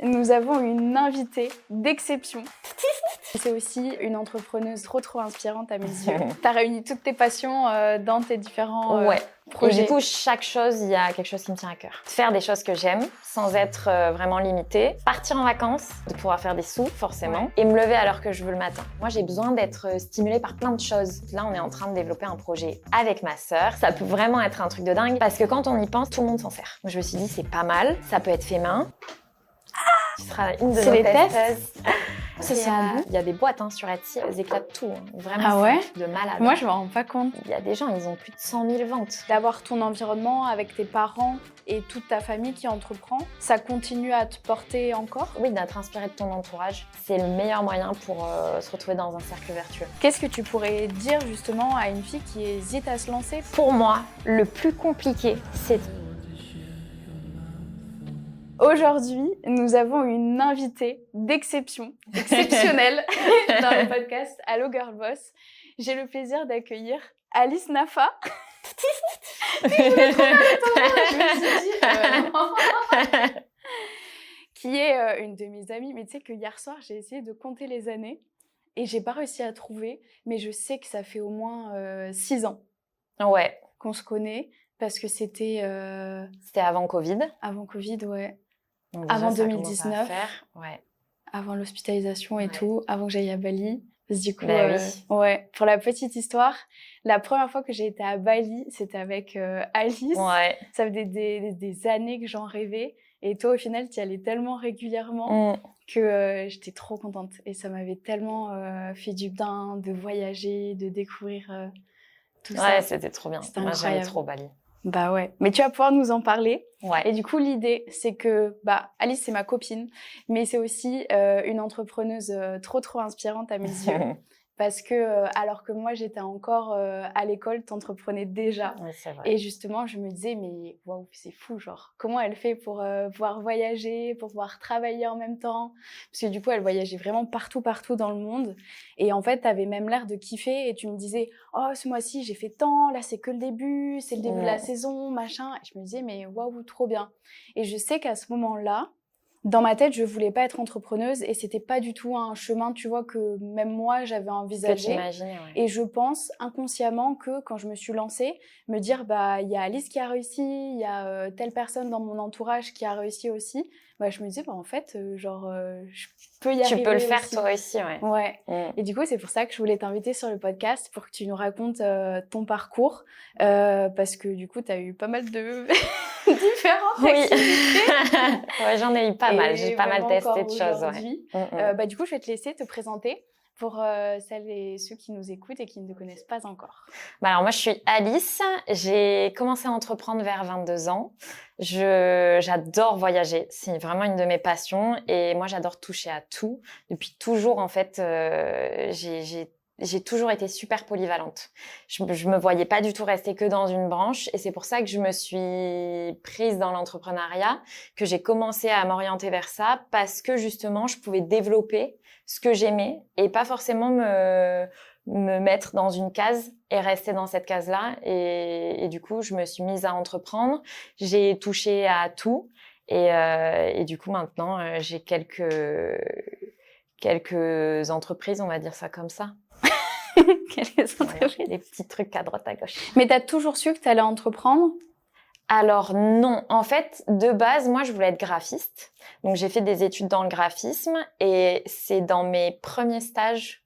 nous avons une invitée d'exception. C'est aussi une entrepreneuse trop inspirante à mes yeux. Tu as réuni toutes tes passions dans tes différents projets. Et du coup, chaque chose, il y a quelque chose qui me tient à cœur. Faire des choses que j'aime sans être vraiment limitée. Partir en vacances, de pouvoir faire des sous, forcément. Et me lever à l'heure que je veux le matin. Moi, j'ai besoin d'être stimulée par plein de choses. Là, on est en train de développer un projet avec ma sœur. Ça peut vraiment être un truc de dingue parce que quand on y pense, tout le monde s'en sert. Je me suis dit, c'est pas mal. Ça peut être fait main. Tu seras une de nos testeuses. Ça sent bon. Il y a des boîtes sur Etsy, elles éclatent tout. Vraiment, Ah ouais? de malade. Moi, je me rends pas compte. Il y a des gens, ils ont plus de 100 000 ventes. D'avoir ton environnement avec tes parents et toute ta famille qui entreprend, ça continue à te porter encore? Oui, d'être inspiré de ton entourage, c'est le meilleur moyen pour se retrouver dans un cercle vertueux. Qu'est-ce que tu pourrais dire justement à une fille qui hésite à se lancer? Pour moi, le plus compliqué, c'est... Aujourd'hui, nous avons une invitée d'exception, exceptionnelle, dans le podcast Allo Girl Boss. J'ai le plaisir d'accueillir Alice Nafa. Je voulais trop je me suis dit, qui est une de mes amies. Mais tu sais que hier soir, j'ai essayé de compter les années et j'ai pas réussi à trouver. Mais je sais que ça fait au moins 6 ans qu'on se connaît parce que c'était... C'était avant Covid. Avant Covid, ouais. Donc déjà, avant ça 2019, avant l'hospitalisation et tout, avant que j'aille à Bali. Parce que du coup, pour la petite histoire, la première fois que j'ai été à Bali, c'était avec Alice. Ça fait des années que j'en rêvais. Et toi, au final, tu y allais tellement régulièrement que j'étais trop contente. Et ça m'avait tellement fait du bien de voyager, de découvrir tout ça. Ouais, c'était trop bien. C'était Moi, incroyable. j'aimais trop Bali. Bah ouais, mais tu vas pouvoir nous en parler. Ouais. Et du coup, l'idée, c'est que Alice, c'est ma copine, mais c'est aussi une entrepreneuse trop inspirante à mes yeux. Parce que, alors que moi, j'étais encore à l'école, t'entreprenais déjà. Oui, c'est vrai. Et justement, je me disais, mais waouh, c'est fou, genre, comment elle fait pour pouvoir voyager, pour pouvoir travailler en même temps? Parce que du coup, elle voyageait vraiment partout dans le monde. Et en fait, t'avais même l'air de kiffer et tu me disais, oh, ce mois-ci, j'ai fait tant, là, c'est que le début de la saison, machin. Et je me disais, mais waouh, trop bien. Et je sais qu'à ce moment-là, dans ma tête, je voulais pas être entrepreneuse et c'était pas du tout un chemin, tu vois, que même moi, j'avais envisagé. Et je pense inconsciemment que quand je me suis lancée, me dire, il y a Alice qui a réussi, il y a telle personne dans mon entourage qui a réussi aussi. Je me disais, en fait, je peux y arriver. Tu peux le faire aussi. toi aussi, Ouais. Et du coup, c'est pour ça que je voulais t'inviter sur le podcast pour que tu nous racontes ton parcours. Parce que du coup, t'as eu pas mal de différentes activités. Ouais, j'en ai eu pas mal. J'ai pas mal testé de choses. Du coup, je vais te laisser te présenter pour celles et ceux qui nous écoutent et qui ne te connaissent pas encore. Alors moi, je suis Alice. J'ai commencé à entreprendre vers 22 ans. J'adore voyager. C'est vraiment une de mes passions. Et moi, j'adore toucher à tout. Depuis toujours, en fait, j'ai toujours été super polyvalente. Je me voyais pas du tout rester que dans une branche et c'est pour ça que je me suis prise dans l'entrepreneuriat, que j'ai commencé à m'orienter vers ça parce que justement, je pouvais développer ce que j'aimais et pas forcément me mettre dans une case et rester dans cette case-là. Et du coup, je me suis mise à entreprendre. J'ai touché à tout et du coup, maintenant, j'ai quelques entreprises, on va dire ça comme ça. Quelques entreprises. Des petits trucs à droite à gauche. Mais t'as toujours su que t'allais entreprendre? Alors non, en fait, de base, moi, je voulais être graphiste. Donc, j'ai fait des études dans le graphisme et c'est dans mes premiers stages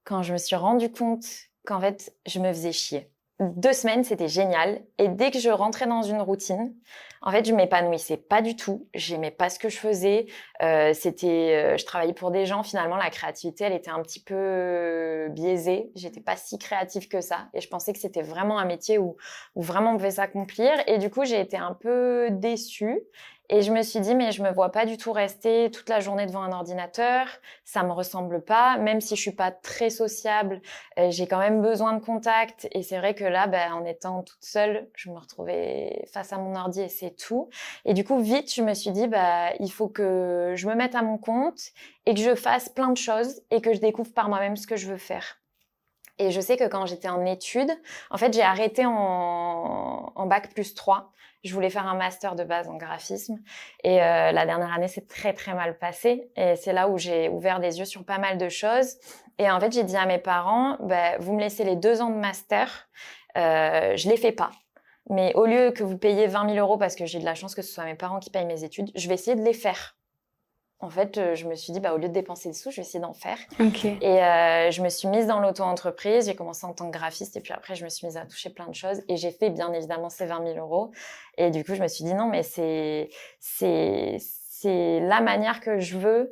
quand je me suis rendu compte qu'en fait, je me faisais chier. 2 semaines, c'était génial. Et dès que je rentrais dans une routine, en fait, je m'épanouissais pas du tout. J'aimais pas ce que je faisais. Je travaillais pour des gens. Finalement, la créativité, elle était un petit peu biaisée. J'étais pas si créative que ça. Et je pensais que c'était vraiment un métier où vraiment on pouvait s'accomplir. Et du coup, j'ai été un peu déçue. Et je me suis dit, mais je me vois pas du tout rester toute la journée devant un ordinateur. Ça me ressemble pas. Même si je suis pas très sociable, j'ai quand même besoin de contact. Et c'est vrai que là, en étant toute seule, je me retrouvais face à mon ordi et c'est tout. Et du coup, vite, je me suis dit, il faut que je me mette à mon compte et que je fasse plein de choses et que je découvre par moi-même ce que je veux faire. Et je sais que quand j'étais en études, en fait, j'ai arrêté en bac+3. Je voulais faire un master de base en graphisme. Et la dernière année, c'est très, très mal passé. Et c'est là où j'ai ouvert les yeux sur pas mal de choses. Et en fait, j'ai dit à mes parents, vous me laissez les 2 ans de master, je les fais pas. Mais au lieu que vous payiez 20 000 euros, parce que j'ai de la chance que ce soit mes parents qui payent mes études, je vais essayer de les faire. En fait, je me suis dit, au lieu de dépenser des sous, je vais essayer d'en faire. Okay. Et je me suis mise dans l'auto-entreprise. J'ai commencé en tant que graphiste et puis après, je me suis mise à toucher plein de choses. Et j'ai fait, bien évidemment, ces 20 000 euros. Et du coup, je me suis dit, non, mais c'est la manière que je veux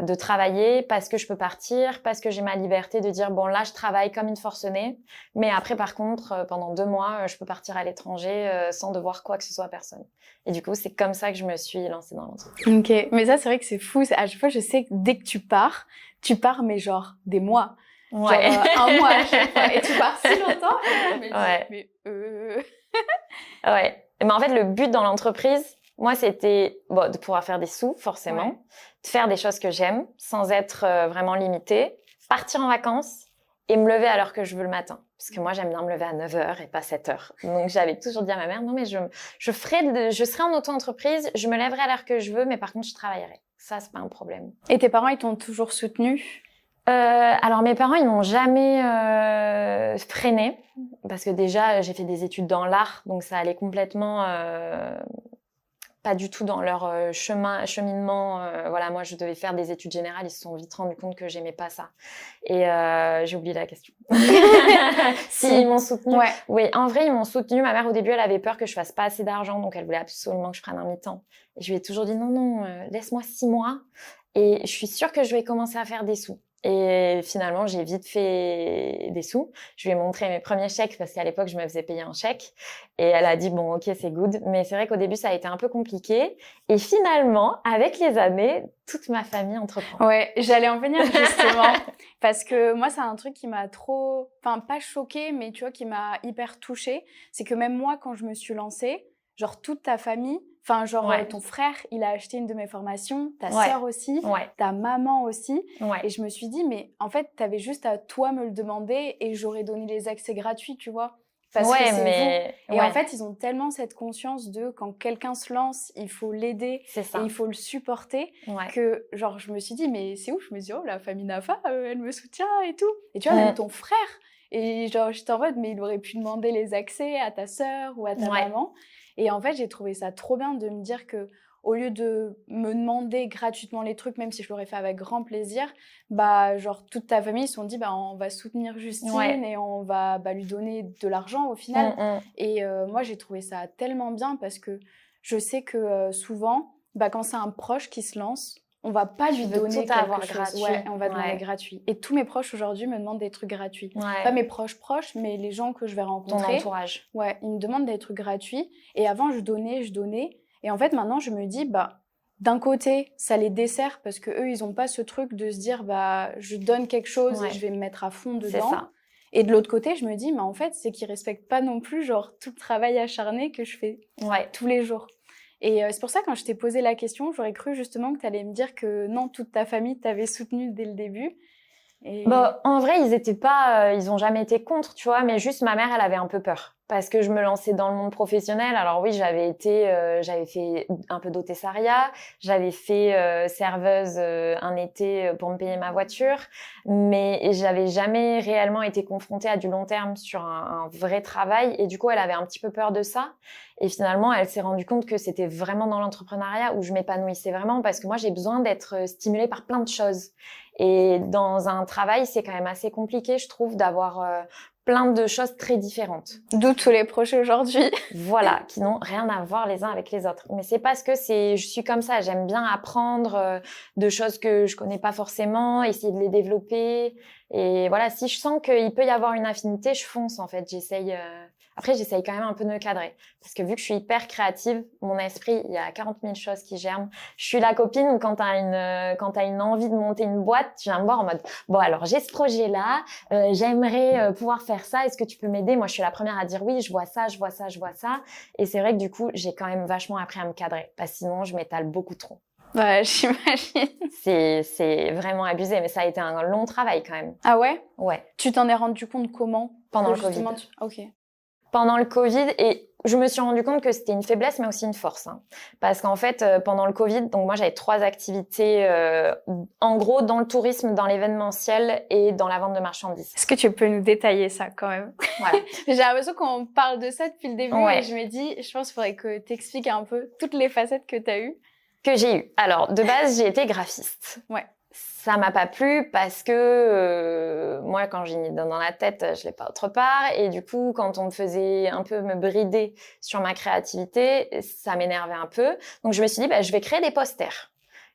de travailler parce que je peux partir, parce que j'ai ma liberté de dire, bon, là, je travaille comme une forcenée. Mais après, par contre, pendant 2 mois, je peux partir à l'étranger sans devoir quoi que ce soit à personne. Et du coup, c'est comme ça que je me suis lancée dans l'entreprise. Ok, mais ça, c'est vrai que c'est fou. À chaque fois, je sais que dès que tu pars, mais genre des mois. Ouais. Genre 1 mois à chaque fois. Et tu pars si longtemps. Et Ouais. Mais Ouais. Mais en fait, le but dans l'entreprise, moi, c'était de pouvoir faire des sous, forcément, Ouais. de faire des choses que j'aime, sans être vraiment limitée, partir en vacances et me lever à l'heure que je veux le matin. Parce que moi, j'aime bien me lever à 9h et pas 7h. Donc, j'avais toujours dit à ma mère, non, mais je serai en auto-entreprise, je me lèverai à l'heure que je veux, mais par contre, je travaillerai. Ça, c'est pas un problème. Et tes parents, ils t'ont toujours soutenu? Alors mes parents, ils m'ont jamais freiné parce que déjà j'ai fait des études dans l'art, donc ça allait complètement pas du tout dans leur cheminement. Voilà, moi je devais faire des études générales, ils se sont vite rendus compte que j'aimais pas ça. Et j'ai oublié la question. Si ils m'ont soutenu. Ouais. Oui, en vrai ils m'ont soutenu. Ma mère au début elle avait peur que je fasse pas assez d'argent, donc elle voulait absolument que je prenne un mi-temps. Et je lui ai toujours dit non, laisse-moi 6 mois et je suis sûre que je vais commencer à faire des sous. Et finalement, j'ai vite fait des sous. Je lui ai montré mes premiers chèques parce qu'à l'époque, je me faisais payer un chèque. Et elle a dit, bon, ok, c'est good. Mais c'est vrai qu'au début, ça a été un peu compliqué. Et finalement, avec les années, toute ma famille entreprend. Ouais, j'allais en venir justement. Parce que moi, c'est un truc qui m'a pas choquée, mais tu vois, qui m'a hyper touchée. C'est que même moi, quand je me suis lancée, genre toute ta famille, ton frère, il a acheté une de mes formations, ta sœur aussi, ta maman aussi. Ouais. Et je me suis dit, mais en fait, t'avais juste à toi me le demander et j'aurais donné les accès gratuits, tu vois. Parce que c'est vous. Et en fait, ils ont tellement cette conscience de quand quelqu'un se lance, il faut l'aider et il faut le supporter que, genre, je me suis dit, mais c'est ouf. Je me suis dit, oh, la famille Nafa, elle me soutient et tout. Et tu vois, même ton frère. Et genre, j'étais en mode, mais il aurait pu demander les accès à ta sœur ou à ta maman. Et en fait, j'ai trouvé ça trop bien de me dire que, au lieu de me demander gratuitement les trucs, même si je l'aurais fait avec grand plaisir, genre toute ta famille se sont dit, on va soutenir Justine et on va lui donner de l'argent au final. Et moi, j'ai trouvé ça tellement bien parce que je sais que souvent, quand c'est un proche qui se lance, on va pas lui donner quelque chose. Gratuit. Ouais, on va demander gratuit. Et tous mes proches aujourd'hui me demandent des trucs gratuits. Pas mes proches, mais les gens que je vais rencontrer. Ton entourage. Ouais, ils me demandent des trucs gratuits. Et avant, je donnais. Et en fait, maintenant, je me dis, d'un côté, ça les dessert parce que eux, ils ont pas ce truc de se dire, je donne quelque chose et je vais me mettre à fond dedans. C'est ça. Et de l'autre côté, je me dis, mais en fait, c'est qu'ils respectent pas non plus, genre, tout le travail acharné que je fais tous les jours. Et c'est pour ça, quand je t'ai posé la question, j'aurais cru justement que tu allais me dire que non, toute ta famille t'avait soutenue dès le début. Et... en vrai, ils ont jamais été contre, tu vois, mais juste ma mère, elle avait un peu peur. Parce que je me lançais dans le monde professionnel. Alors oui, j'avais fait un peu d'hôtessariat, j'avais fait serveuse un été pour me payer ma voiture, mais j'avais jamais réellement été confrontée à du long terme sur un vrai travail. Et du coup, elle avait un petit peu peur de ça. Et finalement, elle s'est rendue compte que c'était vraiment dans l'entrepreneuriat où je m'épanouissais vraiment parce que moi, j'ai besoin d'être stimulée par plein de choses. Et dans un travail, c'est quand même assez compliqué, je trouve, d'avoir plein de choses très différentes. D'où tous les projets aujourd'hui. Voilà, qui n'ont rien à voir les uns avec les autres. Mais c'est parce que je suis comme ça, j'aime bien apprendre de choses que je connais pas forcément, essayer de les développer. Et voilà, si je sens qu'il peut y avoir une affinité, je fonce en fait, Après, j'essaye quand même un peu de me cadrer. Parce que vu que je suis hyper créative, mon esprit, il y a 40 000 choses qui germent. Je suis la copine où quand t'as une envie de monter une boîte, tu viens me voir en mode, bon, alors, j'ai ce projet-là, j'aimerais pouvoir faire ça, est-ce que tu peux m'aider? Moi, je suis la première à dire oui, je vois ça. Et c'est vrai que du coup, j'ai quand même vachement appris à me cadrer. Parce que sinon, je m'étale beaucoup trop. Ouais, j'imagine. C'est vraiment abusé, mais ça a été un long travail quand même. Ah ouais? Ouais. Tu t'en es rendu compte comment? Pendant le Covid. Ok. Pendant le Covid, et je me suis rendu compte que c'était une faiblesse, mais aussi une force. Hein. Parce qu'en fait, pendant le Covid, donc moi, j'avais 3 activités, en gros, dans le tourisme, dans l'événementiel et dans la vente de marchandises. Est-ce que tu peux nous détailler ça quand même? Voilà. J'ai l'impression qu'on parle de ça depuis le début Ouais. et je me dis, je pense qu'il faudrait que tu expliques un peu toutes les facettes que tu as eues. Que j'ai eu. Alors, de base, j'ai été graphiste. Ouais. Ça m'a pas plu parce que moi, quand j'ai mis dans la tête, je l'ai pas autre part. Et du coup, quand on me faisait un peu me brider sur ma créativité, ça m'énervait un peu. Donc, je me suis dit, je vais créer des posters.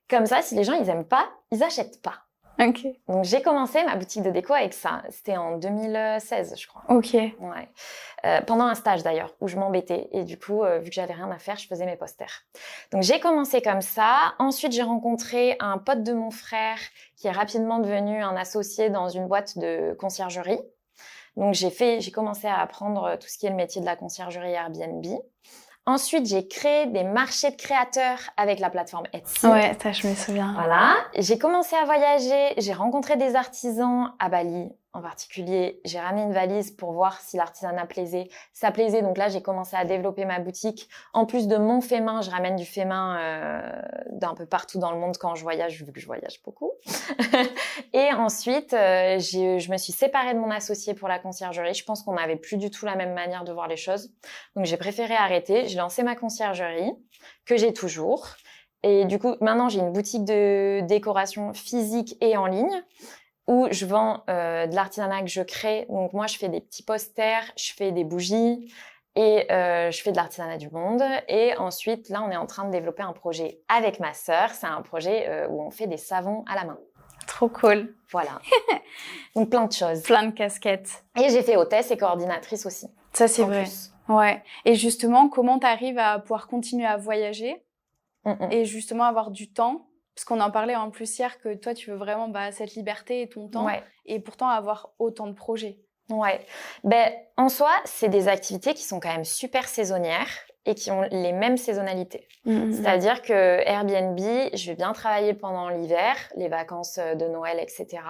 Comme ça, si les gens, ils aiment pas, ils achètent pas. Ok. Donc, j'ai commencé ma boutique de déco avec ça. C'était en 2016, je crois. Ok. Ouais. Pendant un stage d'ailleurs, où je m'embêtais. Et du coup, vu que j'avais rien à faire, je faisais mes posters. Donc, j'ai commencé comme ça. Ensuite, j'ai rencontré un pote de mon frère qui est rapidement devenu un associé dans une boîte de conciergerie. Donc, j'ai commencé à apprendre tout ce qui est le métier de la conciergerie Airbnb. Ensuite, j'ai créé des marchés de créateurs avec la plateforme Etsy. Ouais, ça, je me souviens. Voilà. J'ai commencé à voyager. J'ai rencontré des artisans à Bali. En particulier, j'ai ramené une valise pour voir si l'artisanat plaisait. Ça plaisait, donc là, j'ai commencé à développer ma boutique. En plus de mon fait main, je ramène du fait main d'un peu partout dans le monde quand je voyage, vu que je voyage beaucoup. Et ensuite, je me suis séparée de mon associé pour la conciergerie. Je pense qu'on n'avait plus du tout la même manière de voir les choses. Donc, j'ai préféré arrêter. J'ai lancé ma conciergerie, que j'ai toujours. Et du coup, maintenant, j'ai une boutique de décoration physique et en ligne, où je vends de l'artisanat que je crée. Donc moi, je fais des petits posters, je fais des bougies et je fais de l'artisanat du monde. Et ensuite, là, on est en train de développer un projet avec ma sœur. C'est un projet où on fait des savons à la main. Trop cool. Voilà. Donc plein de choses. Plein de casquettes. Et j'ai fait hôtesse et coordinatrice aussi. Ça, c'est vrai. Ouais. Et justement, comment tu arrives à pouvoir continuer à voyager et justement avoir du temps? Parce qu'on en parlait en plus hier que toi, tu veux vraiment cette liberté et ton temps et pourtant avoir autant de projets. Ouais. En soi, c'est des activités qui sont quand même super saisonnières et qui ont les mêmes saisonnalités. C'est-à-dire que Airbnb, je vais bien travailler pendant l'hiver, les vacances de Noël, etc.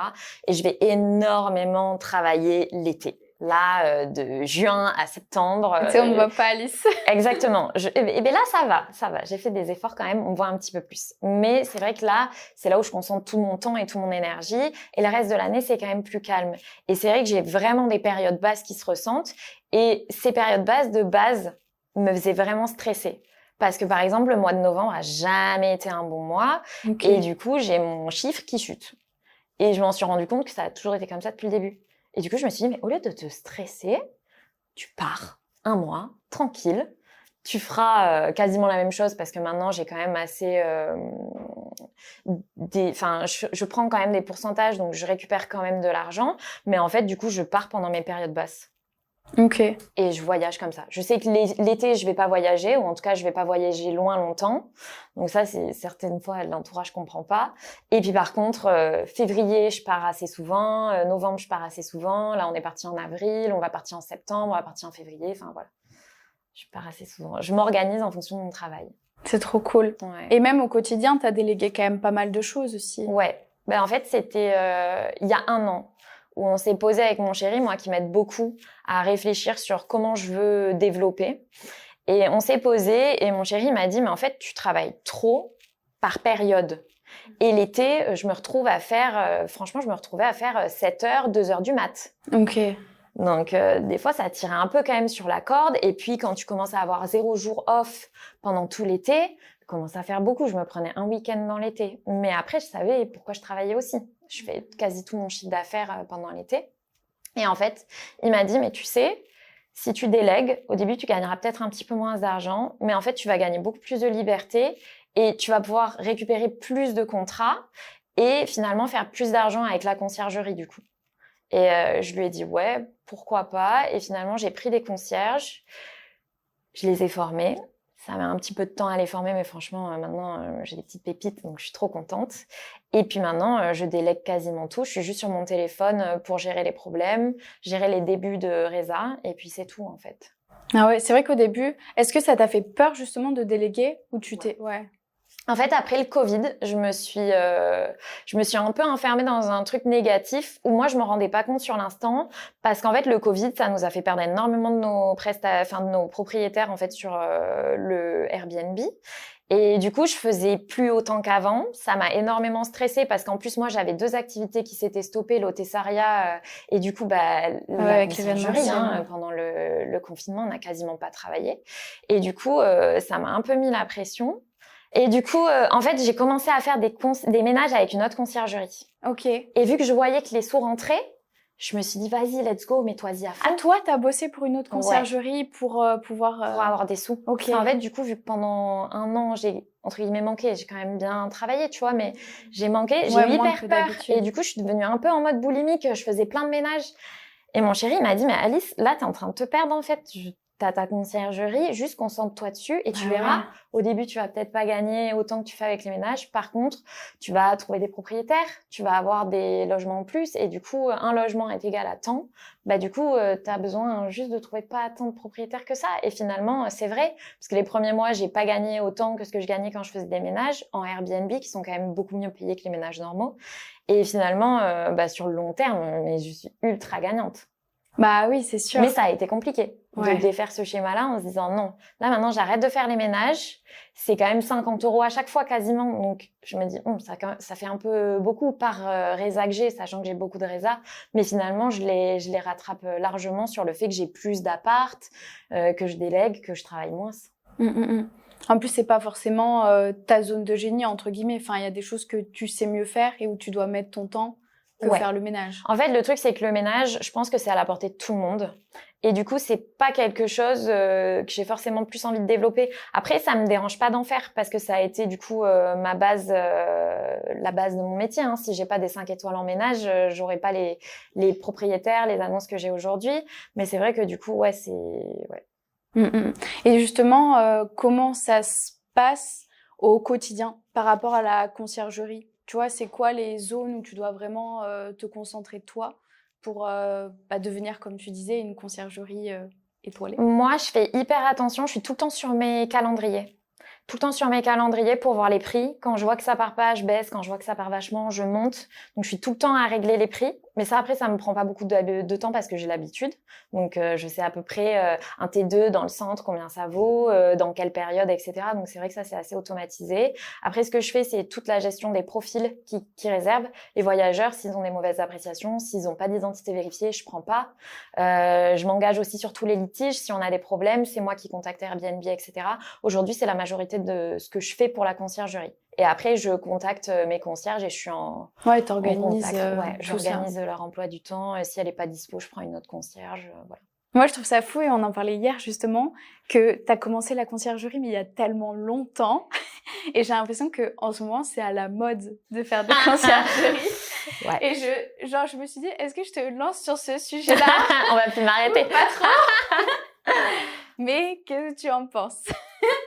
Et je vais énormément travailler l'été. Là, de juin à septembre. Tu sais, on ne voit pas Alice. Exactement. Et bien là, ça va. J'ai fait des efforts quand même, on voit un petit peu plus. Mais c'est vrai que là, c'est là où je concentre tout mon temps et toute mon énergie. Et le reste de l'année, c'est quand même plus calme. Et c'est vrai que j'ai vraiment des périodes basses qui se ressentent. Et ces périodes basses, de base, me faisaient vraiment stresser. Parce que, par exemple, le mois de novembre a jamais été un bon mois. Okay. Et du coup, j'ai mon chiffre qui chute. Et je m'en suis rendu compte que ça a toujours été comme ça depuis le début. Et du coup, je me suis dit, mais au lieu de te stresser, tu pars un mois, tranquille. Tu feras quasiment la même chose parce que maintenant, j'ai quand même assez... je prends quand même des pourcentages, donc je récupère quand même de l'argent. Mais en fait, du coup, je pars pendant mes périodes basses. Ok. Et je voyage comme ça. Je sais que l'été, je vais pas voyager, ou en tout cas, je vais pas voyager loin longtemps. Donc ça, c'est certaines fois, l'entourage comprend pas. Et puis par contre, février, je pars assez souvent. Novembre, je pars assez souvent. Là, on est parti en avril, on va partir en septembre, on va partir en février. Enfin voilà, je pars assez souvent. Je m'organise en fonction de mon travail. C'est trop cool. Ouais. Et même au quotidien, t'as délégué quand même pas mal de choses aussi. Ouais. En fait, c'était il y a 1 an. Où on s'est posé avec mon chéri, moi qui m'aide beaucoup à réfléchir sur comment je veux développer. Et on s'est posé et mon chéri m'a dit, mais en fait, tu travailles trop par période. Et l'été, je me retrouve à faire, franchement, je me retrouvais à faire 7h, 2h du mat. Ok. Donc, des fois, ça tirait un peu quand même sur la corde. Et puis, quand tu commences à avoir 0 jour off pendant tout l'été, commence à faire beaucoup. Je me prenais un week-end dans l'été. Mais après, je savais pourquoi je travaillais aussi. Je fais quasi tout mon chiffre d'affaires pendant l'été. Et en fait, il m'a dit, mais tu sais, si tu délègues, au début, tu gagneras peut-être un petit peu moins d'argent, mais en fait, tu vas gagner beaucoup plus de liberté et tu vas pouvoir récupérer plus de contrats et finalement faire plus d'argent avec la conciergerie du coup. Et je lui ai dit, ouais, pourquoi pas. Et finalement, j'ai pris des concierges, je les ai formés. Ça met un petit peu de temps à les former, mais franchement, maintenant, j'ai des petites pépites, donc je suis trop contente. Et puis maintenant, je délègue quasiment tout. Je suis juste sur mon téléphone pour gérer les problèmes, gérer les débuts de résa, et puis c'est tout, en fait. Ah ouais, c'est vrai qu'au début, est-ce que ça t'a fait peur, justement, de déléguer ou tu t'es... Ouais. En fait, après le Covid, je me suis un peu enfermée dans un truc négatif où moi, je me rendais pas compte sur l'instant parce qu'en fait, le Covid, ça nous a fait perdre énormément de de nos propriétaires, en fait, sur le Airbnb. Et du coup, je faisais plus autant qu'avant. Ça m'a énormément stressée parce qu'en plus, moi, j'avais 2 activités qui s'étaient stoppées, l'hôtessariat et du coup, la conciergerie. Pendant le confinement, on n'a quasiment pas travaillé. Et du coup, ça m'a un peu mis la pression. Et du coup, en fait, j'ai commencé à faire des ménages avec une autre conciergerie. Ok. Et vu que je voyais que les sous rentraient, je me suis dit, vas-y, let's go, mets-toi-y à fond. Ah, toi, t'as bossé pour une autre conciergerie pour pouvoir... Pour avoir des sous. Ok. En fait, du coup, vu que pendant 1 an, j'ai, entre guillemets, manqué, j'ai quand même bien travaillé, tu vois, mais j'ai manqué, j'ai eu hyper peur. Et du coup, je suis devenue un peu en mode boulimique, je faisais plein de ménages. Et mon chéri, il m'a dit, mais Alice, là, t'es en train de te perdre, en fait. T'as ta conciergerie, juste concentre-toi dessus et tu verras. Au début, tu vas peut-être pas gagner autant que tu fais avec les ménages. Par contre, tu vas trouver des propriétaires, tu vas avoir des logements en plus et du coup, un logement est égal à tant. Du coup, t'as besoin juste de trouver pas tant de propriétaires que ça. Et finalement, c'est vrai, parce que les premiers mois, j'ai pas gagné autant que ce que je gagnais quand je faisais des ménages en Airbnb, qui sont quand même beaucoup mieux payés que les ménages normaux. Et finalement, sur le long terme, mais je suis ultra gagnante. Bah oui, c'est sûr. Mais ça a été compliqué de défaire ce schéma-là en se disant non, là maintenant j'arrête de faire les ménages, c'est quand même 50 € à chaque fois quasiment. Donc je me dis ça fait un peu beaucoup par résa que j'ai, sachant que j'ai beaucoup de résa, mais finalement je les rattrape largement sur le fait que j'ai plus d'appart, que je délègue, que je travaille moins. En plus, c'est pas forcément ta zone de génie entre guillemets. Enfin, il y a des choses que tu sais mieux faire et où tu dois mettre ton temps que faire le ménage. En fait, le truc, c'est que le ménage, je pense que c'est à la portée de tout le monde. Et du coup, c'est pas quelque chose que j'ai forcément plus envie de développer. Après, ça me dérange pas d'en faire parce que ça a été du coup ma base, la base de mon métier. Hein. Si j'ai pas des 5 étoiles en ménage, j'aurais pas les propriétaires, les annonces que j'ai aujourd'hui. Mais c'est vrai que du coup, Et justement, comment ça se passe au quotidien par rapport à la conciergerie? Tu vois, c'est quoi les zones où tu dois vraiment te concentrer toi pour devenir, comme tu disais, une conciergerie étoilée? Moi, je fais hyper attention. Je suis tout le temps sur mes calendriers. Tout le temps sur mes calendriers pour voir les prix. Quand je vois que ça part pas, je baisse. Quand je vois que ça part vachement, je monte. Donc, je suis tout le temps à régler les prix. Mais ça, après, ça me prend pas beaucoup de temps parce que j'ai l'habitude. Donc, je sais à peu près un T2 dans le centre, combien ça vaut, dans quelle période, etc. Donc, c'est vrai que ça, c'est assez automatisé. Après, ce que je fais, c'est toute la gestion des profils qui réservent. Les voyageurs, s'ils ont des mauvaises appréciations, s'ils ont pas d'identité vérifiée, je prends pas. Je m'engage aussi sur tous les litiges. Si on a des problèmes, c'est moi qui contacte Airbnb, etc. Aujourd'hui, c'est la majorité de ce que je fais pour la conciergerie. Et après, je contacte mes concierges et je suis t'organises j'organise leur emploi du temps. Si elle est pas dispo, je prends une autre concierge. Voilà. Moi, je trouve ça fou et on en parlait hier justement que tu as commencé la conciergerie mais il y a tellement longtemps et j'ai l'impression que en ce moment, c'est à la mode de faire des conciergeries. Et je me suis dit, est-ce que je te lance sur ce sujet-là? On va plus m'arrêter. Pas trop. Mais qu'est-ce que tu en penses?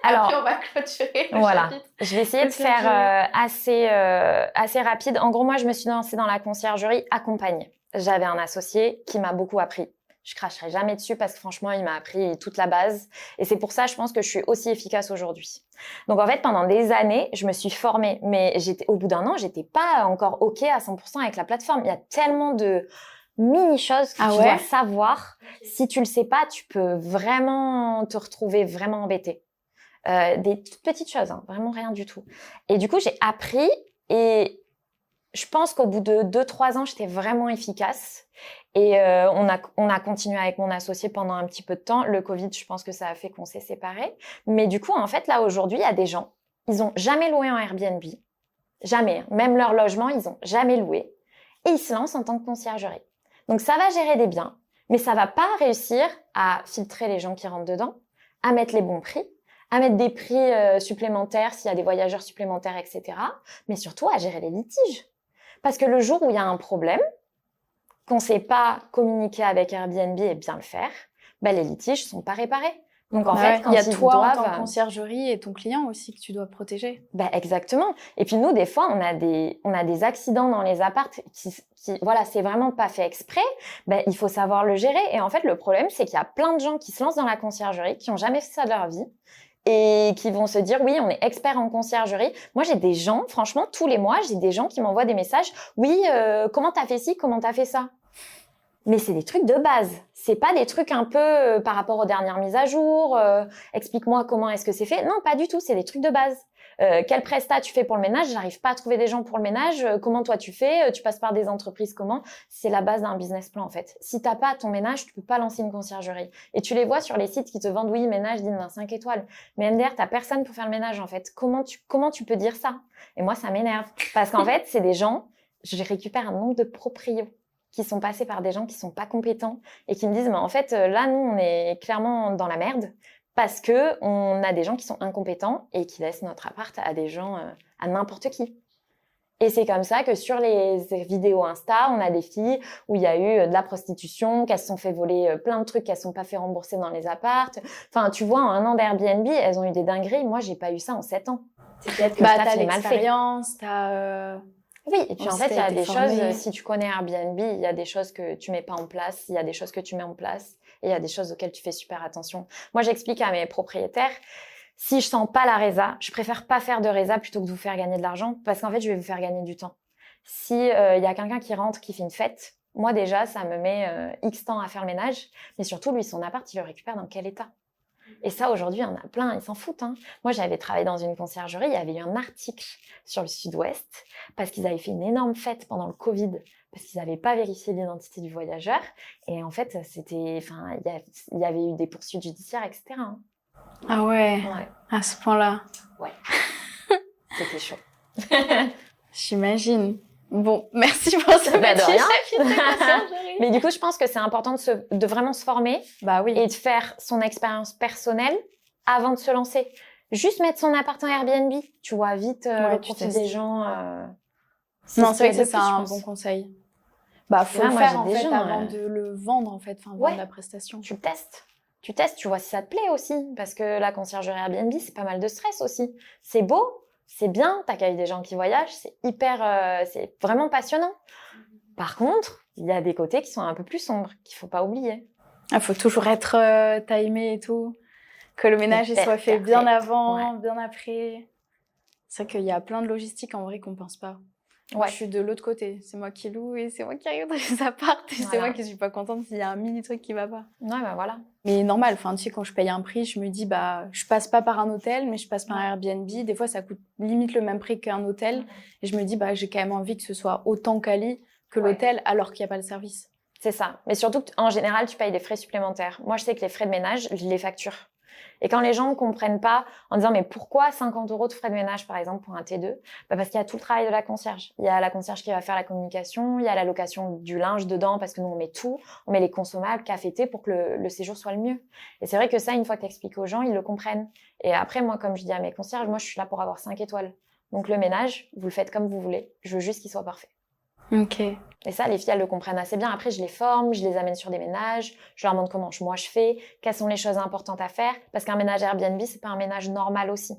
Alors, après, on va clôturer le chapitre. Je vais essayer de faire assez rapide. En gros, moi, je me suis lancée dans la conciergerie accompagnée. J'avais un associé qui m'a beaucoup appris. Je cracherai jamais dessus parce que franchement, il m'a appris toute la base. Et c'est pour ça, je pense que je suis aussi efficace aujourd'hui. Donc, en fait, pendant des années, je me suis formée. Mais au bout d'un an, j'étais pas encore OK à 100% avec la plateforme. Il y a tellement de mini-choses que tu dois savoir. Si tu le sais pas, tu peux vraiment te retrouver vraiment embêté. Des toutes petites choses, hein, vraiment rien du tout. Et du coup, j'ai appris et je pense qu'au bout de 2-3 ans, j'étais vraiment efficace. Et on a continué avec mon associé pendant un petit peu de temps. Le Covid, je pense que ça a fait qu'on s'est séparés. Mais du coup, en fait, là, aujourd'hui, il y a des gens, ils ont jamais loué en Airbnb. Jamais. Même leur logement, ils ont jamais loué. Et ils se lancent en tant que conciergerie. Donc, ça va gérer des biens, mais ça va pas réussir à filtrer les gens qui rentrent dedans, à mettre les bons prix, à mettre des prix supplémentaires s'il y a des voyageurs supplémentaires, etc. Mais surtout à gérer les litiges. Parce que le jour où il y a un problème, qu'on sait pas communiquer avec Airbnb et bien le faire, les litiges sont pas réparés. Donc en fait, quand il y a toi en tant que conciergerie et ton client aussi que tu dois protéger. Exactement. Et puis nous, des fois, on a des accidents dans les apparts qui voilà, c'est vraiment pas fait exprès. Il faut savoir le gérer. Et en fait, le problème, c'est qu'il y a plein de gens qui se lancent dans la conciergerie, qui ont jamais fait ça de leur vie, et qui vont se dire oui, on est expert en conciergerie. Moi, j'ai des gens, franchement, tous les mois, j'ai des gens qui m'envoient des messages. Oui, comment t'as fait ci, comment t'as fait ça? Mais c'est des trucs de base. C'est pas des trucs un peu par rapport aux dernières mises à jour. Explique-moi comment est-ce que c'est fait. Non, pas du tout. C'est des trucs de base. Quel prestat tu fais pour le ménage? J'arrive pas à trouver des gens pour le ménage. Comment toi tu fais? Tu passes par des entreprises comment? C'est la base d'un business plan en fait. Si t'as pas ton ménage, tu peux pas lancer une conciergerie. Et tu les vois sur les sites qui te vendent oui ménage digne d'un 5 étoiles. Mais MDR, t'as personne pour faire le ménage en fait. Comment tu peux dire ça? Et moi ça m'énerve parce qu'en fait c'est des gens. Je récupère un nombre de proprios qui sont passés par des gens qui sont pas compétents et qui me disent mais en fait là nous on est clairement dans la merde parce que on a des gens qui sont incompétents et qui laissent notre appart à des gens à n'importe qui. Et c'est comme ça que sur les vidéos Insta, on a des filles où il y a eu de la prostitution, qu'elles se sont fait voler plein de trucs qu'elles ne sont pas fait rembourser dans les appartes. Enfin, tu vois, en 1 an d'Airbnb, elles ont eu des dingueries. Moi, j'ai pas eu ça en 7 ans. C'est peut-être que t'as l'expérience, Oui, et puis en fait, il y a des choses, si tu connais Airbnb, il y a des choses que tu mets pas en place, il y a des choses que tu mets en place, et il y a des choses auxquelles tu fais super attention. Moi, j'explique à mes propriétaires, si je sens pas la résa, je préfère pas faire de résa plutôt que de vous faire gagner de l'argent, parce qu'en fait, je vais vous faire gagner du temps. Si y a quelqu'un qui rentre, qui fait une fête, moi déjà, ça me met X temps à faire le ménage, mais surtout, lui, son appart, il le récupère dans quel état? Et ça, aujourd'hui, il y en a plein, ils s'en foutent. Hein. Moi, j'avais travaillé dans une conciergerie, il y avait eu un article sur le Sud-Ouest parce qu'ils avaient fait une énorme fête pendant le Covid, parce qu'ils n'avaient pas vérifié l'identité du voyageur. Et en fait, il y avait eu des poursuites judiciaires, etc. Hein. Ah ouais, à ce point-là. Ouais, c'était chaud. J'imagine. Bon, merci pour ce petit chapitre. Mais du coup, je pense que c'est important de vraiment se former et de faire son expérience personnelle avant de se lancer. Juste mettre son appart en Airbnb, tu vois vite le profil des gens. Non, c'est vrai que c'est un bon conseil. Bah, faut le faire en fait avant de le vendre en fait, enfin vendre la prestation. Tu le testes. Tu testes, tu vois si ça te plaît aussi, parce que la conciergerie Airbnb, c'est pas mal de stress aussi. C'est beau, c'est bien, t'accueilles des gens qui voyagent, c'est c'est vraiment passionnant. Par contre, il y a des côtés qui sont un peu plus sombres, qu'il faut pas oublier. Il faut toujours être timé et tout, que le ménage soit fait bien avant, bien après. C'est vrai qu'il y a plein de logistique en vrai qu'on pense pas. Moi, je suis de l'autre côté. C'est moi qui loue et c'est moi qui arrive dans les apparts. Et c'est moi qui suis pas contente s'il y a un mini truc qui va pas. Ouais, bah voilà. Mais normal, enfin, tu sais, quand je paye un prix, je me dis, bah, je passe pas par un hôtel, mais je passe par un Airbnb. Des fois, ça coûte limite le même prix qu'un hôtel. Et je me dis, bah, j'ai quand même envie que ce soit autant quali que l'hôtel alors qu'il n'y a pas le service. C'est ça. Mais surtout, en général, tu payes des frais supplémentaires. Moi, je sais que les frais de ménage, je les facture. Et quand les gens ne comprennent pas en disant mais pourquoi 50 € de frais de ménage par exemple pour un T2, bah parce qu'il y a tout le travail de la concierge. Il y a la concierge qui va faire la communication, il y a la location du linge dedans parce que nous on met tout, on met les consommables, café, thé pour que le séjour soit le mieux. Et c'est vrai que ça, une fois que tu expliques aux gens, ils le comprennent. Et après moi, comme je dis à mes concierges, moi je suis là pour avoir 5 étoiles. Donc le ménage, vous le faites comme vous voulez. Je veux juste qu'il soit parfait. Ok. Et ça, les filles, elles le comprennent assez bien. Après, je les forme, je les amène sur des ménages, je leur montre comment moi je fais, quelles sont les choses importantes à faire. Parce qu'un ménage Airbnb, c'est pas un ménage normal aussi.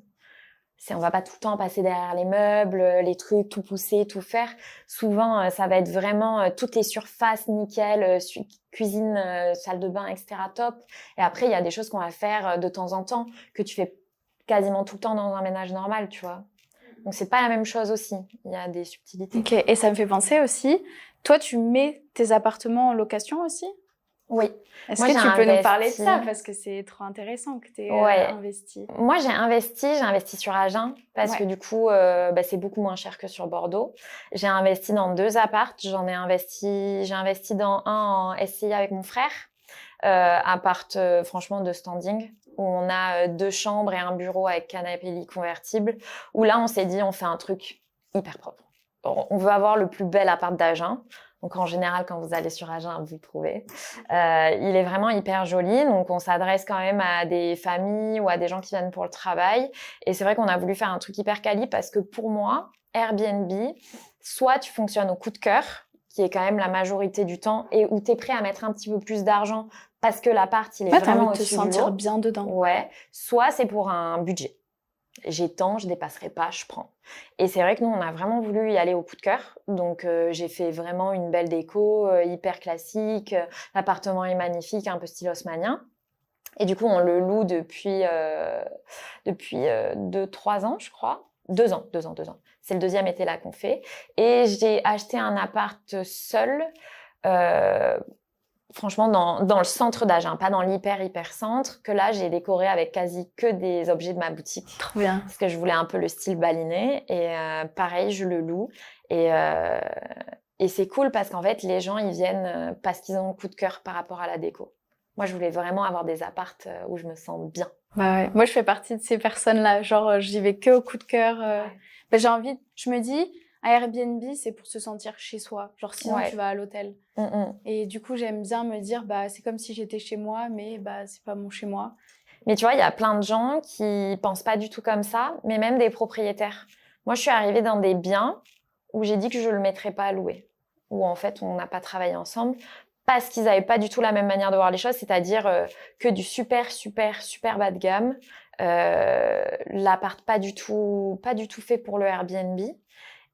On va pas tout le temps passer derrière les meubles, les trucs, tout pousser, tout faire. Souvent, ça va être vraiment toutes les surfaces nickel, cuisine, salle de bain, etc. top. Et après, il y a des choses qu'on va faire de temps en temps que tu fais quasiment tout le temps dans un ménage normal, tu vois. Donc, c'est pas la même chose aussi. Il y a des subtilités. Ok, et ça me fait penser aussi, toi, tu mets tes appartements en location aussi? Oui. Est-ce que tu peux nous parler de ça? Parce que c'est trop intéressant que tu aies investi. Moi, j'ai investi sur Agen parce que du coup, c'est beaucoup moins cher que sur Bordeaux. J'ai investi dans 2 apparts. J'ai investi dans un en SCI avec mon frère. Appart, franchement, de standing, où on a 2 chambres et un bureau avec canapé lit convertible, où là, on s'est dit, on fait un truc hyper propre. On veut avoir le plus bel appart d'Agen. Donc, en général, quand vous allez sur Agen, vous le trouvez. Il est vraiment hyper joli. Donc, on s'adresse quand même à des familles ou à des gens qui viennent pour le travail. Et c'est vrai qu'on a voulu faire un truc hyper quali parce que pour moi, Airbnb, soit tu fonctionnes au coup de cœur, qui est quand même la majorité du temps, et où tu es prêt à mettre un petit peu plus d'argent parce que l'appart, il est vraiment au-dessus du lot. Te sentir bien dedans. Ouais. Soit c'est pour un budget. J'ai tant, je dépasserai pas, je prends. Et c'est vrai que nous, on a vraiment voulu y aller au coup de cœur. Donc, j'ai fait vraiment une belle déco, hyper classique. L'appartement est magnifique, un peu style haussmannien. Et du coup, on le loue depuis 2-3 ans, je crois. 2 ans. C'est le deuxième été là qu'on fait. Et j'ai acheté un appart seul, franchement, dans le centre d'âge, hein, pas dans l'hyper centre, que là, j'ai décoré avec quasi que des objets de ma boutique. Trop bien. Parce que je voulais un peu le style baliné. Et pareil, je le loue. Et c'est cool parce qu'en fait, les gens, ils viennent parce qu'ils ont un coup de cœur par rapport à la déco. Moi, je voulais vraiment avoir des apparts où je me sens bien. Bah ouais. Moi, je fais partie de ces personnes-là. Genre, j'y vais que au coup de cœur. Bah, je me dis, un Airbnb, c'est pour se sentir chez soi. Genre, sinon, tu vas à l'hôtel. Et du coup, j'aime bien me dire, bah, c'est comme si j'étais chez moi, mais bah, c'est pas mon chez moi. Mais tu vois, il y a plein de gens qui pensent pas du tout comme ça, mais même des propriétaires. Moi, je suis arrivée dans des biens où j'ai dit que je le mettrais pas à louer. Où en fait, on n'a pas travaillé ensemble. Parce qu'ils n'avaient pas du tout la même manière de voir les choses, c'est-à-dire que du super bas de gamme, l'appart pas du tout fait pour le Airbnb.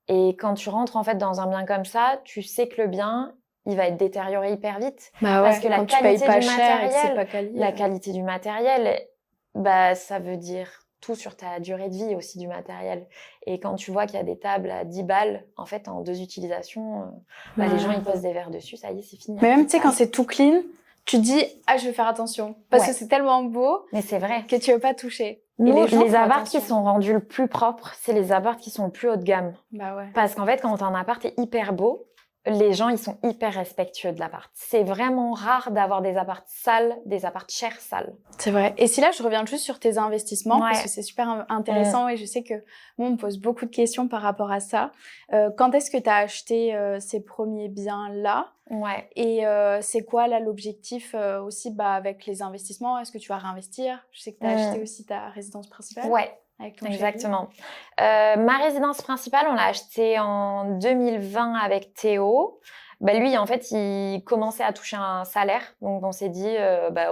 Et quand tu rentres en fait dans un bien comme ça, tu sais que le bien, il va être détérioré hyper vite. Bah parce ouais, que la quand tu payes qualité pas du cher et que c'est matériel, pas quali. la qualité du matériel, bah ça veut dire tout sur ta durée de vie aussi du matériel. Et quand tu vois qu'il y a des tables à 10 balles, en fait, en 2 utilisations, les gens, ils posent des verres dessus, ça y est, c'est fini. Mais même, tu sais, quand c'est tout clean, tu te dis, ah, je vais faire attention. Parce que c'est tellement beau. Mais c'est vrai. Que tu veux pas toucher. Nous, les apparts qui sont rendus le plus propres, c'est les apparts qui sont le plus haut de gamme. Bah ouais. Parce qu'en fait, quand un appart est hyper beau, les gens, ils sont hyper respectueux de l'appart. C'est vraiment rare d'avoir des apparts sales, des apparts chers sales. C'est vrai. Et si là, je reviens juste sur tes investissements, parce que c'est super intéressant et je sais que moi, on me pose beaucoup de questions par rapport à ça. Quand est-ce que tu as acheté ces premiers biens-là? Ouais. Et c'est quoi, là, l'objectif aussi avec les investissements? Est-ce que tu vas réinvestir? Je sais que tu as acheté aussi ta résidence principale. Ouais. Exactement. Ma résidence principale, on l'a achetée en 2020 avec Théo. Bah, lui, en fait, il commençait à toucher un salaire. Donc, on s'est dit,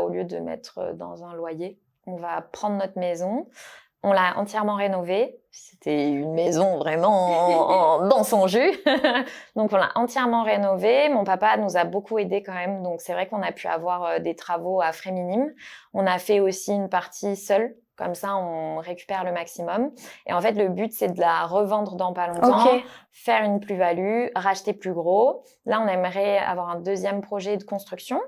au lieu de mettre dans un loyer, on va prendre notre maison. On l'a entièrement rénovée. C'était une maison vraiment dans son jus. Donc, on l'a entièrement rénovée. Mon papa nous a beaucoup aidés quand même. Donc, c'est vrai qu'on a pu avoir des travaux à frais minimes. On a fait aussi une partie seule. Comme ça, on récupère le maximum. Et en fait, le but, c'est de la revendre dans pas longtemps, faire une plus-value, racheter plus gros. Là, on aimerait avoir un deuxième projet de construction.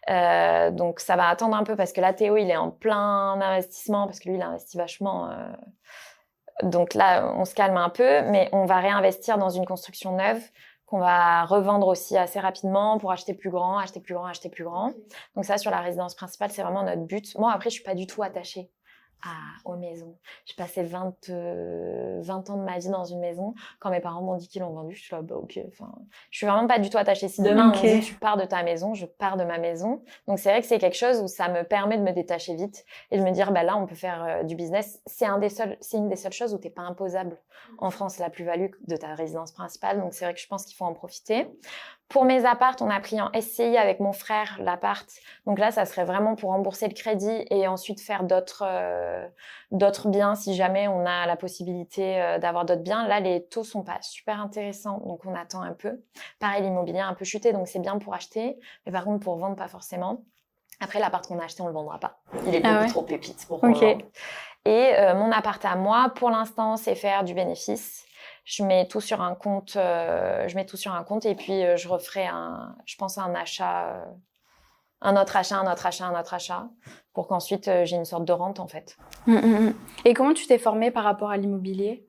Donc, ça va attendre un peu parce que là, Théo, il est en plein investissement parce que lui, il investit vachement. Donc là, on se calme un peu, mais on va réinvestir dans une construction neuve qu'on va revendre aussi assez rapidement pour acheter plus grand. Donc ça, sur la résidence principale, c'est vraiment notre but. Moi, après, je suis pas du tout attachée aux maisons. J'ai passé 20 ans de ma vie dans une maison. Quand mes parents m'ont dit qu'ils l'ont vendue, je suis là, ok. Enfin, je suis vraiment pas du tout attachée. Si demain on me dit tu pars de ta maison, je pars de ma maison. Donc c'est vrai que c'est quelque chose où ça me permet de me détacher vite et de me dire là on peut faire du business. C'est une des seules choses où t'es pas imposable en France, la plus-value de ta résidence principale. Donc c'est vrai que je pense qu'il faut en profiter. Pour mes apparts, on a pris en SCI avec mon frère l'appart. Donc là, ça serait vraiment pour rembourser le crédit et ensuite faire d'autres biens si jamais on a la possibilité d'avoir d'autres biens. Là, les taux sont pas super intéressants, donc on attend un peu. Pareil, l'immobilier a un peu chuté, donc c'est bien pour acheter, mais par contre pour vendre, pas forcément. Après, l'appart qu'on a acheté, on le vendra pas. Il est beaucoup trop pépite pour qu'on le vende. Et mon appart à moi, pour l'instant, c'est faire du bénéfice. Je mets tout sur un compte et puis je referai un achat, un autre achat pour qu'ensuite j'ai une sorte de rente en fait. Et comment tu t'es formée par rapport à l'immobilier ?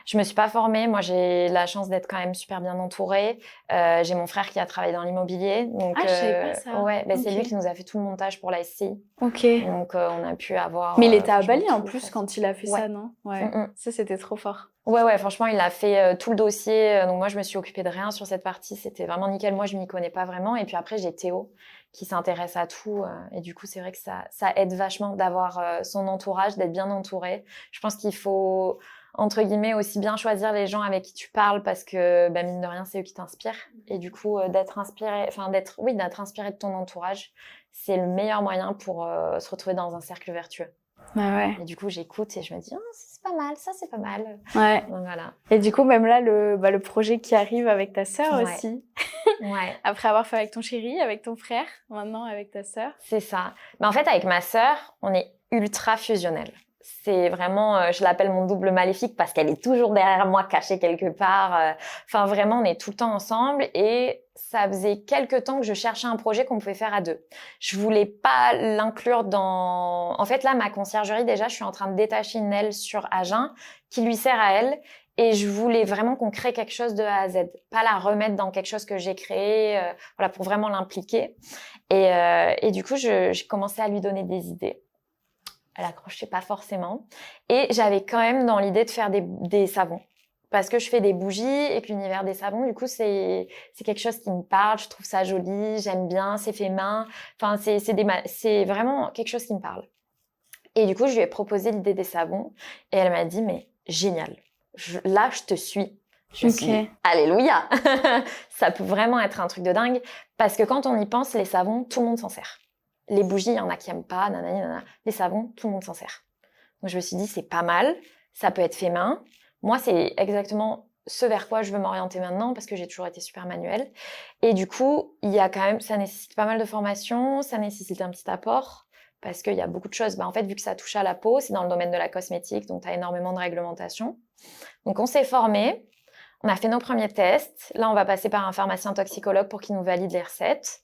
Je me suis pas formée. Moi, j'ai la chance d'être quand même super bien entourée. J'ai mon frère qui a travaillé dans l'immobilier. Donc, je savais pas ça. Ouais, c'est lui qui nous a fait tout le montage pour la SCI. Ok. Donc, on a pu avoir... Mais il était à Bali en plus quand il a fait ça, non ? Ouais. Ça, c'était trop fort. Ouais, franchement, il a fait tout le dossier. Donc, moi, je me suis occupée de rien sur cette partie. C'était vraiment nickel. Moi, je m'y connais pas vraiment. Et puis après, j'ai Théo qui s'intéresse à tout. Et du coup, c'est vrai que ça aide vachement d'avoir son entourage, d'être bien entouré. Je pense qu'il faut... entre guillemets, aussi bien choisir les gens avec qui tu parles parce que, mine de rien, c'est eux qui t'inspirent. Et du coup, d'être inspiré de ton entourage, c'est le meilleur moyen pour se retrouver dans un cercle vertueux. Ouais. Et du coup, j'écoute et je me dis, c'est c'est pas mal, ça, c'est pas mal. Ouais. Donc, voilà. Et du coup, même là, le projet qui arrive avec ta sœur Ouais. aussi. Ouais. Après avoir fait avec ton chéri, avec ton frère, maintenant avec ta sœur. C'est ça. Mais en fait, avec ma sœur, on est ultra fusionnels. C'est vraiment, je l'appelle mon double maléfique parce qu'elle est toujours derrière moi, cachée quelque part. Enfin, vraiment, on est tout le temps ensemble et ça faisait quelques temps que je cherchais un projet qu'on pouvait faire à deux. Je voulais pas l'inclure dans... En fait, là, ma conciergerie, déjà, je suis en train de détacher une aile sur Agen qui lui sert à elle. Et je voulais vraiment qu'on crée quelque chose de A à Z, pas la remettre dans quelque chose que j'ai créé, voilà, pour vraiment l'impliquer. Et du coup, j'ai commencé à lui donner des idées. Elle accrochait pas forcément. Et j'avais quand même dans l'idée de faire des savons. Parce que je fais des bougies et que l'univers des savons, du coup, c'est quelque chose qui me parle. Je trouve ça joli, j'aime bien, c'est fait main. Enfin, c'est vraiment quelque chose qui me parle. Et du coup, je lui ai proposé l'idée des savons. Et elle m'a dit, mais génial. Là, je te suis. Je me suis dit, alléluia. Ça peut vraiment être un truc de dingue. Parce que quand on y pense, les savons, tout le monde s'en sert. Les bougies, il y en a qui aiment pas, nanani, nanana. Les savons, tout le monde s'en sert. Donc, je me suis dit, c'est pas mal. Ça peut être fait main. Moi, c'est exactement ce vers quoi je veux m'orienter maintenant parce que j'ai toujours été super manuelle. Et du coup, il y a quand même, ça nécessite pas mal de formation, ça nécessite un petit apport parce qu'il y a beaucoup de choses. En fait, vu que ça touche à la peau, c'est dans le domaine de la cosmétique, donc tu as énormément de réglementation. Donc, on s'est formé, on a fait nos premiers tests. Là, on va passer par un pharmacien toxicologue pour qu'il nous valide les recettes.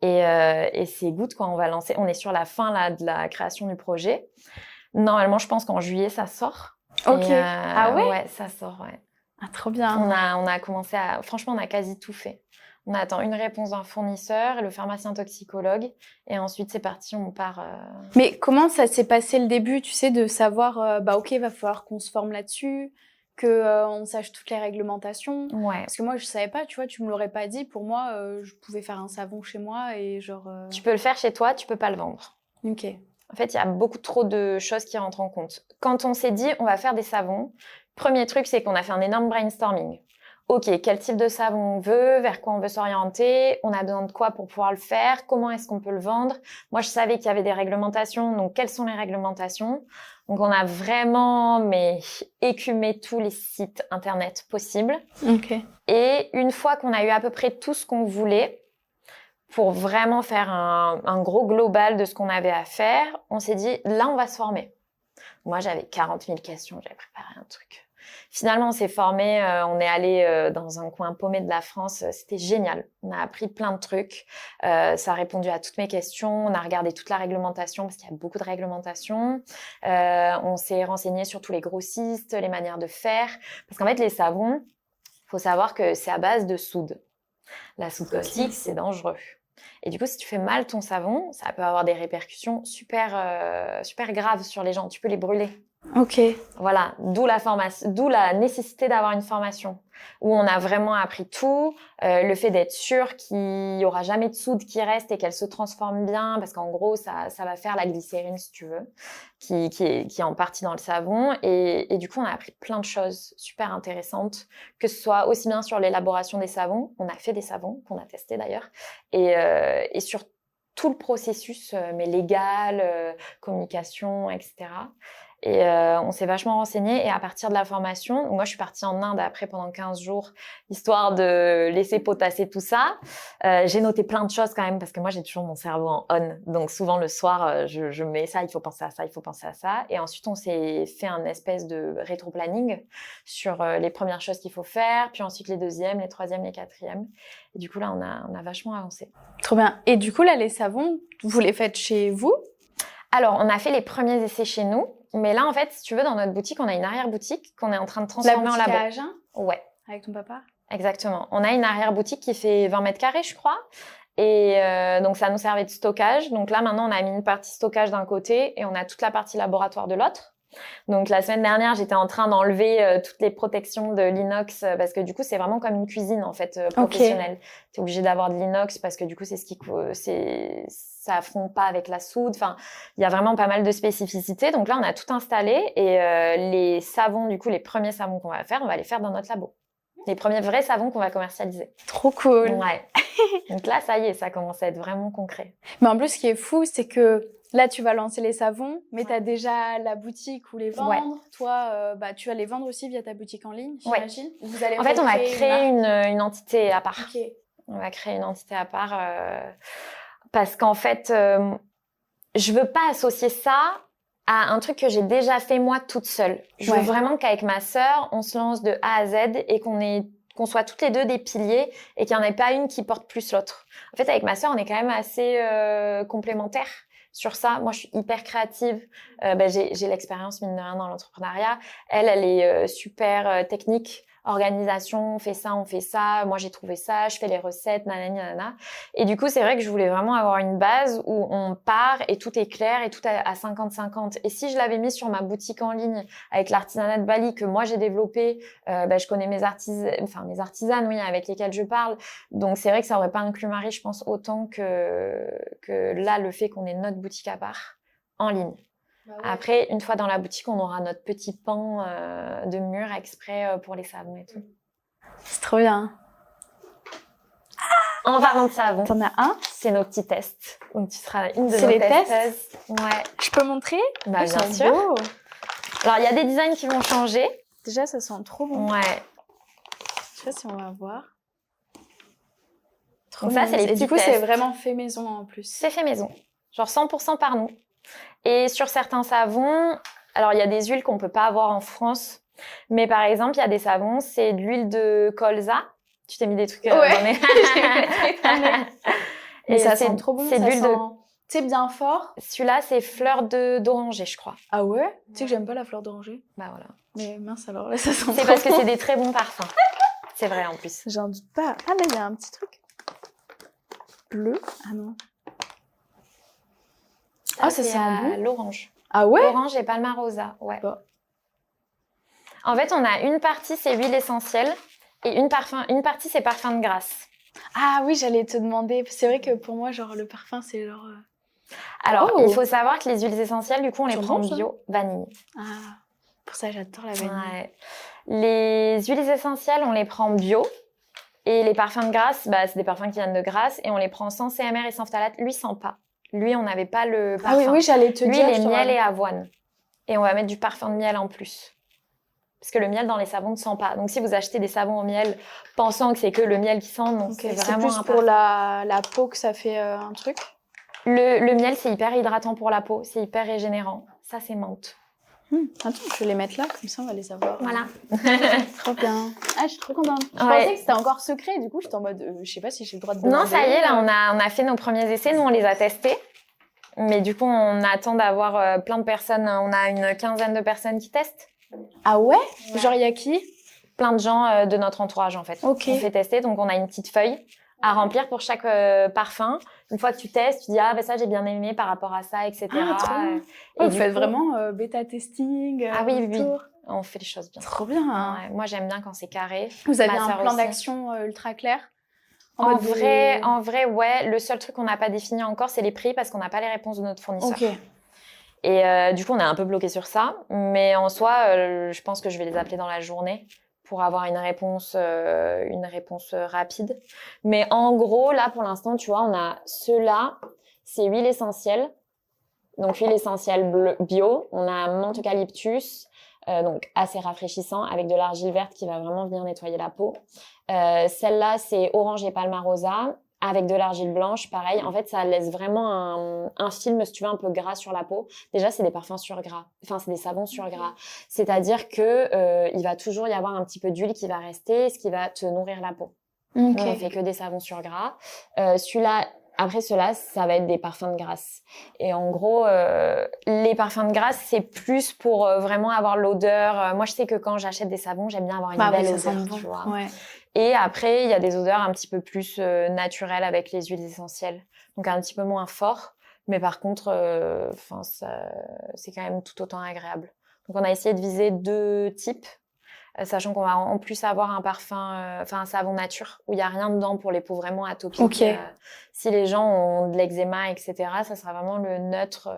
Et c'est good, quoi. On va lancer. On est sur la fin là, de la création du projet. Normalement, je pense qu'en juillet, ça sort. Ok. Ah ouais? Ouais, ça sort, ouais. Ah, trop bien. On a commencé à... Franchement, on a quasi tout fait. On attend une réponse d'un fournisseur, le pharmacien toxicologue, et ensuite, c'est parti, on part... Mais comment ça s'est passé le début, tu sais, de savoir, ok, va falloir qu'on se forme là-dessus, que on sache toutes les réglementations. Ouais. Parce que moi, je savais pas, tu vois, tu me l'aurais pas dit. Pour moi, je pouvais faire un savon chez moi et genre... Tu peux le faire chez toi, tu peux pas le vendre. Ok. En fait, il y a beaucoup trop de choses qui rentrent en compte. Quand on s'est dit, on va faire des savons, premier truc, c'est qu'on a fait un énorme brainstorming. Ok, quel type de savon on veut, vers quoi on veut s'orienter, on a besoin de quoi pour pouvoir le faire, comment est-ce qu'on peut le vendre. Moi, je savais qu'il y avait des réglementations, donc quelles sont les réglementations? Donc, on a vraiment écumé tous les sites internet possibles. Ok. Et une fois qu'on a eu à peu près tout ce qu'on voulait, pour vraiment faire un gros global de ce qu'on avait à faire, on s'est dit, là, on va se former. Moi, j'avais 40 000 questions, j'avais préparé un truc. Finalement, on s'est formé, on est allé dans un coin paumé de la France. C'était génial. On a appris plein de trucs. Ça a répondu à toutes mes questions. On a regardé toute la réglementation parce qu'il y a beaucoup de réglementation. On s'est renseigné sur tous les grossistes, les manières de faire. Parce qu'en fait, les savons, faut savoir que c'est à base de soude. La soude caustique, c'est dangereux. Et du coup, si tu fais mal ton savon, ça peut avoir des répercussions super graves sur les gens. Tu peux les brûler. Ok. Voilà, d'où la nécessité d'avoir une formation où on a vraiment appris tout, le fait d'être sûr qu'il y aura jamais de soude qui reste et qu'elle se transforme bien, parce qu'en gros, ça va faire la glycérine, si tu veux, qui est en partie dans le savon. Et du coup, on a appris plein de choses super intéressantes, que ce soit aussi bien sur l'élaboration des savons, on a fait des savons qu'on a testés d'ailleurs, et sur tout le processus, mais légal, communication, etc. Et on s'est vachement renseigné. Et à partir de la formation, donc moi, je suis partie en Inde après pendant 15 jours, histoire de laisser potasser tout ça. J'ai noté plein de choses quand même, parce que moi, j'ai toujours mon cerveau en on. Donc souvent, le soir, je mets ça, il faut penser à ça, il faut penser à ça. Et ensuite, on s'est fait un espèce de rétro-planning sur les premières choses qu'il faut faire, puis ensuite les deuxièmes, les troisièmes, les quatrièmes. Et du coup, là, on a vachement avancé. Trop bien. Et du coup, là, les savons, vous les faites chez vous? Alors, on a fait les premiers essais chez nous. Mais là, en fait, si tu veux, dans notre boutique, on a une arrière-boutique qu'on est en train de transformer en labo. La boutique à Agen? Ouais. Avec ton papa? Exactement. On a une arrière-boutique qui fait 20 mètres carrés, je crois. Et donc, ça nous servait de stockage. Donc là, maintenant, on a mis une partie stockage d'un côté et on a toute la partie laboratoire de l'autre. Donc, la semaine dernière, j'étais en train d'enlever toutes les protections de l'inox parce que du coup, c'est vraiment comme une cuisine, en fait, professionnelle. Okay. Tu es obligé d'avoir de l'inox parce que du coup, ça fond pas avec la soude. Enfin, il y a vraiment pas mal de spécificités. Donc là, on a tout installé et les savons, du coup, les premiers savons qu'on va faire, on va les faire dans notre labo. Les premiers vrais savons qu'on va commercialiser. Trop cool. Ouais. Donc là, ça y est, ça commence à être vraiment concret. Mais en plus, ce qui est fou, c'est que là, tu vas lancer les savons, mais tu as déjà la boutique où les vendre. Ouais. Toi, tu vas les vendre aussi via ta boutique en ligne, j'imagine. Vous allez en fait, on va créer une entité à part. Ok. On va créer une entité à part parce qu'en fait, je veux pas associer ça à un truc que j'ai déjà fait moi toute seule. Je veux vraiment qu'avec ma sœur, on se lance de A à Z et qu'on soit toutes les deux des piliers et qu'il n'y en ait pas une qui porte plus l'autre. En fait, avec ma sœur, on est quand même assez complémentaires sur ça. Moi, je suis hyper créative. J'ai l'expérience, mine de rien, dans l'entrepreneuriat. Elle est super technique. Organisation, on fait ça. Moi, j'ai trouvé ça, je fais les recettes, nanani, nanana. Et du coup, c'est vrai que je voulais vraiment avoir une base où on part et tout est clair et tout à 50-50. Et si je l'avais mis sur ma boutique en ligne avec l'artisanat de Bali que moi j'ai développé, je connais mes artisanes, oui, avec lesquelles je parle. Donc, c'est vrai que ça aurait pas inclus Marie, je pense, autant que là, le fait qu'on ait notre boutique à part en ligne. Bah ouais. Après, une fois dans la boutique, on aura notre petit pan de mur exprès pour les savons et tout. C'est trop bien. En parlant de savon, t'en as un? C'est nos petits tests. Donc tu seras une de nos testeuses. C'est les tests. Ouais. Je peux montrer? Bah bien sûr. Beaux. Alors il y a des designs qui vont changer. Déjà, ça sent trop bon. Ouais. Je sais pas si on va voir. Trop donc ça, c'est les petits tests. Et du coup, c'est vraiment fait maison en plus. C'est fait maison. Genre 100% par nous. Et sur certains savons, alors il y a des huiles qu'on peut pas avoir en France, mais par exemple, il y a des savons, c'est de l'huile de colza. Tu t'es mis des trucs dans les... Et ça sent trop bon, c'est ça l'huile sent... Tu sais, bien fort. Celui-là, c'est fleur d'oranger, je crois. Ah ouais? Tu sais que j'aime pas la fleur d'oranger. Bah voilà. Mais mince alors, là, ça sent c'est parce que c'est des très bons parfums. C'est vrai, en plus. J'en doute pas. Ah, là, il y a un petit truc. Bleu. Ah non. Ça sent bon. L'orange. Ah ouais? Orange et palmarosa, ouais. Bon. En fait, on a une partie, c'est huile essentielle, et une partie, c'est parfum de grâce. Ah oui, j'allais te demander. C'est vrai que pour moi, genre, le parfum, c'est genre... Alors, il faut savoir que les huiles essentielles, du coup, on les prend bio, vanille. Ah, pour ça, j'adore la vanille. Ouais. Les huiles essentielles, on les prend bio. Et les parfums de grâce, c'est des parfums qui viennent de Grasse, et on les prend sans CMR et sans phtalate. Lui, sans pas. Lui, on n'avait pas le parfum. Ah oui, j'allais te dire. Lui, il est miel et avoine. Et on va mettre du parfum de miel en plus. Parce que le miel dans les savons ne sent pas. Donc, si vous achetez des savons au miel pensant que c'est que le miel qui sent, non, c'est vraiment plus pour la peau que ça fait un truc. Le miel, c'est hyper hydratant pour la peau. C'est hyper régénérant. Ça, c'est menthe. Attends, je vais les mettre là, comme ça, on va les avoir. Voilà. Trop bien. Ah, je suis trop contente. Je pensais que c'était encore secret. Du coup, j'étais en mode, je sais pas si j'ai le droit de demander. Non, ça y est, là, on a fait nos premiers essais. Nous, on les a testés. Mais du coup, on attend d'avoir plein de personnes. On a une 15aine de personnes qui testent. Ah ouais? Genre, il y a qui? Plein de gens de notre entourage, en fait. Ok. On fait tester. Donc, on a une petite feuille à remplir pour chaque parfum. Une fois que tu testes, tu dis, ah, ça, j'ai bien aimé par rapport à ça, etc. Et vous faites vraiment bêta testing? Ah oui. On fait les choses bien. Trop bien. Hein. Ouais. Moi, j'aime bien quand c'est carré. Vous avez un plan d'action ultra clair? En vrai, ouais. Le seul truc qu'on n'a pas défini encore, c'est les prix parce qu'on n'a pas les réponses de notre fournisseur. Ok. Et du coup, on est un peu bloqué sur ça. Mais en soi, je pense que je vais les appeler dans la journée pour avoir une réponse rapide. Mais en gros, là, pour l'instant, tu vois, on a ceux-là, c'est huile essentielle. Donc, huile essentielle bio. On a menthe eucalyptus, donc assez rafraîchissant, avec de l'argile verte qui va vraiment venir nettoyer la peau. Celle-là, c'est orange et palmarosa, avec de l'argile blanche, pareil. En fait, ça laisse vraiment un film, si tu veux, un peu gras sur la peau. Déjà, c'est des parfums sur gras. Enfin, c'est des savons sur gras. C'est-à-dire que il va toujours y avoir un petit peu d'huile qui va rester, ce qui va te nourrir la peau. Okay. Nous, on fait que des savons sur gras. Après ceux-là, ça va être des parfums de grâce. Et en gros, les parfums de grâce, c'est plus pour vraiment avoir l'odeur. Moi, je sais que quand j'achète des savons, j'aime bien avoir une belle odeur, tu vois. Ouais. Et après, il y a des odeurs un petit peu plus naturelles avec les huiles essentielles. Donc, un petit peu moins fort. Mais par contre, c'est quand même tout autant agréable. Donc, on a essayé de viser 2 types. Sachant qu'on va en plus avoir un parfum, un savon nature, où il n'y a rien dedans pour les peaux vraiment atopiques. Okay. Si les gens ont de l'eczéma, etc., ça sera vraiment le neutre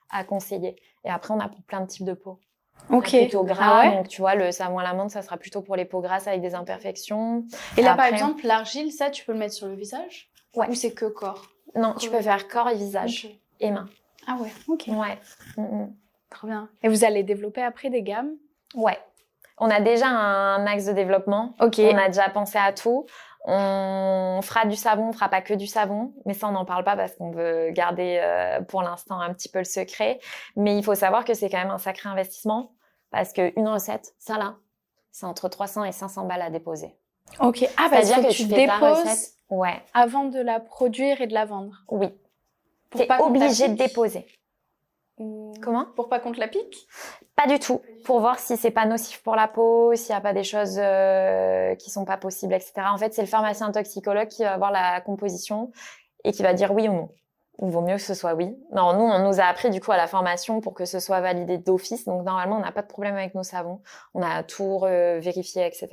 à conseiller. Et après, on a pour plein de types de peau. Ok. Plutôt gras, Ah ouais. donc tu vois, le savon à l'amande, ça sera plutôt pour les peaux grasses avec des imperfections. Et là, par après- exemple, l'argile, ça, tu peux le mettre sur le visage? Ouais. Ou c'est que corps? Non, tu peux faire corps et visage Ok. et mains. Ah ouais, ok. Ouais. Mm. Trop bien. Et vous allez développer après des gammes? Ouais. On a déjà un axe de développement. Ok. On a déjà pensé à tout. On fera du savon, on fera pas que du savon, mais ça on n'en parle pas parce qu'on veut garder pour l'instant un petit peu le secret. Mais il faut savoir que c'est quand même un sacré investissement parce qu'une recette, ça là, c'est entre 300 et 500 balles à déposer. Ok. Ah, bah, C'est-à-dire faut que tu tu fais ta déposes recette. Ouais. avant de la produire et de la vendre. Oui. Pour T'es pas qu'on te la obligé de pique. déposer. Comment? Pour pas qu'on te la pique? Pas du tout. Pour voir si c'est pas nocif pour la peau, s'il y a pas des choses qui sont pas possibles, etc. En fait, c'est le pharmacien toxicologue qui va voir la composition et qui va dire oui ou non. Il vaut mieux que ce soit oui. Non, nous, on nous a appris du coup à la formation pour que ce soit validé d'office. Donc normalement, on n'a pas de problème avec nos savons. On a tout vérifié, etc.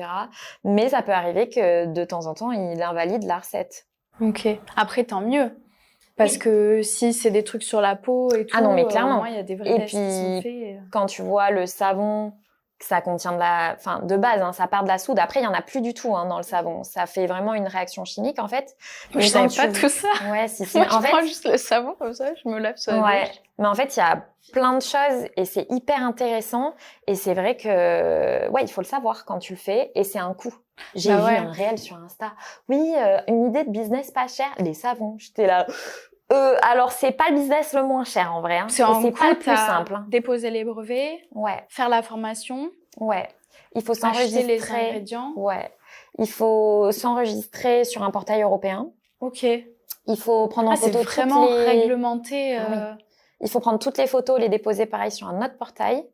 Mais ça peut arriver que de temps en temps, il invalide la recette. Ok. Après, tant mieux. Parce que si c'est des trucs sur la peau et tout, Ah non, mais clairement. au moins, il y a des vrais Et tests qui sont puis, faits. quand tu vois le savon, que ça contient de base, hein, ça part de la soude. Après, il y en a plus du tout dans le savon. Ça fait vraiment une réaction chimique, en fait. Je savais pas tout ça. Ouais, si. Moi, En je fait, prends juste le savon comme ça, je me lave sur la ouais. douche. Mais en fait, il y a plein de choses et c'est hyper intéressant. Et c'est vrai que, ouais, il faut le savoir quand tu le fais. Et c'est un coût. J'ai vu un réel sur Insta. Oui, une idée de business pas cher, les savons. J'étais là. Alors, c'est pas le business le moins cher en vrai. Hein. C'est en c'est pas le coût, plus simple. Hein. Déposer les brevets, Ouais. faire la formation, Ouais. Il faut acheter les s'enregistrer. ingrédients. Ouais. Il faut s'enregistrer sur un portail européen. Ok. Il faut prendre en photo c'est vraiment toutes les... réglementé. Ah oui. Il faut prendre toutes les photos, les déposer pareil sur un autre portail.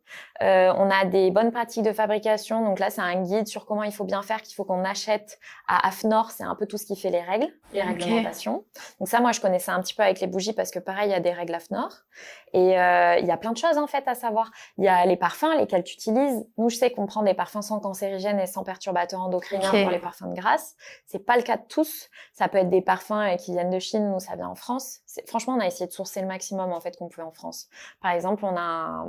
On a des bonnes pratiques de fabrication. Donc là, c'est un guide sur comment il faut bien faire, qu'il faut qu'on achète à AFNOR. C'est un peu tout ce qui fait les règles, les réglementations. Donc ça, moi, je connaissais un petit peu avec les bougies parce que pareil, il y a des règles AFNOR. Et il y a plein de choses en fait à savoir. Il y a les parfums, lesquels tu utilises. Nous, je sais qu'on prend des parfums sans cancérigènes et sans perturbateurs endocriniens pour les parfums de grâce. C'est pas le cas de tous. Ça peut être des parfums qui viennent de Chine. Nous, ça vient en France. Franchement, on a essayé de sourcer le maximum en fait qu'on pouvait en France. Par exemple, on a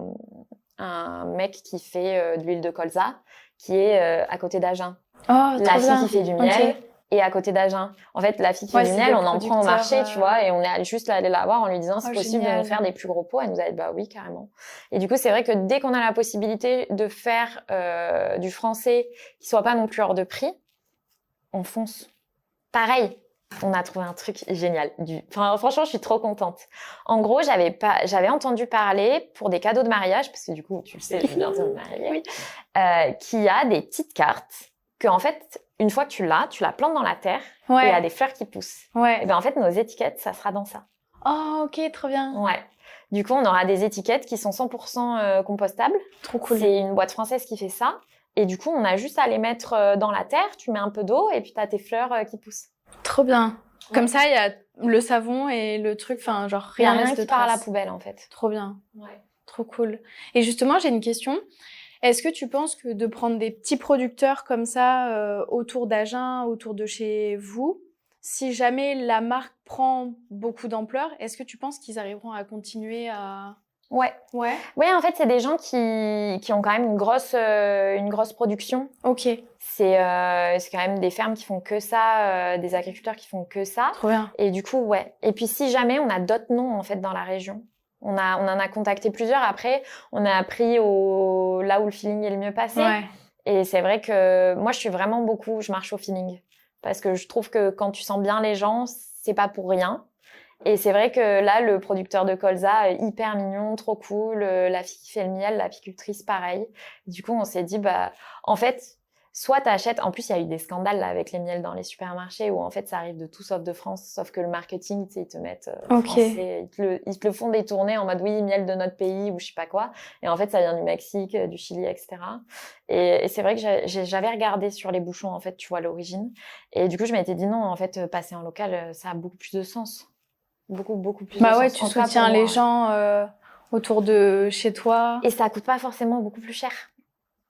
un mec qui fait de l'huile de colza qui est à côté d'Agen. Oh, la fille qui fait du miel et à côté d'Agen. En fait, la fille qui fait du miel, on en prend au marché, tu vois, et on est juste allé la voir en lui disant c'est possible de nous faire des plus gros pots. Elle nous a dit bah oui, carrément. Et du coup, c'est vrai que dès qu'on a la possibilité de faire du français qui soit pas non plus hors de prix, on fonce. Pareil. On a trouvé un truc génial. Franchement, je suis trop contente. En gros, j'avais entendu parler pour des cadeaux de mariage, parce que du coup, tu le sais, je vais bientôt me marier, qu'il y a des petites cartes que, en fait, une fois que tu la plantes dans la terre et il y a des fleurs qui poussent. Ouais. Et ben en fait, nos étiquettes, ça sera dans ça. Oh, ok, trop bien. Ouais. Du coup, on aura des étiquettes qui sont 100% compostables. Trop cool. C'est une boîte française qui fait ça. Et du coup, on a juste à les mettre dans la terre. Tu mets un peu d'eau et puis tu as tes fleurs qui poussent. Trop bien. Ouais. Comme ça, il y a le savon et le truc, enfin, genre rien reste qui part à la poubelle, en fait. Trop bien. Ouais. Trop cool. Et justement, j'ai une question. Est-ce que tu penses que de prendre des petits producteurs comme ça autour d'Agen, autour de chez vous, si jamais la marque prend beaucoup d'ampleur, est-ce que tu penses qu'ils arriveront à continuer à... Ouais. En fait, c'est des gens qui ont quand même une grosse production. Ok. C'est quand même des fermes qui font que ça, des agriculteurs qui font que ça. Trop bien. Et du coup, ouais. Et puis, si jamais on a d'autres noms en fait dans la région, on en a contacté plusieurs. Après, on a appris là où le feeling est le mieux passé. Ouais. Et c'est vrai que moi, je marche au feeling parce que je trouve que quand tu sens bien les gens, c'est pas pour rien. Et c'est vrai que là, le producteur de colza, hyper mignon, trop cool. La fille qui fait le miel, l'apicultrice, pareil. Du coup, on s'est dit, en fait, soit t'achètes... En plus, il y a eu des scandales là, avec les miels dans les supermarchés où en fait, ça arrive de tout sauf de France, sauf que le marketing, tu sais, ils te mettent français, ils te le font détourner en mode, oui, miel de notre pays ou je sais pas quoi. Et en fait, ça vient du Mexique, du Chili, etc. Et c'est vrai que j'avais regardé sur les bouchons, en fait, tu vois, l'origine. Et du coup, je m'étais dit, non, en fait, passer en local, ça a beaucoup plus de sens. Beaucoup plus de sens. Ouais, tu soutiens les gens autour de chez toi. Et ça coûte pas forcément beaucoup plus cher.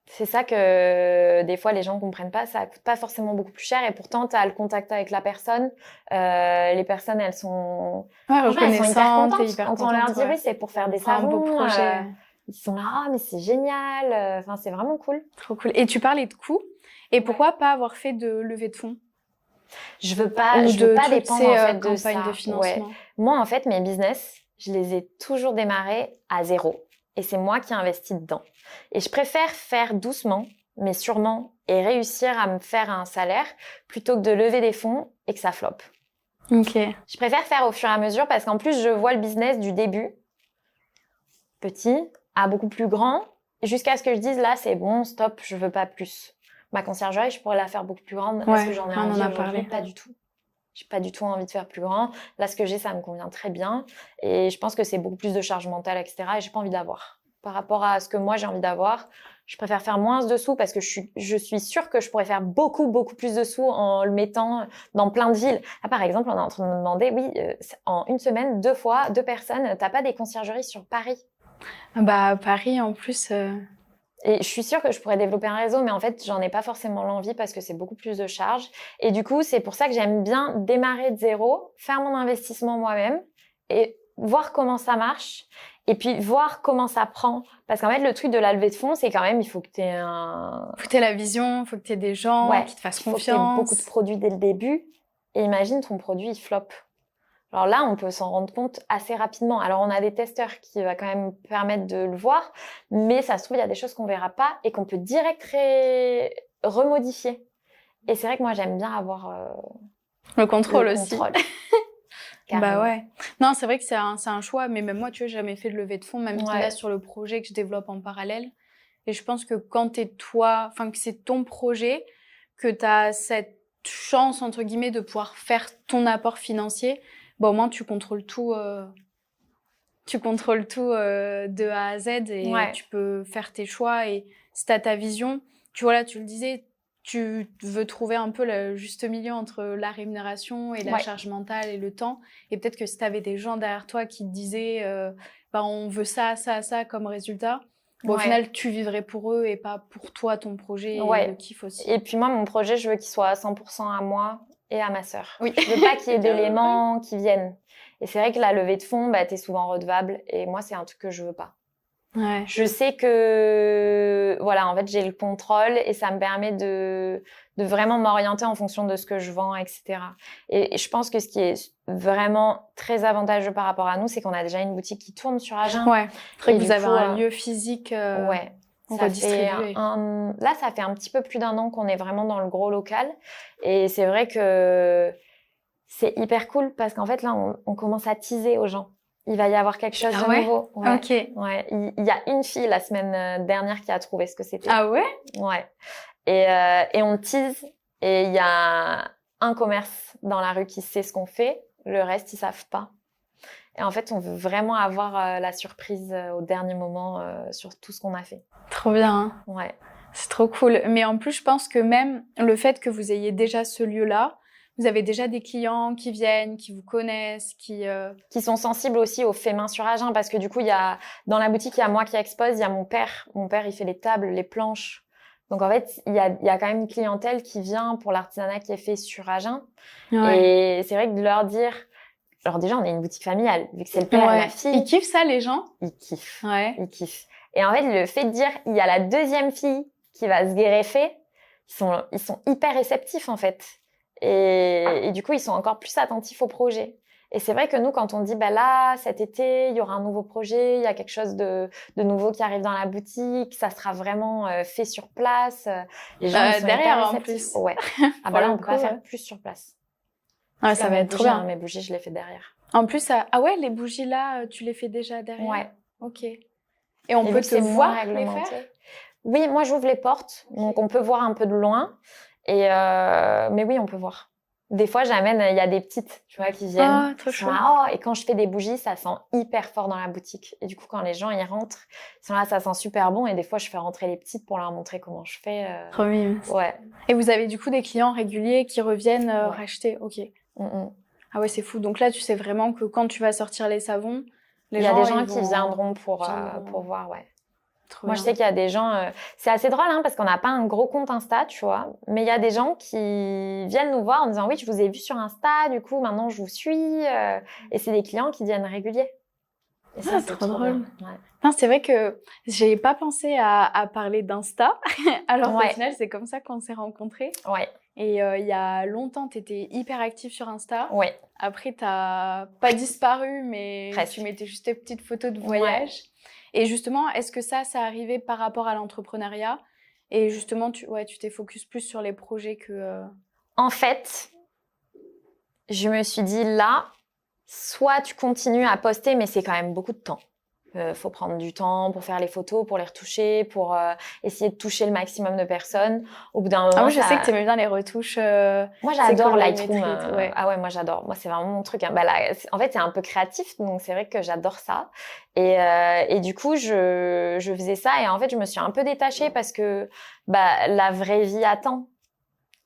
C'est ça que des fois les gens comprennent pas, ça coûte pas forcément beaucoup plus cher et pourtant tu as le contact avec la personne. Les personnes, elles sont reconnaissantes, elles sont hyper contentes. Quand on leur dit oui, c'est pour faire des savons. Un beau projet. ils sont là, ah, mais c'est génial. Enfin, c'est vraiment cool. Trop cool. Et tu parlais de coûts. Et pourquoi pas avoir fait de levée de fonds? Je veux pas dépendre en fait de ça. De financement. Ouais. Moi, en fait, mes business, je les ai toujours démarrés à 0. Et c'est moi qui investis dedans. Et je préfère faire doucement, mais sûrement, et réussir à me faire un salaire plutôt que de lever des fonds et que ça floppe. Ok. Je préfère faire au fur et à mesure parce qu'en plus, je vois le business du début, petit, à beaucoup plus grand, jusqu'à ce que je dise là, c'est bon, stop, je veux pas plus. Ma conciergerie, je pourrais la faire beaucoup plus grande. Est-ce que j'en ai envie aujourd'hui? Pas du tout. J'ai pas du tout envie de faire plus grand. Là, ce que j'ai, ça me convient très bien. Et je pense que c'est beaucoup plus de charge mentale, etc. Et j'ai pas envie d'avoir. Par rapport à ce que moi, j'ai envie d'avoir, je préfère faire moins de sous parce que je suis sûre que je pourrais faire beaucoup, beaucoup plus de sous en le mettant dans plein de villes. Là, par exemple, on est en train de me demander, oui, en une semaine, 2 fois, 2 personnes, t'as pas des conciergeries sur Paris? Bah, Paris, en plus... Et je suis sûre que je pourrais développer un réseau, mais en fait, j'en ai pas forcément l'envie parce que c'est beaucoup plus de charges. Et du coup, c'est pour ça que j'aime bien démarrer de 0, faire mon investissement moi-même et voir comment ça marche. Et puis, voir comment ça prend. Parce qu'en fait, le truc de la levée de fonds, c'est quand même, il faut que tu aies Faut que tu aies la vision, faut que tu aies des gens qui te fassent confiance. Il faut que tu aies beaucoup de produits dès le début. Et imagine, ton produit, il floppe. Alors là, on peut s'en rendre compte assez rapidement. Alors, on a des testeurs qui va quand même permettre de le voir, mais ça se trouve, il y a des choses qu'on verra pas et qu'on peut direct remodifier. Et c'est vrai que moi, j'aime bien avoir le contrôle aussi. Bah ouais. Non, c'est vrai que c'est un choix, mais même moi, tu vois, j'ai jamais fait de levée de fonds, même là sur le projet que je développe en parallèle. Et je pense que quand que c'est ton projet, que tu as cette chance, entre guillemets, de pouvoir faire ton apport financier, au moins tu contrôles tout de A à Z et tu peux faire tes choix. Et si tu as ta vision, tu vois, là, tu le disais, tu veux trouver un peu le juste milieu entre la rémunération et la charge mentale et le temps. Et peut-être que si tu avais des gens derrière toi qui te disaient on veut ça, ça, ça comme résultat, au final, tu vivrais pour eux et pas pour toi, ton projet et le kiff aussi. Et puis moi, mon projet, je veux qu'il soit à 100% à moi et à ma sœur. Oui. Je veux pas qu'il y ait d'éléments qui viennent. Et c'est vrai que la levée de fonds, t'es souvent redevable. Et moi, c'est un truc que je veux pas. Ouais. Je sais que, en fait, j'ai le contrôle et ça me permet de vraiment m'orienter en fonction de ce que je vends, etc. Et je pense que ce qui est vraiment très avantageux par rapport à nous, c'est qu'on a déjà une boutique qui tourne sur Agen. Ouais. Et vous avez un lieu physique. Ça fait là, ça fait un petit peu plus d'1 an qu'on est vraiment dans le gros local. Et c'est vrai que c'est hyper cool parce qu'en fait, là, on commence à teaser aux gens. Il va y avoir quelque chose de nouveau. Ouais. Ok. Ouais. Il y a une fille la semaine dernière qui a trouvé ce que c'était. Ah ouais? Ouais. Et on tease. Et il y a un commerce dans la rue qui sait ce qu'on fait. Le reste, ils savent pas. Et en fait, on veut vraiment avoir la surprise au dernier moment sur tout ce qu'on a fait. Trop bien. Ouais. C'est trop cool. Mais en plus, je pense que même le fait que vous ayez déjà ce lieu-là, vous avez déjà des clients qui viennent, qui vous connaissent, qui sont sensibles aussi au fait main sur Agen parce que du coup, dans la boutique, il y a moi qui expose, il y a mon père. Mon père, il fait les tables, les planches. Donc en fait, il y a quand même une clientèle qui vient pour l'artisanat qui est fait sur Agen. Ouais. Et c'est vrai que de leur dire, alors déjà, on est une boutique familiale, vu que c'est le père et la fille. Ils kiffent ça, les gens? Ils kiffent. Ouais. Ils kiffent. Et en fait, le fait de dire, il y a la deuxième fille qui va se greffer, ils sont hyper réceptifs en fait. Et du coup, ils sont encore plus attentifs au projet. Et c'est vrai que nous, quand on dit, là, cet été, il y aura un nouveau projet, il y a quelque chose de nouveau qui arrive dans la boutique, ça sera vraiment fait sur place. Les gens sont derrière, en plus. Ouais. Ah là, on peut pas faire plus sur place. Ah, ça va être trop bien. Mes bougies, je les fais derrière. En plus, les bougies là, tu les fais déjà derrière? Ouais. Ok. Et on peut te voir les faire? Oui, moi, j'ouvre les portes, donc on peut voir un peu de loin. Mais oui, on peut voir. Des fois, j'amène, il y a des petites, tu vois, qui viennent. Ah, trop chouette. Et quand je fais des bougies, ça sent hyper fort dans la boutique. Et du coup, quand les gens y rentrent, ils sont là, ça sent super bon. Et des fois, je fais rentrer les petites pour leur montrer comment je fais. Trop mignon. Ouais. Et vous avez du coup des clients réguliers qui reviennent racheter. Ok. Ah ouais, c'est fou. Donc là, tu sais vraiment que quand tu vas sortir les savons, il y a des gens qui viendront pour voir, ouais. Moi, je sais qu'il y a des gens... c'est assez drôle, parce qu'on n'a pas un gros compte Insta, tu vois. Mais il y a des gens qui viennent nous voir en disant « Oui, je vous ai vu sur Insta, du coup, maintenant, je vous suis. Et c'est des clients qui deviennent réguliers. Et ça, c'est trop drôle. bien. Ouais. Non, c'est vrai que j'ai pas pensé à parler d'Insta, alors qu'au Ouais. final, c'est comme ça qu'on s'est rencontrés. Ouais. Et il y a longtemps, tu étais hyper active sur Insta. Ouais. Après, t'as pas disparu, mais Presque. tu mettais juste tes petites photos de voyage. Ouais. Et justement, est-ce que ça arrivait par rapport à l'entrepreneuriat? Et justement, tu t'es focus plus sur les projets que... En fait, je me suis dit là, soit tu continues à poster, mais c'est quand même beaucoup de temps. Faut prendre du temps pour faire les photos, pour les retoucher, pour essayer de toucher le maximum de personnes. Au bout d'un moment, Ah oui, je sais que tu aimais bien les retouches. Moi, j'adore colorimétrie Lightroom. et tout, ouais. Ah ouais, moi, j'adore. Moi, c'est vraiment mon truc. Hein. Bah, là, en fait, c'est un peu créatif, donc c'est vrai que j'adore ça. Et du coup, je faisais ça. Et en fait, je me suis un peu détachée parce que bah, la vraie vie attend.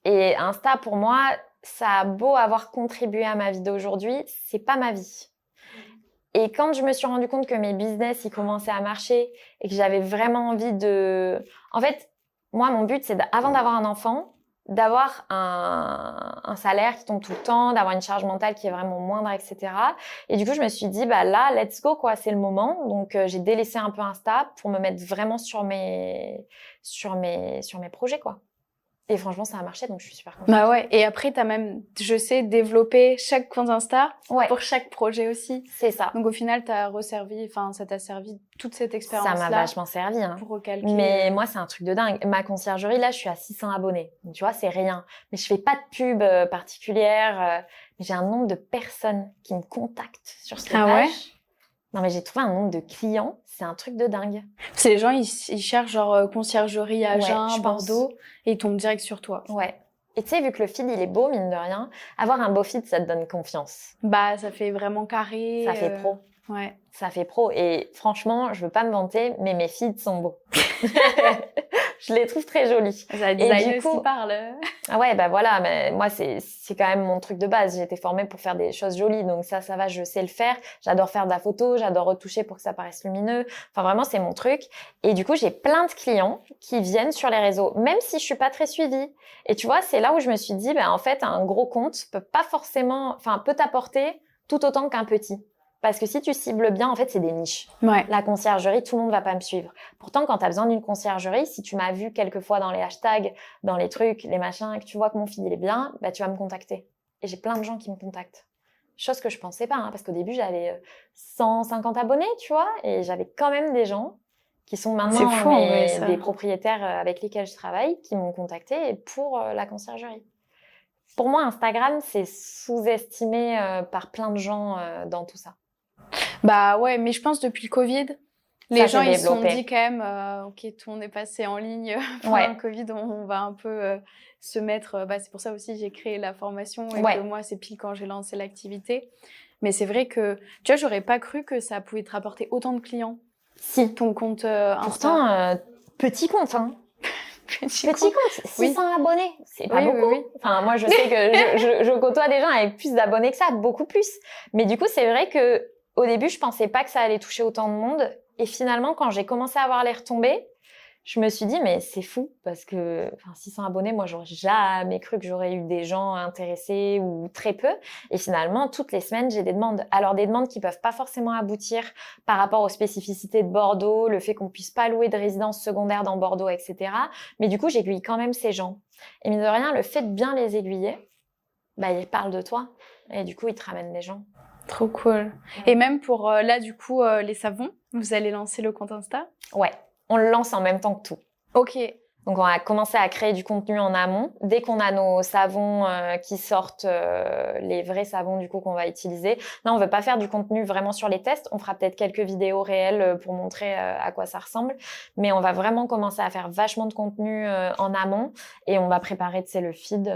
Et Insta, pour moi, ça a beau avoir contribué à ma vie d'aujourd'hui, c'est pas ma vie. Et quand je me suis rendu compte que mes business, ils commençaient à marcher et que j'avais vraiment envie de... En fait, moi, mon but, c'est avant d'avoir un enfant, d'avoir un salaire qui tombe tout le temps, d'avoir une charge mentale qui est vraiment moindre, etc. Et du coup, je me suis dit, bah là, let's go, quoi, c'est le moment. Donc, j'ai délaissé un peu Insta pour me mettre vraiment sur mes projets, quoi. Et franchement, ça a marché, donc je suis super contente. Bah ouais, et après, t'as même, je sais, développé chaque compte Insta pour chaque projet aussi. C'est ça. Donc au final, ça t'a servi toute cette expérience-là. Ça m'a vachement servi. Hein. Pour recalquer. Mais moi, c'est un truc de dingue. Ma conciergerie, là, je suis à 600 abonnés. Donc, tu vois, c'est rien. Mais je fais pas de pub particulière. Mais j'ai un nombre de personnes qui me contactent sur cette page. Ouais. Non, mais j'ai trouvé un nombre de clients. C'est un truc de dingue. C'est les gens, ils cherchent genre conciergerie à Agen, Bordeaux, et ils tombent direct sur toi. Ouais. Et tu sais, vu que le feed, il est beau, mine de rien, avoir un beau feed, ça te donne confiance. Bah, ça fait vraiment carré. Ça fait pro. Ouais. Ça fait pro. Et franchement, je veux pas me vanter, mais mes feeds sont beaux. Je les trouve très jolis. Ça design aussi parle. Ah ouais, bah voilà, mais moi, c'est quand même mon truc de base. J'ai été formée pour faire des choses jolies, donc ça va, je sais le faire. J'adore faire de la photo, j'adore retoucher pour que ça paraisse lumineux. Enfin, vraiment, c'est mon truc. Et du coup, j'ai plein de clients qui viennent sur les réseaux, même si je suis pas très suivie. Et tu vois, c'est là où je me suis dit, en fait, un gros compte peut t'apporter tout autant qu'un petit. Parce que si tu cibles bien, en fait, c'est des niches. Ouais. La conciergerie, tout le monde va pas me suivre. Pourtant, quand tu as besoin d'une conciergerie, si tu m'as vu quelques fois dans les hashtags, dans les trucs, les machins, et que tu vois que mon feed il est bien, bah tu vas me contacter. Et j'ai plein de gens qui me contactent. Chose que je pensais pas, hein, parce qu'au début, j'avais 150 abonnés, tu vois, et j'avais quand même des gens qui sont maintenant des propriétaires avec lesquels je travaille, qui m'ont contacté pour la conciergerie. Pour moi, Instagram, c'est sous-estimé par plein de gens dans tout ça. Bah ouais, mais je pense depuis le Covid, les gens ils se sont dit quand même, ok, tout le monde est passé en ligne pendant le Covid, on va un peu se mettre. C'est pour ça aussi j'ai créé la formation et que moi c'est pile quand j'ai lancé l'activité. Mais c'est vrai que tu vois, j'aurais pas cru que ça pouvait te rapporter autant de clients. Si. Ton compte Insta. Pourtant, petit compte, hein. Petit compte, 600 abonnés, c'est pas beaucoup. Oui. Enfin, moi, je sais que je côtoie des gens avec plus d'abonnés que ça, beaucoup plus. Mais du coup, c'est vrai que au début, je pensais pas que ça allait toucher autant de monde. Et finalement, quand j'ai commencé à avoir les retombées, je me suis dit, mais c'est fou parce que 600 abonnés, moi, j'aurais jamais cru que j'aurais eu des gens intéressés ou très peu. Et finalement, toutes les semaines, j'ai des demandes. Alors, des demandes qui peuvent pas forcément aboutir par rapport aux spécificités de Bordeaux, le fait qu'on puisse pas louer de résidence secondaire dans Bordeaux, etc. Mais du coup, j'aiguille quand même ces gens. Et mine de rien, le fait de bien les aiguiller, ils parlent de toi. Et du coup, ils te ramènent des gens. Trop cool. Et même pour, là, du coup, les savons, vous allez lancer le compte Insta? Ouais. On le lance en même temps que tout. Ok. Donc, on a commencé à créer du contenu en amont. Dès qu'on a nos savons qui sortent, les vrais savons du coup qu'on va utiliser. Là, on veut pas faire du contenu vraiment sur les tests. On fera peut-être quelques vidéos réelles pour montrer à quoi ça ressemble. Mais on va vraiment commencer à faire vachement de contenu en amont. Et on va préparer, le feed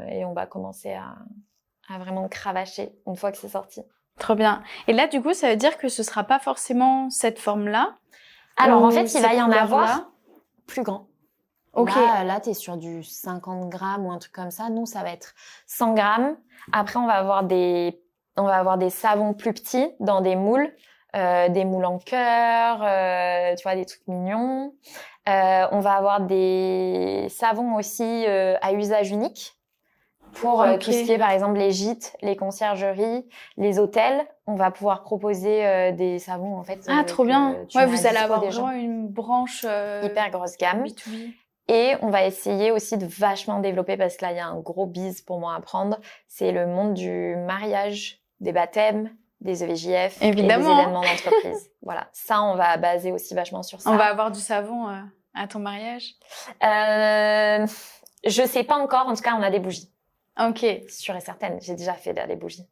et on va commencer à vraiment cravacher une fois que c'est sorti. Trop bien. Et là, du coup, ça veut dire que ce sera pas forcément cette forme-là? Alors, en fait, il va y en avoir plus grand. Ok. Là, t'es sur du 50 grammes ou un truc comme ça. Nous, ça va être 100 grammes. Après, on va avoir des savons plus petits dans des moules en cœur, tu vois, des trucs mignons. On va avoir des savons aussi à usage unique. Pour tout ce qui est, par exemple, les gîtes, les conciergeries, les hôtels, on va pouvoir proposer des savons, en fait. Trop bien. Ouais, vous allez avoir des gens. vraiment une branche hyper grosse gamme. B2B. Et on va essayer aussi de vachement développer, parce que là, il y a un gros bise pour moi à prendre. C'est le monde du mariage, des baptêmes, des EVJF Évidemment. et des événements d'entreprise. Voilà, ça, on va baser aussi vachement sur ça. On va avoir du savon à ton mariage? Je sais pas encore. En tout cas, on a des bougies. Ok. Sûre et certaine. J'ai déjà fait des bougies.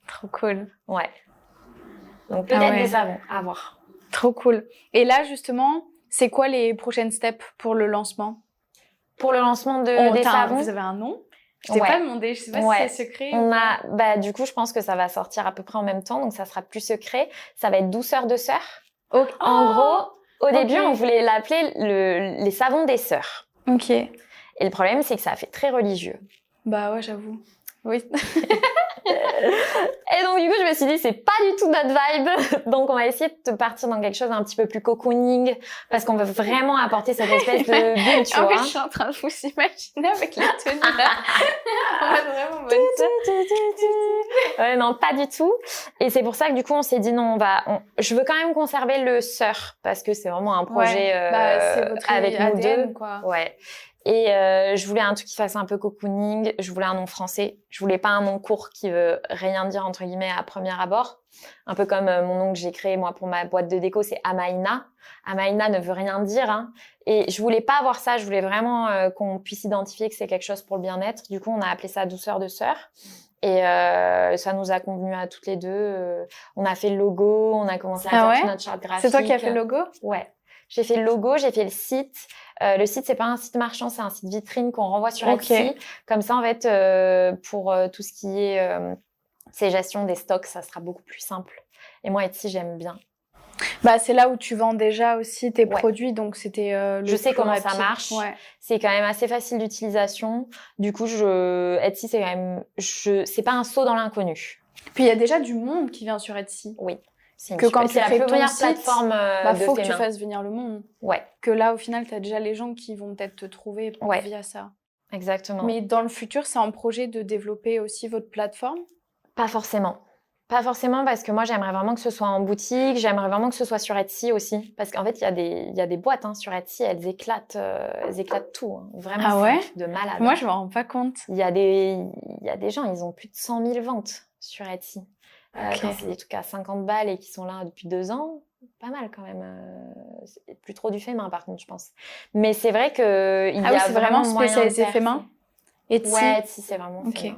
Trop cool. Ouais. Donc peut-être des savons, à voir. Trop cool. Et là, justement, c'est quoi les prochaines steps pour le lancement? Pour le lancement des savons. Vous avez un nom? Je t'ai pas demandé, je sais pas si c'est secret. Du coup, je pense que ça va sortir à peu près en même temps, donc ça sera plus secret. Ça va être douceur de sœur. Okay. En gros, au début, on voulait l'appeler les savons des sœurs. Ok. Et le problème, c'est que ça a fait très religieux. Bah ouais, j'avoue. Oui. Et donc, du coup, je me suis dit, c'est pas du tout notre vibe. Donc, on va essayer de partir dans quelque chose un petit peu plus cocooning, parce qu'on veut vraiment apporter cette espèce de bulle, tu vois. En fait, je suis en train de vous imaginer avec les tenues là. On va vraiment Ouais, non, pas du tout. Et c'est pour ça que, du coup, on s'est dit, non, je veux quand même conserver le sœur, parce que c'est vraiment un projet c'est votre avec ADN, nous deux. Quoi. Ouais. Et je voulais un truc qui fasse un peu cocooning. Je voulais un nom français. Je voulais pas un nom court qui veut rien dire, entre guillemets, à premier abord. Un peu comme mon nom que j'ai créé, moi, pour ma boîte de déco, c'est Amaïna. Amaïna ne veut rien dire, hein. Et je voulais pas avoir ça. Je voulais vraiment qu'on puisse identifier que c'est quelque chose pour le bien-être. Du coup, on a appelé ça douceur de sœur. Et ça nous a convenu à toutes les deux. On a fait le logo, on a commencé à faire notre charte graphique. C'est toi qui as fait le logo? Ouais. J'ai fait le logo, j'ai fait le site. Le site, c'est pas un site marchand, c'est un site vitrine qu'on renvoie sur Etsy. Comme ça, en fait, pour tout ce qui est ces gestions des stocks, ça sera beaucoup plus simple. Et moi, Etsy, j'aime bien. Bah, c'est là où tu vends déjà aussi tes produits, donc c'était je sais comment ça marche. Ouais. C'est quand même assez facile d'utilisation. Du coup, Etsy, c'est quand même, c'est pas un saut dans l'inconnu. Puis il y a déjà du monde qui vient sur Etsy. Oui. C'est quand tu crées ton site, plateforme faut que tu fasses venir le monde. Ouais. Que là, au final, tu as déjà les gens qui vont peut-être te trouver via ça. Exactement. Mais dans le futur, c'est un projet de développer aussi votre plateforme? Pas forcément. Pas forcément, parce que moi, j'aimerais vraiment que ce soit en boutique. J'aimerais vraiment que ce soit sur Etsy aussi. Parce qu'en fait, il y a des boîtes sur Etsy, elles éclatent tout. Hein. Vraiment, c'est un truc de malade. Moi, je me rends pas compte. Il y a des gens, ils ont plus de 100 000 ventes sur Etsy. Quand c'est des trucs à 50 balles et qui sont là depuis 2 ans, pas mal quand même. C'est plus trop du fait main, par contre, je pense. Mais c'est vrai que il y a c'est vraiment spécialisé fait main? Etsy? Ouais, Etsy, c'est vraiment fait main.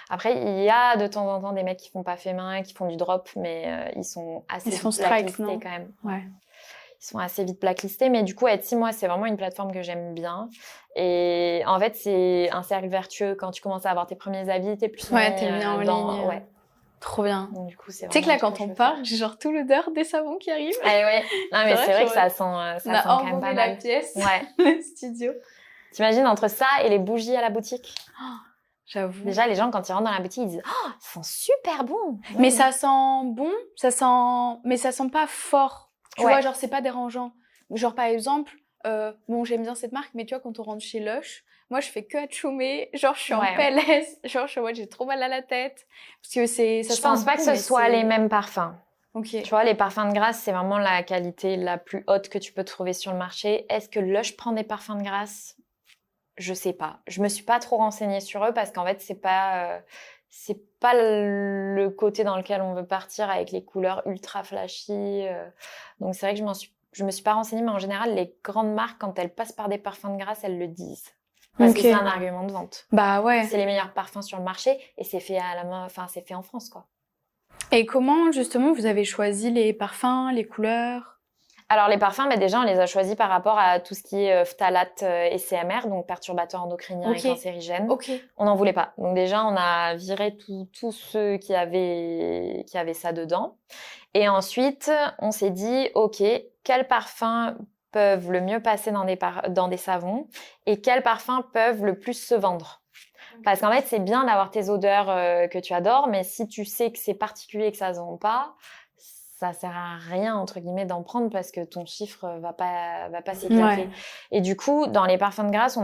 Après, il y a de temps en temps des mecs qui font pas fait main, qui font du drop, mais ils sont assez vite blacklistés quand même. Ouais. Ils sont assez vite blacklistés, mais du coup, Etsy, moi, c'est vraiment une plateforme que j'aime bien. Et en fait, c'est un cercle vertueux. Quand tu commences à avoir tes premiers avis, t'es plus t'es bien en ligne. Ouais. Trop bien. Donc, du coup, c'est tu sais que là, quand on parle, j'ai genre tout l'odeur des savons qui arrivent. Ah ouais. Non, mais c'est vrai que ça sent quand même pas mal. La pièce, ouais. le studio. T'imagines entre ça et les bougies à la boutique? J'avoue. Déjà, les gens, quand ils rentrent dans la boutique, ils disent « Oh, ça sent super bon !» Mais ça sent bon, mais ça sent pas fort. Tu vois, genre, c'est pas dérangeant. Genre, par exemple, j'aime bien cette marque, mais tu vois, quand on rentre chez Lush, moi, je fais que atchoumer. Genre, je suis en PLS. Genre, j'ai trop mal à la tête. Parce que je pense pas que ce soit les mêmes parfums. Ok. Tu vois, les parfums de grâce, c'est vraiment la qualité la plus haute que tu peux trouver sur le marché. Est-ce que Lush prend des parfums de grâce? Je sais pas. Je me suis pas trop renseignée sur eux parce qu'en fait, c'est pas le côté dans lequel on veut partir avec les couleurs ultra flashy. Donc, c'est vrai que je me suis pas renseignée, mais en général, les grandes marques, quand elles passent par des parfums de grâce, elles le disent. Parce que c'est un argument de vente. Bah ouais. C'est les meilleurs parfums sur le marché et c'est fait à la main, enfin, c'est fait en France, quoi. Et comment, justement, vous avez choisi les parfums, les couleurs? Alors, les parfums, déjà, on les a choisis par rapport à tout ce qui est phtalate et CMR, donc perturbateurs endocriniens et cancérigènes. On n'en voulait pas. Donc, déjà, on a viré tous ceux qui avaient ça dedans. Et ensuite, on s'est dit, OK, quels parfums peuvent le mieux passer dans des savons et quels parfums peuvent le plus se vendre? Parce qu'en fait, c'est bien d'avoir tes odeurs que tu adores, mais si tu sais que c'est particulier et que ça se vend pas, ça sert à rien, entre guillemets, d'en prendre parce que ton chiffre va pas s'éclater. Ouais. Et du coup, dans les parfums de grâce,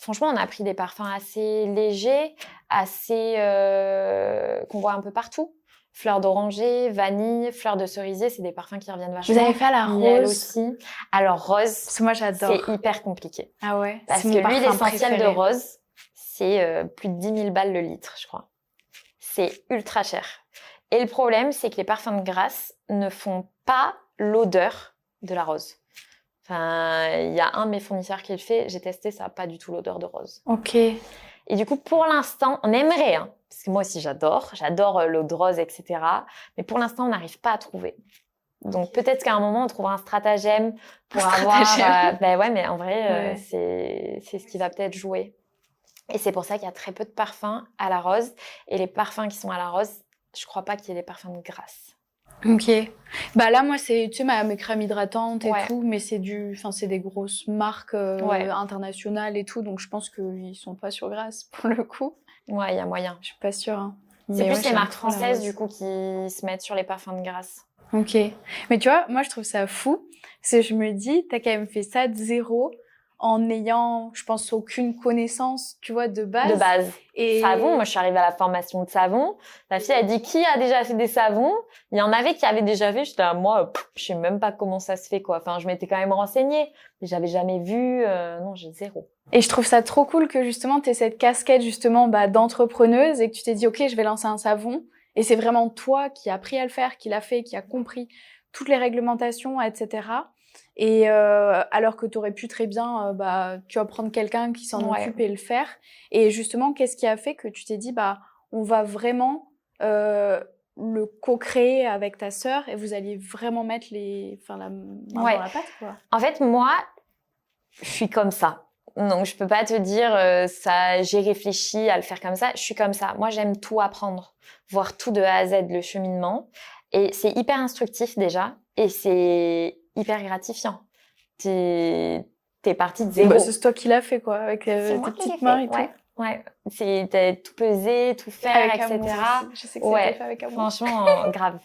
franchement, on a pris des parfums assez légers, assez qu'on voit un peu partout. Fleur d'oranger, vanille, fleur de cerisier, c'est des parfums qui reviennent vachement. Vous avez fait à la Miel rose aussi. Alors rose, parce que moi j'adore. c'est hyper compliqué. Ah ouais. Parce c'est que mon l'huile parfum essentielle de préféré. rose, c'est plus de 10 000 balles le litre, je crois. C'est ultra cher. Et le problème, c'est que les parfums de grâce ne font pas l'odeur de la rose. Enfin, il y a un de mes fournisseurs qui le fait, j'ai testé, ça n'a pas du tout l'odeur de rose. Ok. Et du coup, pour l'instant, on aimerait, hein, parce que moi aussi j'adore l'eau de rose, etc. Mais pour l'instant, on n'arrive pas à trouver. Donc peut-être qu'à un moment, on trouvera un stratagème pour avoir... ben ouais, mais en vrai, c'est ce qui va peut-être jouer. Et c'est pour ça qu'il y a très peu de parfums à la rose. Et les parfums qui sont à la rose, je crois pas qu'il y ait des parfums de grâce. Ok. Bah là, moi, c'est, tu sais, mes crèmes hydratantes et Ouais. tout, mais c'est c'est des grosses marques internationales et tout, donc je pense qu'ils sont pas sur Grasse pour le coup. Ouais, il y a moyen. Je suis pas sûre. Hein. C'est Mais plus ouais, les j'aime marques trop la françaises, rose. du coup, qui se mettent sur les parfums de grâce. Ok. Mais tu vois, moi, je trouve ça fou, parce que je me dis, t'as quand même fait ça de zéro, en n'ayant, je pense, aucune connaissance, tu vois, de base. De base. Et... Savon, moi je suis arrivée à la formation de savon. La fille a dit qui a déjà fait des savons. Il y en avait qui avaient déjà fait. J'étais là, moi, je sais même pas comment ça se fait quoi. Enfin, je m'étais quand même renseignée, mais j'avais jamais vu. Non, j'ai zéro. Et je trouve ça trop cool que justement t'aies cette casquette justement d'entrepreneuse et que tu t'es dit ok, je vais lancer un savon. Et c'est vraiment toi qui as appris à le faire, qui l'a fait, qui a compris toutes les réglementations, etc. Et alors que tu aurais pu très bien, tu vas prendre quelqu'un qui s'en occupe et le faire. Et justement, qu'est-ce qui a fait que tu t'es dit, on va vraiment le co-créer avec ta sœur et vous alliez vraiment mettre la main dans la pâte, quoi. En fait, moi, je suis comme ça. Donc, je peux pas te dire ça. J'ai réfléchi à le faire comme ça. Je suis comme ça. Moi, j'aime tout apprendre, voir tout de A à Z, le cheminement. Et c'est hyper instructif déjà, et c'est hyper gratifiant. T'es partie de zéro. C'est toi qui l'as fait, quoi, avec tes petites mains et tout. Ouais. T'as tout pesé, tout faire, avec etc. Je sais que c'était fait avec amour. Franchement, grave.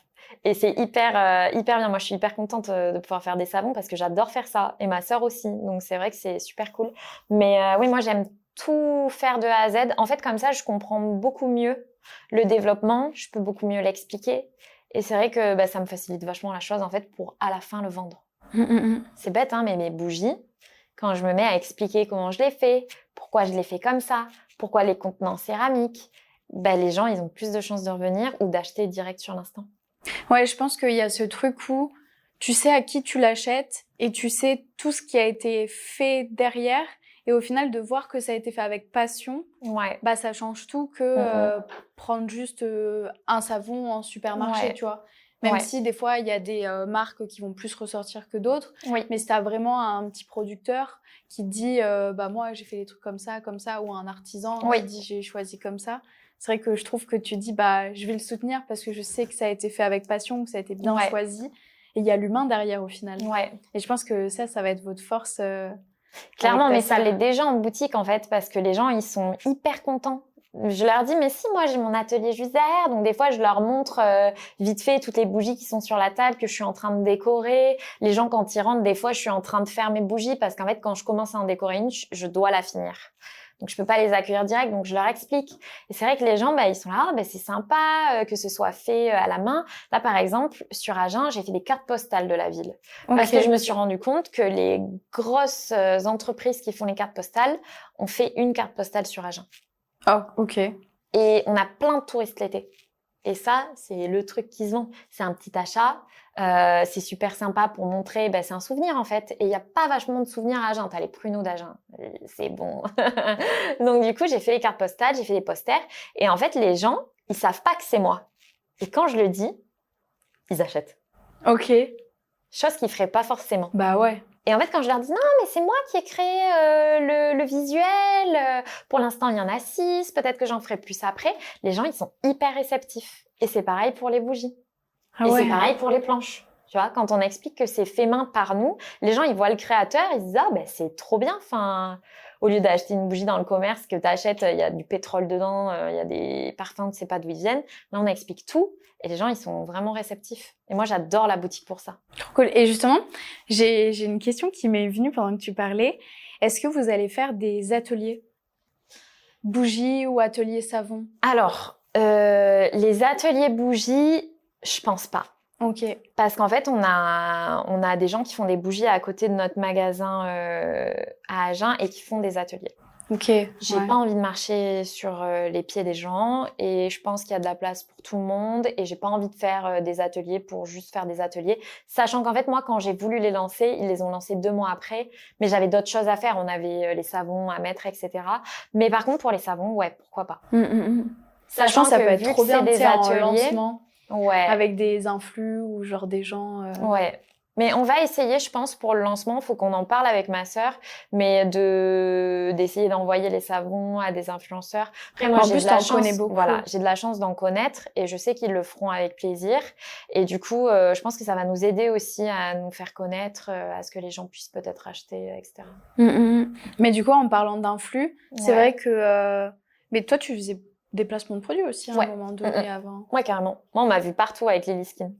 Et c'est hyper bien. Moi, je suis hyper contente de pouvoir faire des savons parce que j'adore faire ça. Et ma sœur aussi. Donc, c'est vrai que c'est super cool. Mais oui, moi, j'aime tout faire de A à Z. En fait, comme ça, je comprends beaucoup mieux le développement. Je peux beaucoup mieux l'expliquer. Et c'est vrai que ça me facilite vachement la chose, en fait, pour à la fin le vendre. C'est bête, hein, mais mes bougies, quand je me mets à expliquer comment je les fais, pourquoi je les fais comme ça, pourquoi les contenants céramiques, les gens, ils ont plus de chances de revenir ou d'acheter direct sur l'instant. Ouais, je pense qu'il y a ce truc où tu sais à qui tu l'achètes et tu sais tout ce qui a été fait derrière. Et au final, de voir que ça a été fait avec passion, ça change tout que prendre juste un savon en supermarché, tu vois. Même si des fois, il y a des marques qui vont plus ressortir que d'autres. Mais si t'as vraiment un petit producteur qui dit moi, j'ai fait des trucs comme ça, ou un artisan qui dit j'ai choisi comme ça. C'est vrai que je trouve que tu dis je vais le soutenir parce que je sais que ça a été fait avec passion, que ça a été bien choisi. Et il y a l'humain derrière au final. Et je pense que ça va être votre force. Clairement, mais ça l'est déjà en boutique en fait, parce que les gens ils sont hyper contents. Je leur dis mais si moi j'ai mon atelier juste derrière, donc des fois je leur montre vite fait toutes les bougies qui sont sur la table que je suis en train de décorer. Les gens quand ils rentrent, des fois je suis en train de faire mes bougies parce qu'en fait quand je commence à en décorer une, je dois la finir. Donc je peux pas les accueillir direct, donc je leur explique. Et c'est vrai que les gens, ils sont là, c'est sympa que ce soit fait à la main. Là, par exemple, sur Agen, j'ai fait des cartes postales de la ville. Parce que je me suis rendu compte que les grosses entreprises qui font les cartes postales ont fait une carte postale sur Agen. Oh, ok. Et on a plein de touristes l'été. Et ça, c'est le truc qui se vend. C'est un petit achat. C'est super sympa pour montrer, c'est un souvenir en fait. Et il n'y a pas vachement de souvenirs à Agen. T'as les pruneaux d'Agen. C'est bon. Donc du coup, j'ai fait les cartes postales, j'ai fait des posters. Et en fait, les gens, ils savent pas que c'est moi. Et quand je le dis, ils achètent. Ok. Chose qu'ils feraient pas forcément. Bah ouais. Et en fait, quand je leur dis non, mais c'est moi qui ai créé le visuel. Pour l'instant, il y en a 6. Peut-être que j'en ferai plus après. Les gens, ils sont hyper réceptifs. Et c'est pareil pour les bougies. Et c'est pareil pour les planches. Tu vois, quand on explique que c'est fait main par nous, les gens, ils voient le créateur, ils se disent c'est trop bien. Enfin, au lieu d'acheter une bougie dans le commerce que t'achètes, il y a du pétrole dedans, il y a des parfums, tu sais pas d'où ils viennent. Là, on explique tout. Et les gens, ils sont vraiment réceptifs. Et moi, j'adore la boutique pour ça. Trop cool. Et justement, j'ai une question qui m'est venue pendant que tu parlais. Est-ce que vous allez faire des ateliers bougies ou atelier savon? Alors, les ateliers bougies, je pense pas. Ok. Parce qu'en fait, on a des gens qui font des bougies à côté de notre magasin à Agen et qui font des ateliers. Ok. J'ai pas envie de marcher sur les pieds des gens et je pense qu'il y a de la place pour tout le monde et j'ai pas envie de faire des ateliers pour juste faire des ateliers. Sachant qu'en fait, moi, quand j'ai voulu les lancer, ils les ont lancés 2 mois après, mais j'avais d'autres choses à faire. On avait les savons à mettre, etc. Mais par contre, pour les savons, ouais, pourquoi pas. Sachant que ça peut être vu trop que bien, c'est tu des sais, en ateliers, lancement, ouais. avec des influx ou genre des gens... Ouais. Mais on va essayer, je pense, pour le lancement, faut qu'on en parle avec ma sœur, mais d'essayer d'envoyer les savons à des influenceurs. Après, moi, En j'ai plus, de la t'en connais chance, beaucoup. voilà, j'ai de la chance d'en connaître et je sais qu'ils le feront avec plaisir. Et du coup, je pense que ça va nous aider aussi à nous faire connaître, à ce que les gens puissent peut-être acheter, etc. Mais du coup, en parlant d'influx, c'est Ouais. vrai que... Mais toi, tu faisais des placements de produits aussi à un Ouais. moment donné avant. Ouais, carrément. Moi, on m'a vu partout avec Lily Skin.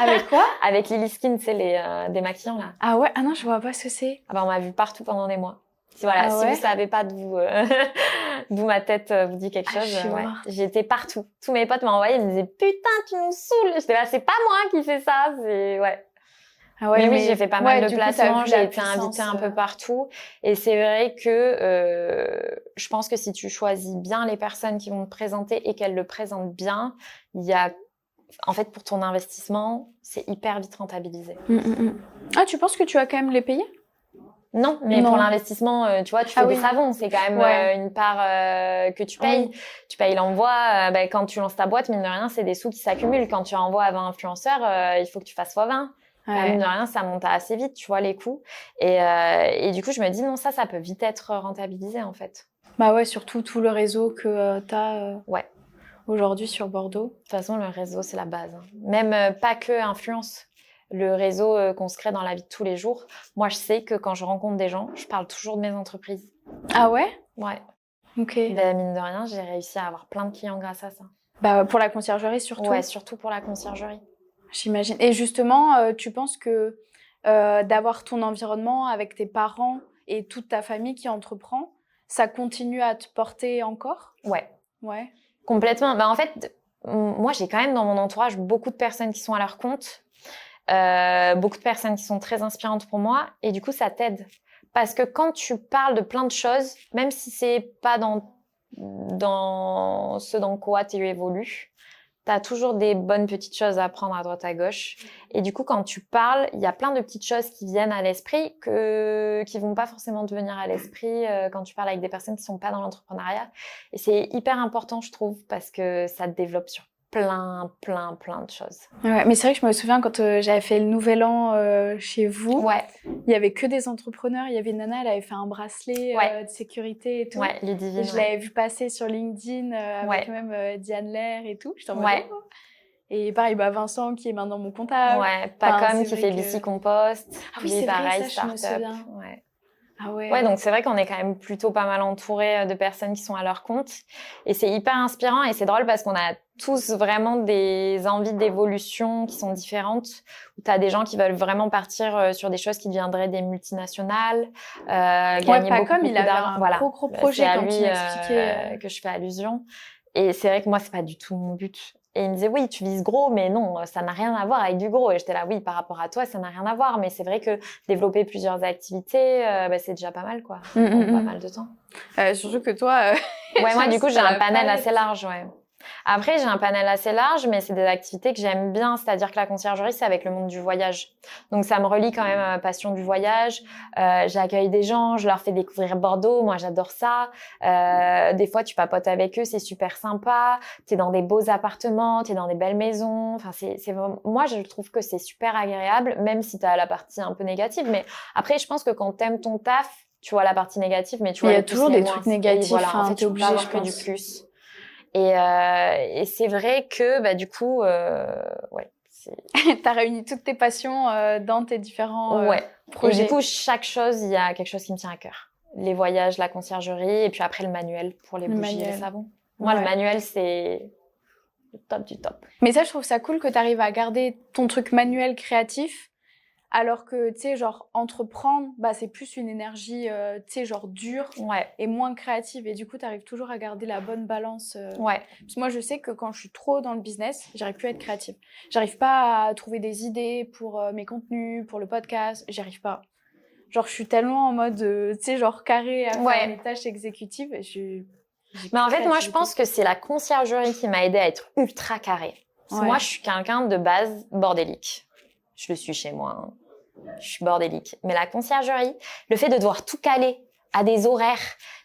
Avec quoi? Avec Lily Skin, c'est les démaquillants, là. Ah ouais? Ah non, je vois pas ce que c'est. Ah bah, on m'a vu partout pendant des mois. Voilà, Ah si ouais? vous savez pas d'où ma tête vous dit quelque chose, je suis morte. j'étais partout. Tous mes potes m'envoyaient, ils me disaient putain, tu nous saoules. J'étais là, c'est pas moi qui fais ça, c'est ouais. Ah ouais, mais oui, j'ai fait pas mal de du coup, t'as placements, vu j'ai la été invitée un puissance, peu partout et c'est vrai que je pense que si tu choisis bien les personnes qui vont te présenter et qu'elles le présentent bien, il y a en fait pour ton investissement, c'est hyper vite rentabilisé. Ah, tu penses que tu vas quand même les payer? Non, mais Non. pour l'investissement, tu vois, tu fais des savons, c'est quand même une part que tu payes. Oui. Tu payes l'envoi. Quand tu lances ta boîte, mine de rien, c'est des sous qui s'accumulent. Quand tu envoies à 20 influenceurs, il faut que tu fasses fois 20. Ouais. Mine de rien, ça monte assez vite, tu vois, les coûts. Et du coup, je me dis, non, ça peut vite être rentabilisé, en fait. Bah ouais, surtout tout le réseau que t'as Ouais. aujourd'hui sur Bordeaux. De toute façon, le réseau, c'est la base. Hein. Même pas que influence. Le réseau qu'on se crée dans la vie de tous les jours. Moi, je sais que quand je rencontre des gens, je parle toujours de mes entreprises. Ah ouais? Ouais. Ok. Ben, mine de rien, j'ai réussi à avoir plein de clients grâce à ça. Bah pour la conciergerie surtout. Ouais, surtout pour la conciergerie. J'imagine. Et justement, tu penses que d'avoir ton environnement avec tes parents et toute ta famille qui entreprend, ça continue à te porter encore? Ouais. Ouais. Complètement. Ben, en fait, moi, j'ai quand même dans mon entourage beaucoup de personnes qui sont à leur compte. Beaucoup de personnes qui sont très inspirantes pour moi et du coup ça t'aide parce que quand tu parles de plein de choses, même si c'est pas dans ce dans quoi tu évolues, t'as toujours des bonnes petites choses à apprendre à droite à gauche et du coup quand tu parles, il y a plein de petites choses qui viennent à l'esprit qui vont pas forcément te venir à l'esprit quand tu parles avec des personnes qui sont pas dans l'entrepreneuriat et c'est hyper important je trouve parce que ça te développe sur plein de choses. Ouais, mais c'est vrai que je me souviens quand j'avais fait le nouvel an chez vous, ouais. il y avait que des entrepreneurs. Il y avait une nana, elle avait fait un bracelet de sécurité et tout. Ouais, Ludivine. Je l'avais vu passer sur LinkedIn avec même Diane Lair et tout. J'étais en mode oh. Et pareil, Vincent qui est maintenant mon comptable. Ouais, Pacom qui fait BC Compost. Ah oui, c'est pareil, vrai, ça, je me souviens. Ouais. Ah ouais. Ouais, donc c'est vrai qu'on est quand même plutôt pas mal entouré de personnes qui sont à leur compte. Et c'est hyper inspirant et c'est drôle parce qu'on a tous vraiment des envies d'évolution qui sont différentes. Où t'as des gens qui veulent vraiment partir sur des choses qui deviendraient des multinationales, gagner beaucoup d'argent. Voilà, gros projet c'est à quand lui il m'expliquait que je fais allusion. Et c'est vrai que moi, c'est pas du tout mon but. Et il me disait, oui, tu vises gros, mais non, ça n'a rien à voir avec du gros. Et j'étais là, oui, par rapport à toi, ça n'a rien à voir. Mais c'est vrai que développer plusieurs activités, c'est déjà pas mal, quoi. Ça prend pas mal de temps. Surtout que toi... ouais, moi, du coup, j'ai un panel assez large, ouais. Après, j'ai un panel assez large, mais c'est des activités que j'aime bien. C'est-à-dire que la conciergerie, c'est avec le monde du voyage. Donc, ça me relie quand même à ma passion du voyage. J'accueille des gens, je leur fais découvrir Bordeaux. Moi, j'adore ça. Des fois, tu papotes avec eux, c'est super sympa. T'es dans des beaux appartements, t'es dans des belles maisons. Enfin, moi, je trouve que c'est super agréable, même si t'as la partie un peu négative. Mais après, je pense que quand t'aimes ton taf, tu vois la partie négative, mais tu vois, il y a toujours des trucs négatifs. Voilà, en fait, t'es obligé, je que du plus. Et c'est vrai que, du coup, ouais. T'as réuni toutes tes passions dans tes différents projets. Et du coup, chaque chose, il y a quelque chose qui me tient à cœur. Les voyages, la conciergerie, et puis après le manuel pour les bougies et les savons. Moi, le manuel, c'est le top du top. Mais ça, je trouve ça cool que t'arrives à garder ton truc manuel créatif Alors que, tu sais, genre, entreprendre, bah, c'est plus une énergie, tu sais, genre, dure Ouais, et moins créative. Et du coup, tu arrives toujours à garder la bonne balance. ouais. Parce que moi, je sais que quand je suis trop dans le business, j'arrive plus à être créative. J'arrive pas à trouver des idées pour mes contenus, pour le podcast. J'y arrive pas. Genre, je suis tellement en mode, tu sais, genre, carré à faire Ouais. mes tâches exécutives et j'ai Mais plus en de fait, moi, je créativité. pense que c'est la conciergerie qui m'a aidée à être ultra carrée. Parce que Ouais. moi, je suis quelqu'un de base bordélique. Je le suis chez moi. Hein. Je suis bordélique. Mais la conciergerie, le fait de devoir tout caler à des horaires,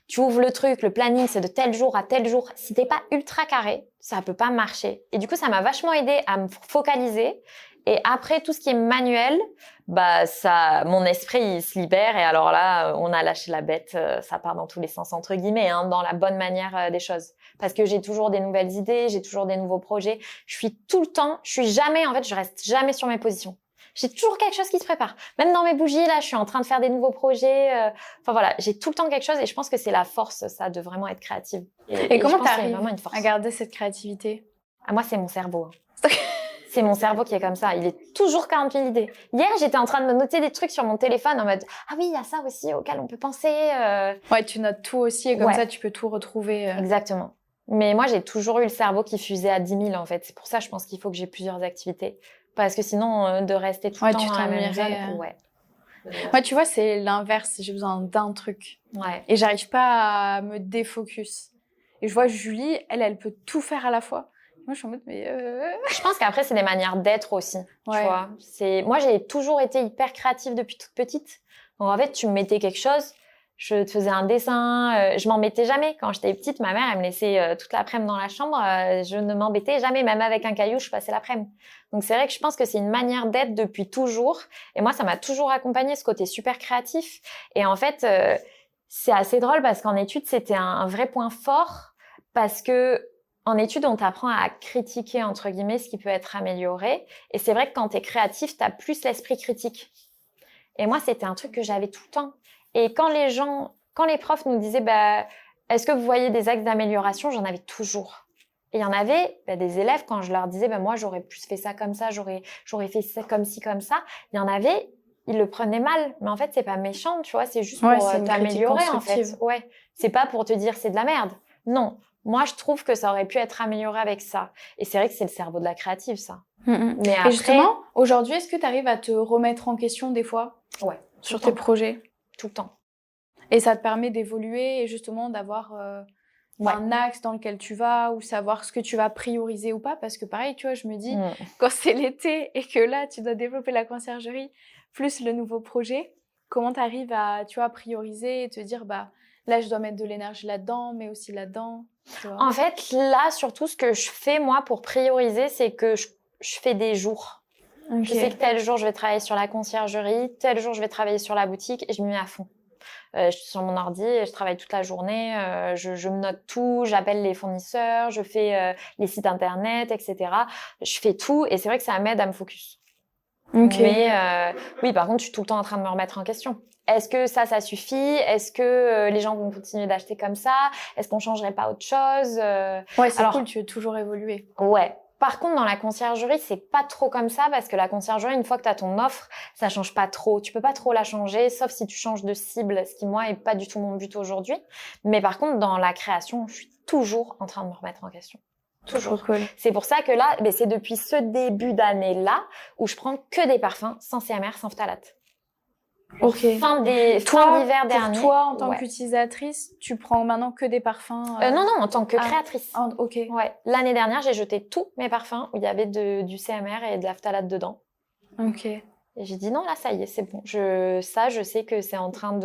tu ouvres le truc, le planning, c'est de tel jour à tel jour. Si t'es pas ultra carré, ça peut pas marcher. Et du coup, ça m'a vachement aidée à me focaliser. Et après, tout ce qui est manuel, bah, ça, mon esprit, il se libère. Et alors là, on a lâché la bête. Ça part dans tous les sens, entre guillemets, hein, dans la bonne manière des choses. Parce que j'ai toujours des nouvelles idées, j'ai toujours des nouveaux projets. Je suis tout le temps, je reste jamais sur mes positions. J'ai toujours quelque chose qui se prépare. Même dans mes bougies, là, je suis en train de faire des nouveaux projets. Enfin voilà, j'ai tout le temps quelque chose et je pense que c'est la force, ça, de vraiment être créative. Et comment je pense que c'est t'arrives vraiment une force. à garder cette créativité? Ah, moi, c'est mon cerveau. C'est mon cerveau qui est comme ça. Il est toujours 40 000 idées. Hier, j'étais en train de me noter des trucs sur mon téléphone en mode « Ah oui, il y a ça aussi auquel on peut penser. » Ouais, tu notes tout aussi et comme ça, tu peux tout retrouver. Exactement. Mais moi, j'ai toujours eu le cerveau qui fusait à 10 000 en fait. C'est pour ça, je pense qu'il faut que j'ai plusieurs activités. Parce que sinon, de rester tout le temps tu dans la même zone, t'ennuierais. ouais. Moi, tu vois, c'est l'inverse. J'ai besoin d'un truc. Ouais. Et j'arrive pas à me défocus. Et je vois Julie, elle peut tout faire à la fois. Moi, je suis en mode, mais Je pense qu'après, c'est des manières d'être aussi, tu Ouais. vois. Moi, j'ai toujours été hyper créative depuis toute petite. Donc, en fait, tu me mettais quelque chose, je te faisais un dessin, je m'embêtais jamais. Quand j'étais petite, ma mère, elle me laissait toute l'après-midi dans la chambre, je ne m'embêtais jamais, même avec un caillou, je passais l'après-midi. Donc, c'est vrai que je pense que c'est une manière d'être depuis toujours. Et moi, ça m'a toujours accompagnée, ce côté super créatif. Et en fait, c'est assez drôle parce qu'en études, c'était un vrai point fort parce que en études, on t'apprend à critiquer, entre guillemets, ce qui peut être amélioré. Et c'est vrai que quand t'es créatif, t'as plus l'esprit critique. Et moi, c'était un truc que j'avais tout le temps. Et quand les profs nous disaient, bah, est-ce que vous voyez des axes d'amélioration? J'en avais toujours. Et il y en avait des élèves, quand je leur disais, bah, moi, j'aurais plus fait ça comme ça, j'aurais fait ça comme ci, comme ça. Il y en avait, ils le prenaient mal. Mais en fait, c'est pas méchant, tu vois, c'est juste pour c'est une critique t'améliorer, en fait. constructive. Ouais. C'est pas pour te dire c'est de la merde. Non. Moi, je trouve que ça aurait pu être amélioré avec ça. Et c'est vrai que c'est le cerveau de la créative, ça. Mais après... Et justement, aujourd'hui, est-ce que tu arrives à te remettre en question des fois? Ouais. Sur tes projets? Tout le temps. Et ça te permet d'évoluer et justement d'avoir Ouais. un axe dans lequel tu vas ou savoir ce que tu vas prioriser ou pas. Parce que pareil, tu vois, je me dis, Mm. quand c'est l'été et que là, tu dois développer la conciergerie plus le nouveau projet, comment tu arrives à, tu vois, prioriser et te dire, bah, là, je dois mettre de l'énergie là-dedans, mais aussi là-dedans, tu vois. En fait, là, surtout, ce que je fais, moi, pour prioriser, c'est que je fais des jours. Okay. Je sais que tel jour, je vais travailler sur la conciergerie, tel jour, je vais travailler sur la boutique et je m'y mets à fond. Je suis sur mon ordi, je travaille toute la journée, je me note tout, j'appelle les fournisseurs, je fais les sites internet, etc. Je fais tout et c'est vrai que ça m'aide à me focus. Okay. Mais oui, par contre, je suis tout le temps en train de me remettre en question. Est-ce que ça suffit? Est-ce que les gens vont continuer d'acheter comme ça? Est-ce qu'on changerait pas autre chose? Ouais, c'est cool, tu veux toujours évoluer. Ouais. Par contre, dans la conciergerie, c'est pas trop comme ça parce que la conciergerie, une fois que tu as ton offre, ça change pas trop. Tu peux pas trop la changer, sauf si tu changes de cible, ce qui, moi, est pas du tout mon but aujourd'hui. Mais par contre, dans la création, je suis toujours en train de me remettre en question. Toujours. Cool. C'est pour ça que là, c'est depuis ce début d'année-là où je prends que des parfums sans CMR, sans phtalate. Ok. Fin d'hiver dernier. Toi, en tant qu'utilisatrice, tu prends maintenant que des parfums Non, en tant que créatrice. Ok. Ouais. L'année dernière, j'ai jeté tous mes parfums où il y avait du CMR et de la phtalate dedans. Ok. Et j'ai dit non, là, ça y est, c'est bon. Je sais que c'est en train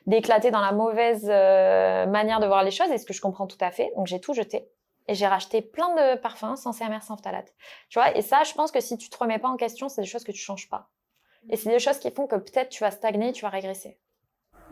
d'éclater dans la mauvaise manière de voir les choses, et ce que je comprends tout à fait. Donc, j'ai tout jeté. Et j'ai racheté plein de parfums sans CMR, sans phtalate. Tu vois, et ça, je pense que si tu te remets pas en question, c'est des choses que tu changes pas. Et c'est des choses qui font que peut-être tu vas stagner, tu vas régresser.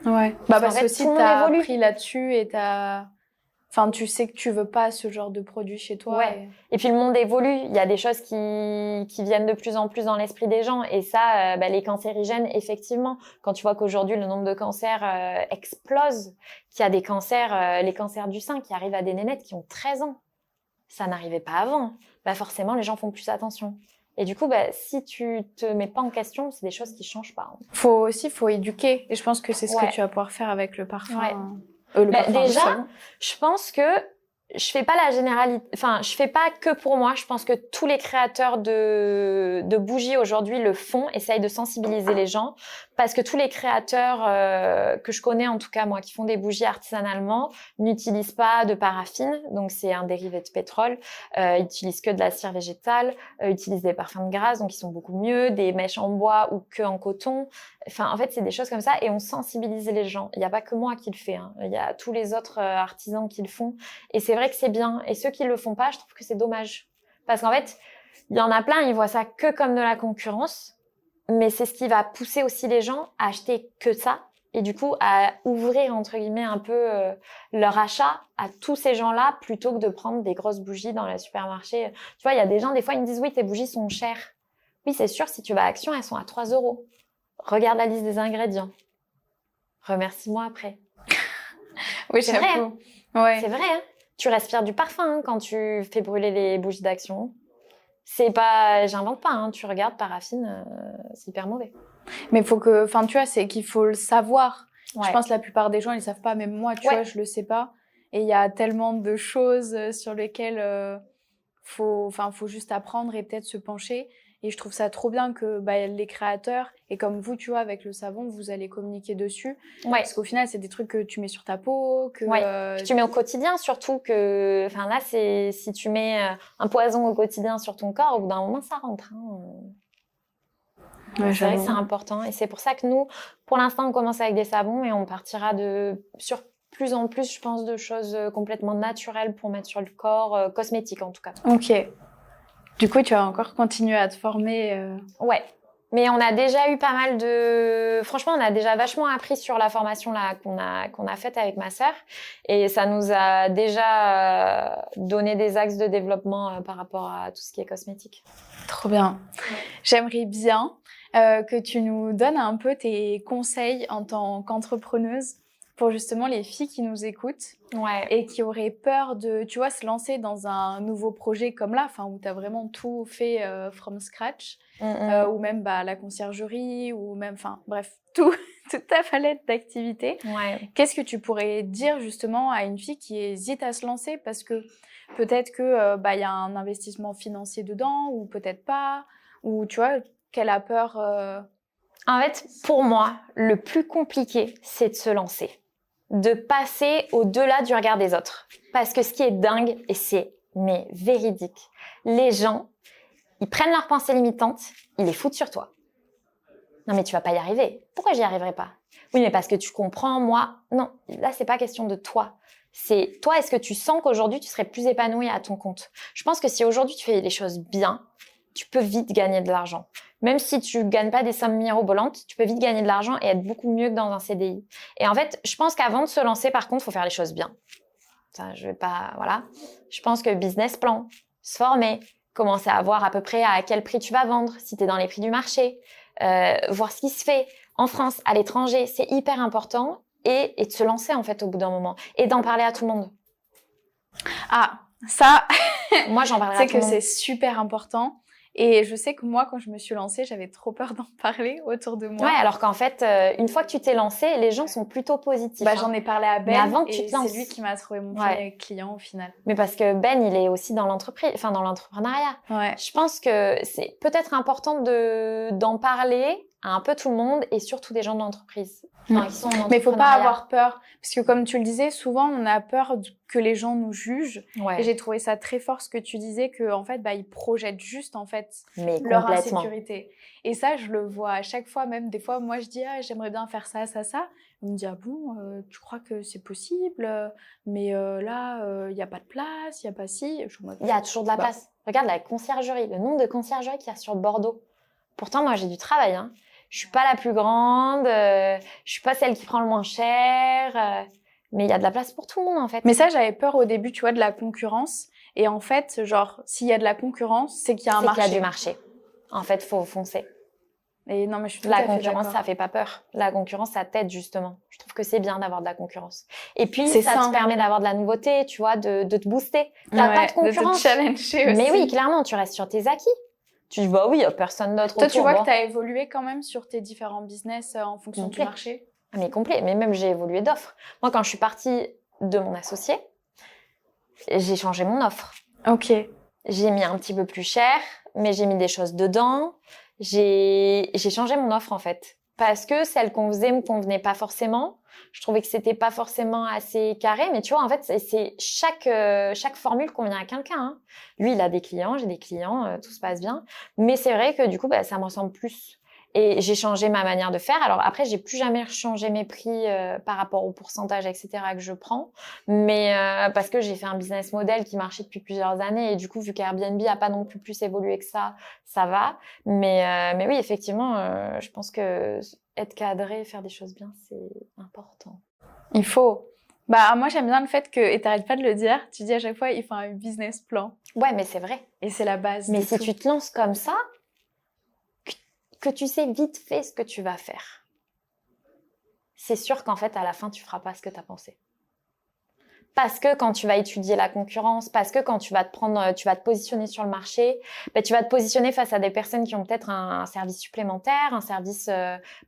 Ouais. Parce que aussi, t'as évolue. appris là-dessus et enfin, tu sais que tu veux pas ce genre de produit chez toi. Ouais. Et puis le monde évolue. Il y a des choses qui viennent de plus en plus dans l'esprit des gens. Et ça, les cancérigènes, effectivement, quand tu vois qu'aujourd'hui le nombre de cancers explose, qu'il y a des cancers, les cancers du sein qui arrivent à des nénettes qui ont 13 ans. Ça n'arrivait pas avant. Forcément, les gens font plus attention. Et du coup, si tu te mets pas en question, c'est des choses qui changent pas. Faut éduquer. Et je pense que c'est ce que tu vas pouvoir faire avec le parfum. Déjà, je pense que je fais pas la généralité, enfin, je fais pas que pour moi. Je pense que tous les créateurs de bougies aujourd'hui le font, essayent de sensibiliser les gens, parce que tous les créateurs que je connais, en tout cas moi, qui font des bougies artisanalement, n'utilisent pas de paraffine, donc c'est un dérivé de pétrole. Ils utilisent que de la cire végétale, utilisent des parfums de grâce, donc ils sont beaucoup mieux, des mèches en bois ou que en coton. Enfin, en fait, c'est des choses comme ça, et on sensibilise les gens. Il n'y a pas que moi qui le fais, hein. Il y a tous les autres artisans qui le font, et c'est vrai que c'est bien. Et ceux qui le font pas, je trouve que c'est dommage, parce qu'en fait, il y en a plein, ils voient ça que comme de la concurrence, mais c'est ce qui va pousser aussi les gens à acheter que ça, et du coup à ouvrir entre guillemets un peu leur achat à tous ces gens-là, plutôt que de prendre des grosses bougies dans le supermarché. Tu vois, il y a des gens, des fois, ils me disent oui, tes bougies sont chères. Oui, c'est sûr, si tu vas à Action, elles sont à 3 €. Regarde la liste des ingrédients. Remercie-moi après. Oui, c'est vrai. Hein. Ouais. C'est vrai. Hein. Tu respires du parfum hein, quand tu fais brûler les bougies d'Action. C'est pas, j'invente pas. Hein. Tu regardes paraffine, c'est hyper mauvais. Mais faut que, enfin, tu vois, c'est qu'il faut le savoir. Ouais. Je pense que la plupart des gens ils savent pas. Même moi, tu vois, je le sais pas. Et il y a tellement de choses sur lesquelles faut juste apprendre et peut-être se pencher. Et je trouve ça trop bien que les créateurs, et comme vous, tu vois, avec le savon, vous allez communiquer dessus. Ouais. Parce qu'au final, c'est des trucs que tu mets sur ta peau. Que tu mets au quotidien, surtout que... Enfin là, c'est si tu mets un poison au quotidien sur ton corps, au bout d'un moment, ça rentre. Hein. Ouais, c'est vrai que c'est important. Et c'est pour ça que nous, pour l'instant, on commence avec des savons et on partira sur plus en plus, je pense, de choses complètement naturelles pour mettre sur le corps, cosmétiques en tout cas. Ok. Du coup, tu vas encore continuer à te former Ouais. Mais on a déjà eu pas mal de... Franchement, on a déjà vachement appris sur la formation là qu'on a faite avec ma sœur. Et ça nous a déjà donné des axes de développement par rapport à tout ce qui est cosmétique. Trop bien. J'aimerais bien que tu nous donnes un peu tes conseils en tant qu'entrepreneuse pour justement les filles qui nous écoutent et qui auraient peur de, tu vois, se lancer dans un nouveau projet comme là, où tu as vraiment tout fait from scratch, ou même la conciergerie, ou même, bref, toute ta palette d'activités. Ouais. Qu'est-ce que tu pourrais dire justement à une fille qui hésite à se lancer parce que peut-être que y a un investissement financier dedans, ou peut-être pas, ou tu vois, qu'elle a peur. En fait, pour moi, le plus compliqué, c'est de se lancer. De passer au-delà du regard des autres. Parce que ce qui est dingue, et c'est véridique, les gens, ils prennent leurs pensées limitantes, ils les foutent sur toi. Non mais tu vas pas y arriver. Pourquoi j'y arriverai pas? Oui mais parce que tu comprends, moi... Non, là c'est pas question de toi. C'est toi, est-ce que tu sens qu'aujourd'hui tu serais plus épanoui à ton compte? Je pense que si aujourd'hui tu fais les choses bien, tu peux vite gagner de l'argent. Même si tu gagnes pas des sommes mirobolantes, tu peux vite gagner de l'argent et être beaucoup mieux que dans un CDI. Et en fait, je pense qu'avant de se lancer, par contre, faut faire les choses bien. Ça, je vais pas, voilà. Je pense que business plan, se former, commencer à voir à peu près à quel prix tu vas vendre, si tu es dans les prix du marché, voir ce qui se fait en France, à l'étranger, c'est hyper important et de se lancer en fait au bout d'un moment et d'en parler à tout le monde. Ah, ça, moi j'en parlerai à tout le monde. C'est super important. Et je sais que moi, quand je me suis lancée, j'avais trop peur d'en parler autour de moi. Ouais, alors qu'en fait, une fois que tu t'es lancée, les gens sont plutôt positifs. J'en ai parlé à Ben, mais avant que tu te lances, c'est lui qui m'a trouvé mon premier client au final. Mais parce que Ben, il est aussi dans l'entreprise, dans l'entrepreneuriat. Ouais. Je pense que c'est peut-être important d'en parler à un peu tout le monde et surtout des gens de l'entreprise. Qui sont en mais il faut pas avoir peur, parce que comme tu le disais, souvent on a peur que les gens nous jugent. Et j'ai trouvé ça très fort ce que tu disais, que en fait, ils projettent juste en fait leur insécurité. Et ça, je le vois à chaque fois, même des fois, moi je dis j'aimerais bien faire ça, ça, ça. On me dit tu crois que c'est possible, mais là il y a pas de place, il y a pas si. Il y a toujours de la place. Regarde la conciergerie, le nombre de conciergeries qu'il y a sur Bordeaux. Pourtant, moi j'ai du travail. Je suis pas la plus grande, je suis pas celle qui prend le moins cher, mais il y a de la place pour tout le monde en fait. Mais ça, j'avais peur au début, tu vois, de la concurrence. Et en fait, genre, s'il y a de la concurrence, c'est qu'il y a un marché. C'est qu'il y a du marché. En fait, faut foncer. Et non, mais je suis la concurrence, ça fait pas peur. La concurrence, ça t'aide justement. Je trouve que c'est bien d'avoir de la concurrence. Et puis, ça te permet d'avoir de la nouveauté, tu vois, de te booster. T'as pas de concurrence. De te challenger aussi. Mais oui, clairement, tu restes sur tes acquis. Tu dis, bah oui, il n'y a personne d'autre Toi, autour. tu vois Bon. que tu as évolué quand même sur tes différents business en fonction du Complet. marché? Ah, mais complet. Mais même, j'ai évolué d'offre. Moi, quand je suis partie de mon associé, j'ai changé mon offre. Ok. J'ai mis un petit peu plus cher, mais j'ai mis des choses dedans. J'ai changé mon offre, en fait. Parce que celle qu'on faisait me convenait pas forcément. Je trouvais que c'était pas forcément assez carré. Mais tu vois, en fait, c'est chaque formule convient à quelqu'un. Hein. Lui, il a des clients, j'ai des clients, tout se passe bien. Mais c'est vrai que du coup, ça me ressemble plus. Et j'ai changé ma manière de faire. Alors après, j'ai plus jamais changé mes prix par rapport au pourcentage, etc. que je prends. Mais parce que j'ai fait un business model qui marchait depuis plusieurs années. Et du coup, vu qu'Airbnb a pas non plus évolué que ça va. Mais oui, effectivement, je pense que être cadré, faire des choses bien, c'est important. Il faut. Bah, moi, j'aime bien le fait que, et t'arrêtes pas de le dire, tu dis à chaque fois, il faut un business plan. Ouais, mais c'est vrai. Et c'est la base Mais de si tout. tu te lances comme ça, que tu sais vite fait ce que tu vas faire, c'est sûr qu'en fait, à la fin, tu feras pas ce que tu as pensé. Parce que quand tu vas étudier la concurrence, parce que quand tu vas te positionner sur le marché, tu vas te positionner face à des personnes qui ont peut-être un service supplémentaire, un service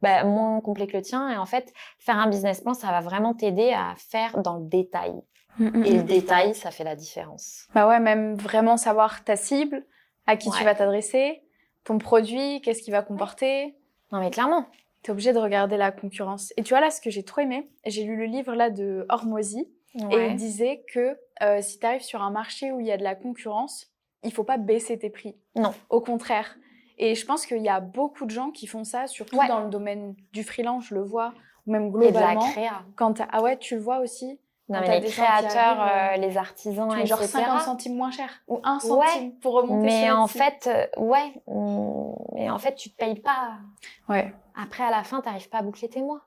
moins complet que le tien. Et en fait, faire un business plan, ça va vraiment t'aider à faire dans le détail. Et le détail, ça fait la différence. Bah ouais, même vraiment savoir ta cible, à qui tu vas t'adresser, ton produit, qu'est-ce qu'il va comporter. Non, mais clairement. T'es obligé de regarder la concurrence. Et tu vois là, ce que j'ai trop aimé, j'ai lu le livre là de Hormozy, et il disait que si tu arrives sur un marché où il y a de la concurrence, il faut pas baisser tes prix. Non. Au contraire. Et je pense qu'il y a beaucoup de gens qui font ça, surtout dans le domaine du freelance, je le vois, ou même globalement. Et de la créa. Ah ouais, tu le vois aussi. Non, mais les créateurs, les artisans, tu mets etc. genre 50 centimes moins cher ou 1 centime pour remonter mais sur en Etsy. fait, mais en fait, tu te payes pas. Ouais. Après, à la fin, t'arrives pas à boucler tes mois.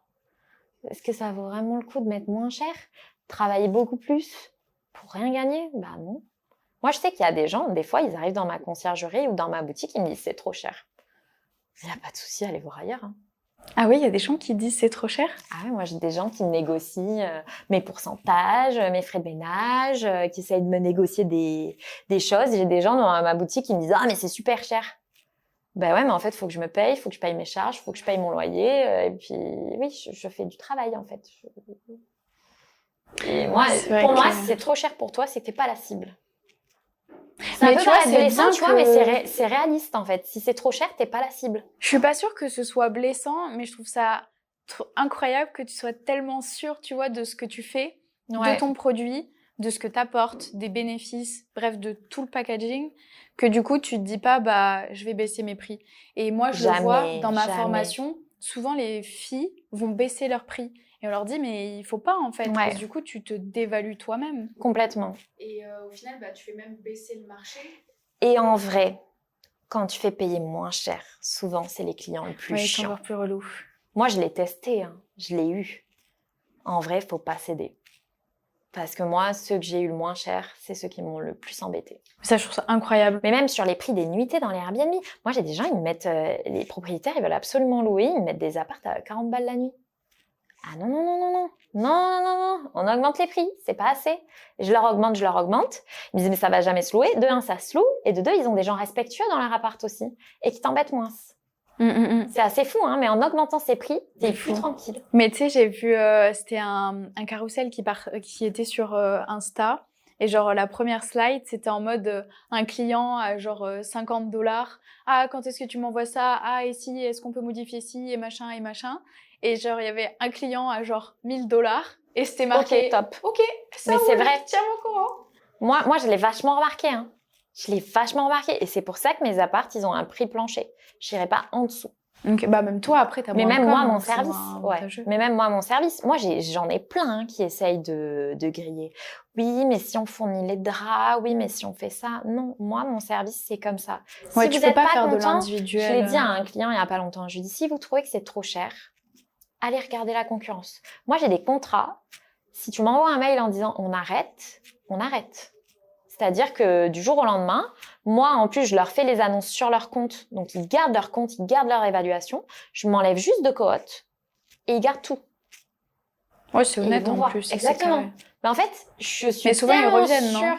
Est-ce que ça vaut vraiment le coup de mettre moins cher, travailler beaucoup plus pour rien gagner? Bah non. Moi, je sais qu'il y a des gens, des fois, ils arrivent dans ma conciergerie ou dans ma boutique, ils me disent c'est trop cher. Il n'y a pas de souci, allez voir ailleurs. Hein. Ah oui, il y a des gens qui disent c'est trop cher. Ah oui, moi j'ai des gens qui négocient mes pourcentages, mes frais de ménage, qui essayent de me négocier des choses. J'ai des gens dans ma boutique qui me disent ah mais c'est super cher. Ben ouais, mais en fait faut que je me paye, faut que je paye mes charges, faut que je paye mon loyer. Et puis oui, je fais du travail en fait. Et moi, pour moi, si c'est trop cher pour toi, c'est que t'es pas la cible. Mais tu vois, c'est blessant, tu vois, mais c'est réaliste en fait. Si c'est trop cher, t'es pas la cible. Je suis pas sûre que ce soit blessant, mais je trouve ça incroyable que tu sois tellement sûre, tu vois, de ce que tu fais, de ton produit, de ce que t'apportes, des bénéfices, bref, de tout le packaging, que du coup, tu te dis pas, bah, je vais baisser mes prix. Et moi, je le vois dans ma formation, souvent les filles vont baisser leurs prix. Et on leur dit, mais il faut pas, en fait. Parce que du coup, tu te dévalues toi-même. Complètement. Et au final, bah, tu fais même baisser le marché. Et en vrai, quand tu fais payer moins cher, souvent, c'est les clients les plus chiants. C'est encore plus relou. Moi, je l'ai testé, hein. Je l'ai eu. En vrai, faut pas céder. Parce que moi, ceux que j'ai eu le moins cher, c'est ceux qui m'ont le plus embêté. Ça, je trouve ça incroyable. Mais même sur les prix des nuitées dans les Airbnb, moi, j'ai des gens, ils me mettent... les propriétaires, ils veulent absolument louer, ils me mettent des apparts à 40 balles la nuit. Ah non, non, non, non, non. Non, non, non, non. On augmente les prix. C'est pas assez. Je leur augmente. Ils me disent, mais ça va jamais se louer. De un, ça se loue. Et de deux, ils ont des gens respectueux dans leur appart aussi. Et qui t'embêtent moins. C'est assez fou, hein. Mais en augmentant ces prix, t'es plus tranquille. Mais tu sais, j'ai vu, c'était un carrousel qui était sur Insta. Et genre, la première slide, c'était en mode un client à genre $50. Ah, quand est-ce que tu m'envoies ça? Ah, ici, est-ce qu'on peut modifier ci? Et machin, et machin. Et genre, il y avait un client à genre $1000 et c'était marqué. Ok, top. Ok, ça mais c'est vrai. Tiens mon courant. Moi, je l'ai vachement remarqué, hein. Je l'ai vachement remarqué. Et c'est pour ça que mes apparts, ils ont un prix plancher. J'irai pas en dessous. Donc, bah, même toi, après, t'as moins de Mais même moi, mon service. Mais même moi, mon service. Moi, j'en ai plein hein, qui essayent de griller. Oui, mais si on fournit les draps, oui, mais si on fait ça. Non, moi, mon service, c'est comme ça. Si tu vous peux pas faire content, de l'individuel. Je l'ai dit à un client il y a pas longtemps. Je lui ai dit, si vous trouvez que c'est trop cher, allez regarder la concurrence. Moi, j'ai des contrats. Si tu m'envoies un mail en disant on arrête, on arrête. C'est-à-dire que du jour au lendemain, moi, en plus, je leur fais les annonces sur leur compte. Donc, ils gardent leur compte, ils gardent leur évaluation. Je m'enlève juste de cohorte et ils gardent tout. Ouais, c'est honnête en plus. Exactement. Mais en fait, je suis mais souvent, ils reviennent, sûre. Non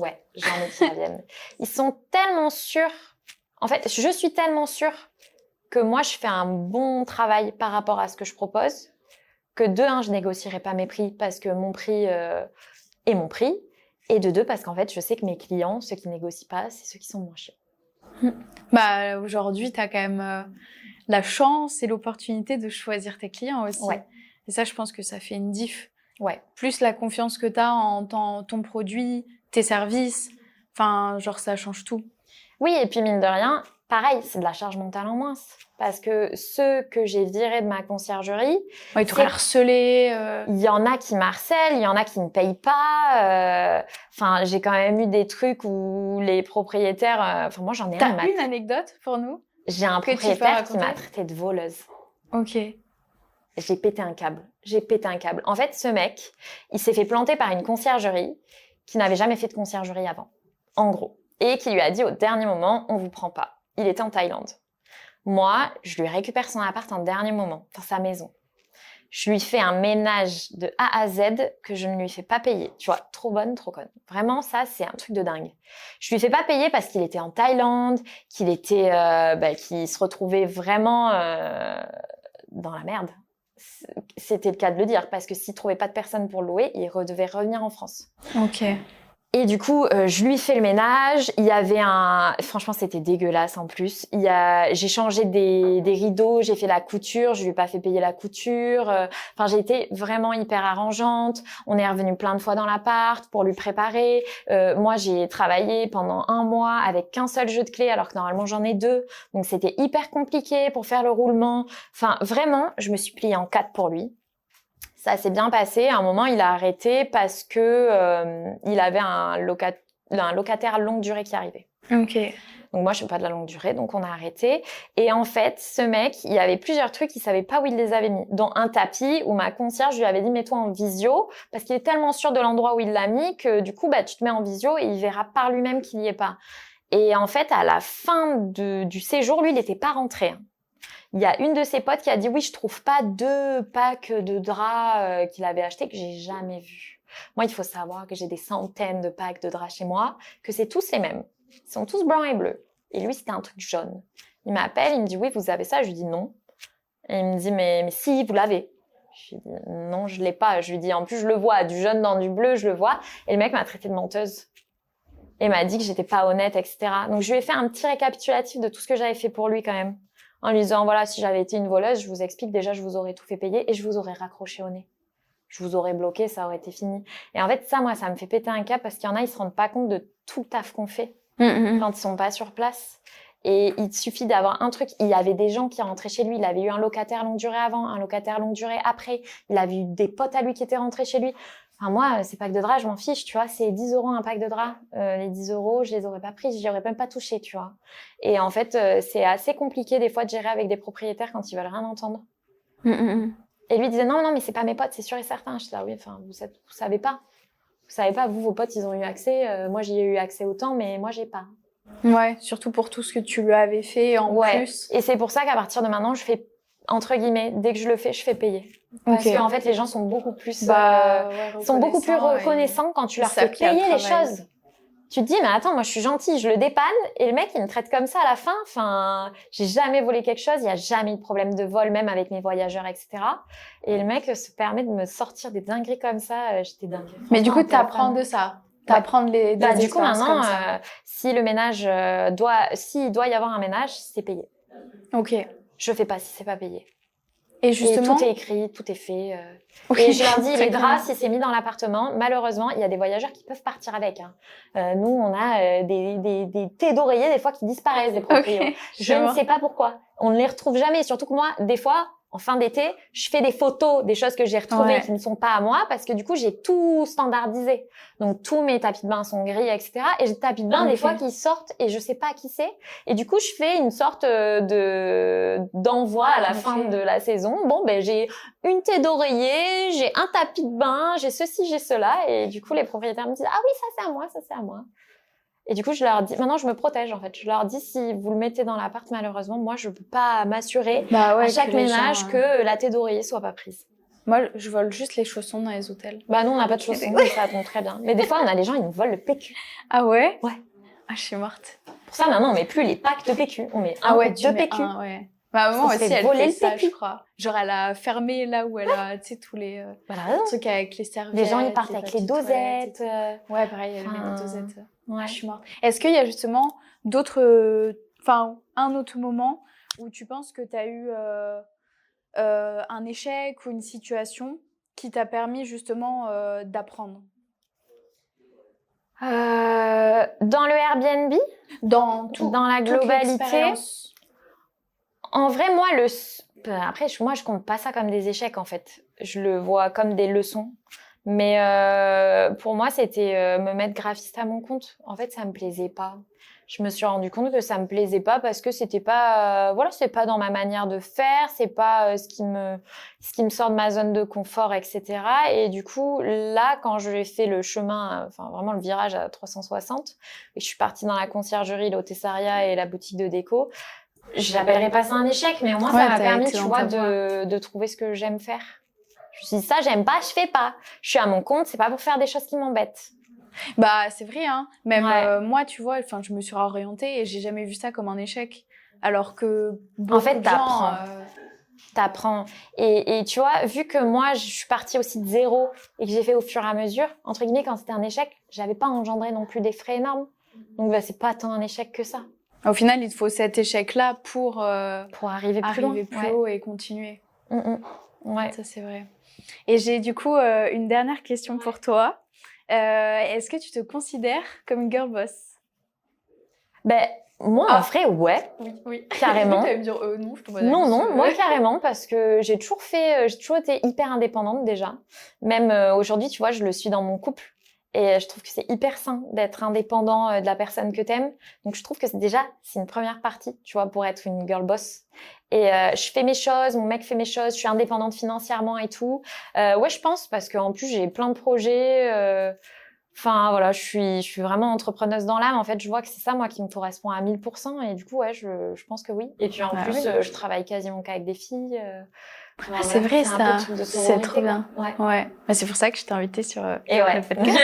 ouais, j'en ai qui reviennent. Ils sont tellement sûrs En fait, je suis tellement sûre que moi, je fais un bon travail par rapport à ce que je propose, que de un, je négocierai pas mes prix parce que mon prix est mon prix, et de deux, parce qu'en fait, je sais que mes clients, ceux qui négocient pas, c'est ceux qui sont moins chers. Bah, aujourd'hui, tu as quand même la chance et l'opportunité de choisir tes clients aussi. Ouais. Et ça, je pense que ça fait une diff. Ouais. Plus la confiance que tu as en ton produit, tes services, enfin, genre, ça change tout. Oui, et puis mine de rien, pareil, c'est de la charge mentale en moins. Parce que ceux que j'ai virés de ma conciergerie... Ouais, ils t'auraient harcelé. Il y en a qui m'harcèlent, il y en a qui ne payent pas. Enfin, j'ai quand même eu des trucs où les propriétaires... Enfin, moi, j'en ai un. T'as une anecdote pour nous? J'ai un propriétaire qui m'a traité de voleuse. Ok. J'ai pété un câble. En fait, ce mec, il s'est fait planter par une conciergerie qui n'avait jamais fait de conciergerie avant, en gros. Et qui lui a dit au dernier moment, on vous prend pas. Il était en Thaïlande. Moi, je lui récupère son appart en dernier moment, dans sa maison. Je lui fais un ménage de A à Z que je ne lui fais pas payer. Tu vois, trop bonne, trop conne. Vraiment, ça, c'est un truc de dingue. Je lui fais pas payer parce qu'il était en Thaïlande, qu'il se retrouvait vraiment dans la merde. C'était le cas de le dire, parce que s'il trouvait pas de personne pour le louer, il devait revenir en France. Ok. Et du coup, je lui fais le ménage. Il y avait franchement, c'était dégueulasse en plus. J'ai changé des rideaux, j'ai fait la couture, je lui ai pas fait payer la couture. Enfin, j'ai été vraiment hyper arrangeante. On est revenu plein de fois dans l'appart pour lui préparer. Moi, j'ai travaillé pendant 1 mois avec qu'un seul jeu de clés, alors que normalement j'en ai 2. Donc c'était hyper compliqué pour faire le roulement. Enfin, vraiment, je me suis pliée en 4 pour lui. Ça s'est bien passé. À un moment, il a arrêté parce que il avait un locataire longue durée qui arrivait. Ok. Donc moi, je fais pas de la longue durée, donc on a arrêté. Et en fait, ce mec, il y avait plusieurs trucs, il savait pas où il les avait mis. Dont un tapis où ma concierge lui avait dit mets-toi en visio, parce qu'il est tellement sûr de l'endroit où il l'a mis que du coup, tu te mets en visio et il verra par lui-même qu'il y est pas. Et en fait, à la fin du séjour, lui, il était pas rentré. Il y a une de ses potes qui a dit oui, je trouve pas 2 packs de draps qu'il avait achetés que j'ai jamais vus. Moi, il faut savoir que j'ai des centaines de packs de draps chez moi, que c'est tous les mêmes. Ils sont tous blancs et bleus. Et lui, c'était un truc jaune. Il m'appelle, il me dit oui, vous avez ça? Je lui dis non. Et il me dit mais si, vous l'avez. Je lui dis non, je l'ai pas. Je lui dis en plus, je le vois, du jaune dans du bleu, je le vois. Et le mec m'a traité de menteuse. Et m'a dit que j'étais pas honnête, etc. Donc, je lui ai fait un petit récapitulatif de tout ce que j'avais fait pour lui quand même. En lui disant, voilà, si j'avais été une voleuse, je vous explique, déjà, je vous aurais tout fait payer et je vous aurais raccroché au nez. Je vous aurais bloqué, ça aurait été fini. Et en fait, ça, moi, ça me fait péter un câble parce qu'il y en a, ils se rendent pas compte de tout le taf qu'on fait quand ils sont pas sur place. Et il suffit d'avoir un truc. Il y avait des gens qui rentraient chez lui. Il avait eu un locataire longue durée avant, un locataire longue durée après. Il avait eu des potes à lui qui étaient rentrés chez lui. Enfin, moi, ces packs de draps, je m'en fiche, tu vois. C'est 10 € un pack de draps. Les 10 €, je les aurais pas pris, j'y aurais même pas touché, tu vois. Et en fait, c'est assez compliqué des fois de gérer avec des propriétaires quand ils veulent rien entendre. Et lui disait, non, mais c'est pas mes potes, c'est sûr et certain. Je dis, ah oui, enfin, vous savez pas. Vous savez pas, vous, vos potes, ils ont eu accès. Moi, j'y ai eu accès autant, mais moi, j'ai pas. Ouais, surtout pour tout ce que tu lui avais fait en plus. Et c'est pour ça qu'à partir de maintenant, je fais, entre guillemets, dès que je le fais, je fais payer. Parce qu'en fait, les gens sont beaucoup plus, reconnaissants quand tu leur fais payer les choses. Tu te dis, mais attends, moi, je suis gentille, je le dépanne, et le mec, il me traite comme ça à la fin. Enfin, j'ai jamais volé quelque chose, il y a jamais eu de problème de vol, même avec mes voyageurs, etc. Et le mec se permet de me sortir des dingueries comme ça, j'étais dingue. Mais du coup, t'apprends de ça. T'apprends des du coup, maintenant, comme ça. si le ménage s'il doit y avoir un ménage, c'est payé. Ok. Je fais pas si c'est pas payé. Et justement, et tout est écrit, tout est fait. Et je leur dis, les draps, si c'est mis dans l'appartement, malheureusement, il y a des voyageurs qui peuvent partir avec. Nous, on a des thés d'oreiller, des fois, qui disparaissent des propriétaires. Je ne sais pas pourquoi. On ne les retrouve jamais. Surtout que moi, des fois, en fin d'été, je fais des photos des choses que j'ai retrouvées qui ne sont pas à moi parce que du coup, j'ai tout standardisé. Donc, tous mes tapis de bain sont gris, etc. Et j'ai des tapis de bain, des fois, qui sortent et je sais pas qui c'est. Et du coup, je fais une sorte d'envoi à la fin de la saison. Bon, j'ai une thé d'oreiller, j'ai un tapis de bain, j'ai ceci, j'ai cela. Et du coup, les propriétaires me disent, ah oui, ça c'est à moi, ça c'est à moi. Et du coup, je leur dis, maintenant, je me protège, en fait. Je leur dis, si vous le mettez dans l'appart, malheureusement, moi, je peux pas m'assurer à chaque ménage que la thé d'oreiller soit pas prise. Moi, je vole juste les chaussons dans les hôtels. Nous, on n'a pas de chaussons, ça tombe très bien. Mais des fois, on a les gens, ils nous volent le PQ. Ah ouais? Ouais. Ah, je suis morte. Pour ça, maintenant, on met plus les packs de PQ. On met Ah ouais, deux PQ. Ouais. Ma maman Ça aussi, fait elle voler fait le ça, PQ. je crois. Genre, elle a fermé là où elle a, tu sais, tous les trucs avec les serviettes. Les gens, ils partent avec les dosettes. Ouais, pareil, elle met les dosettes. Ouais. Je suis morte. Est-ce qu'il y a justement d'autres... Enfin, un autre moment où tu penses que tu as eu un échec ou une situation qui t'a permis justement d'apprendre? Dans le Airbnb, dans tout, dans la globalité. En vrai, moi, après, moi, je compte pas ça comme des échecs, en fait. Je le vois comme des leçons. Mais pour moi, c'était me mettre graphiste à mon compte. En fait, ça me plaisait pas. Je me suis rendu compte que ça me plaisait pas parce que c'était pas, c'est pas dans ma manière de faire, c'est pas ce qui me sort de ma zone de confort, etc. Et du coup, là, quand j'ai fait le chemin, enfin vraiment le virage à 360, et je suis partie dans la conciergerie, l'hôtessariat et la boutique de déco. J'appellerais pas ça un échec, mais au moins ça m'a permis, tu vois, de trouver ce que j'aime faire. Je me suis dit, ça, j'aime pas, je fais pas. Je suis à mon compte, c'est pas pour faire des choses qui m'embêtent. Bah, c'est vrai, hein. Même moi, tu vois, enfin, je me suis réorientée et j'ai jamais vu ça comme un échec. Alors que beaucoup en fait, de gens... T'apprends. Et tu vois, vu que moi, je suis partie aussi de zéro et que j'ai fait au fur et à mesure, entre guillemets, quand c'était un échec, j'avais pas engendré non plus des frais énormes. Donc, bah, c'est pas tant un échec que ça. Au final, il te faut cet échec-là pour arriver plus haut et continuer. Ouais. Ça, c'est vrai. Et j'ai du coup une dernière question pour toi. Est-ce que tu te considères comme une girl boss? Ben, moi, en vrai, ouais. Oui. Carrément. Tu vas me dire non, je te Non, moi, carrément, parce que j'ai toujours été hyper indépendante déjà. Même aujourd'hui, tu vois, je le suis dans mon couple. Et je trouve que c'est hyper sain d'être indépendant de la personne que t'aimes. Donc, je trouve que c'est une première partie, tu vois, pour être une girl boss. Et je fais mes choses, mon mec fait mes choses, je suis indépendante financièrement et tout. Ouais, je pense, parce qu'en plus, j'ai plein de projets. Enfin, voilà, je suis vraiment entrepreneuse dans l'âme. En fait, je vois que c'est ça, moi, qui me correspond à 1000%. Et du coup, ouais, je pense que oui. Et puis, en plus, je travaille quasiment qu'avec des filles. C'est vrai, ça. C'est trop bien. Ouais. Bah, c'est pour ça que je t'ai invitée sur le podcast.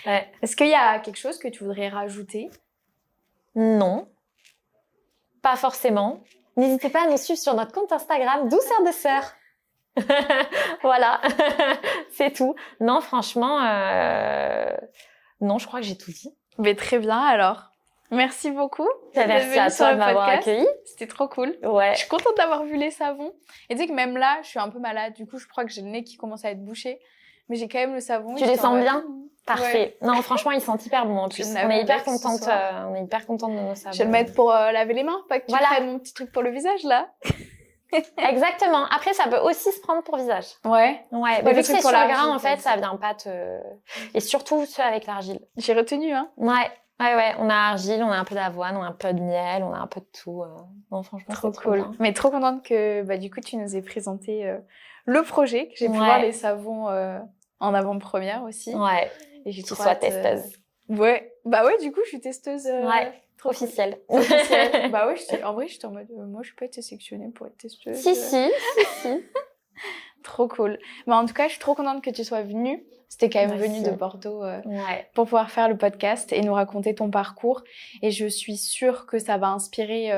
Ouais. Est-ce qu'il y a quelque chose que tu voudrais rajouter? Non. Pas forcément. N'hésitez pas à nous suivre sur notre compte Instagram, Douceur de Sœur. Voilà. C'est tout. Non, franchement, non, je crois que j'ai tout dit. Mais très bien, alors. Merci beaucoup. Merci à toi de m'avoir accueilli. C'était trop cool. Ouais. Je suis contente d'avoir vu les savons. Et tu sais que même là, je suis un peu malade. Du coup, je crois que j'ai le nez qui commence à être bouché. Mais j'ai quand même le savon. Tu les sens bien? Parfait. Ouais. Non, franchement, ils sentent hyper bon en plus. On est hyper contente de nos savons. Je vais le mettre pour laver les mains, pas que tu prennes mon petit truc pour le visage là. Exactement. Après, ça peut aussi se prendre pour visage. Ouais. Ouais. Mais vu que c'est sur le grain, en fait, ça vient pas Et surtout ceux avec l'argile. J'ai retenu, hein. Ouais. On a argile, on a un peu d'avoine, on a un peu de miel, on a un peu de tout. Non, franchement, trop cool. Bien. Mais trop contente que, du coup, tu nous aies présenté le projet, que j'ai pu voir les savons en avant-première aussi. Ouais. Et que tu sois testeuse. Ouais. Bah ouais, du coup, je suis testeuse. Ouais. Officielle. Bah ouais, en vrai, j'étais en mode, moi, je peux être sélectionnée pour être testeuse. Si. Trop cool. Mais en tout cas, je suis trop contente que tu sois venue. C'était quand même venu de Bordeaux pour pouvoir faire le podcast et nous raconter ton parcours. Et je suis sûre que ça va inspirer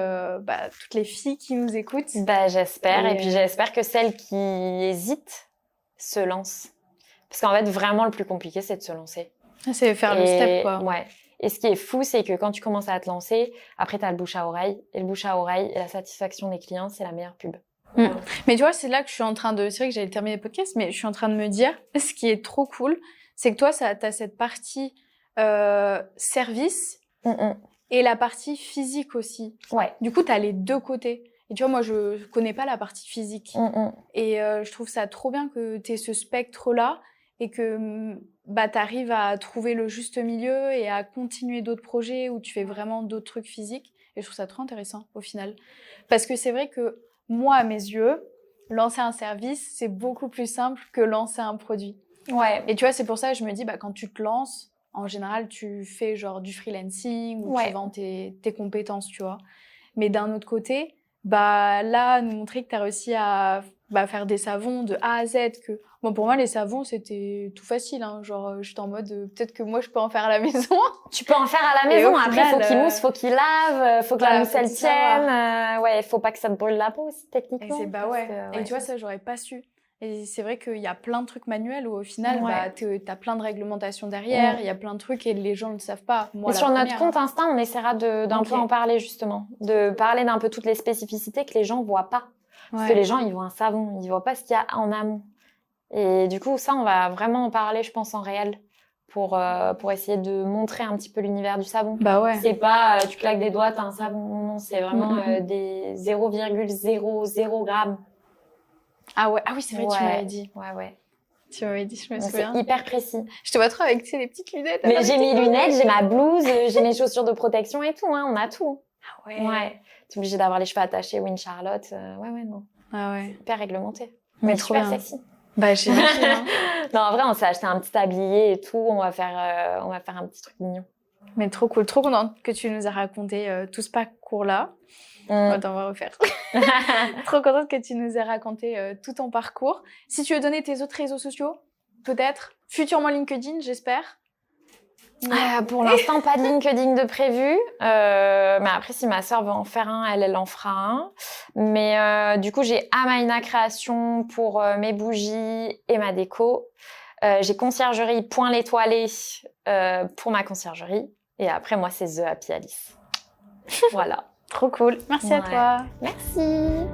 toutes les filles qui nous écoutent. Bah, j'espère. Et puis, j'espère que celles qui hésitent se lancent. Parce qu'en fait, vraiment, le plus compliqué, c'est de se lancer. C'est faire le step, quoi. Ouais. Et ce qui est fou, c'est que quand tu commences à te lancer, après, t'as le bouche à oreille. Et le bouche à oreille et la satisfaction des clients, c'est la meilleure pub. Mais tu vois, c'est là que je suis en train de... C'est vrai que j'allais terminer le podcast, mais je suis en train de me dire, ce qui est trop cool, c'est que toi, t'as cette partie service et la partie physique aussi. Ouais. Du coup, t'as les deux côtés. Et tu vois, moi, je connais pas la partie physique. Et je trouve ça trop bien que t'aies ce spectre-là et que t'arrives à trouver le juste milieu et à continuer d'autres projets où tu fais vraiment d'autres trucs physiques. Et je trouve ça trop intéressant, au final. Parce que c'est vrai que moi, à mes yeux, lancer un service, c'est beaucoup plus simple que lancer un produit. Ouais. Et tu vois, c'est pour ça que je me dis, quand tu te lances, en général, tu fais genre du freelancing ou tu vends tes compétences, tu vois. Mais d'un autre côté, là, nous montrer que tu as réussi à faire des savons de A à Z. Bon, pour moi, les savons, c'était tout facile. Hein. Genre, j'étais en mode, peut-être que moi, je peux en faire à la maison. Tu peux en faire à la maison. Après, final, faut qu'il mousse, faut qu'il lave, faut que la mousse, elle tienne. Ouais, faut pas que ça te brûle la peau aussi, techniquement. Et tu vois, ça, j'aurais pas su. Et c'est vrai qu'il y a plein de trucs manuels où, au final, t'as plein de réglementations derrière. Il y a plein de trucs et les gens ne le savent pas. Moi, et sur notre compte Insta, on essaiera d'un peu en parler, justement. De parler d'un peu toutes les spécificités que les gens voient pas. Parce que les gens, ils voient un savon, ils voient pas ce qu'il y a en amont. Et du coup, ça, on va vraiment en parler, je pense, en réel. Pour essayer de montrer un petit peu l'univers du savon. C'est pas, tu claques des doigts, t'as un savon. Non, c'est vraiment des 0,00 grammes. Ah oui, c'est vrai, tu m'avais dit. Ouais. Tu m'avais dit, je me souviens. C'est hyper précis. Je te vois trop avec les petites lunettes. Mais j'ai mes lunettes, j'ai ma blouse, j'ai mes chaussures de protection et tout, hein, on a tout. Ah ouais. Ouais. T'es obligée d'avoir les cheveux attachés, Win Charlotte. Non. Ah ouais. C'est hyper réglementé. Mais trop super sexy. J'imagine. Hein. Non, en vrai, on s'est acheté un petit tablier et tout. On va faire un petit truc mignon. Mais trop cool, trop contente que tu nous aies raconté tout ce parcours-là. Attends, on va refaire. Trop contente que tu nous aies raconté tout ton parcours. Si tu veux donner tes autres réseaux sociaux, peut-être. Futurement LinkedIn, j'espère. Pour l'instant, pas de LinkedIn de prévu. Mais après, si ma sœur veut en faire un, elle en fera un. Mais du coup, j'ai Amaina Création pour mes bougies et ma déco. J'ai conciergerie Point l'Étoilé pour ma conciergerie. Et après, moi, c'est The Happy Alice. Voilà. Trop cool. Merci à toi. Merci.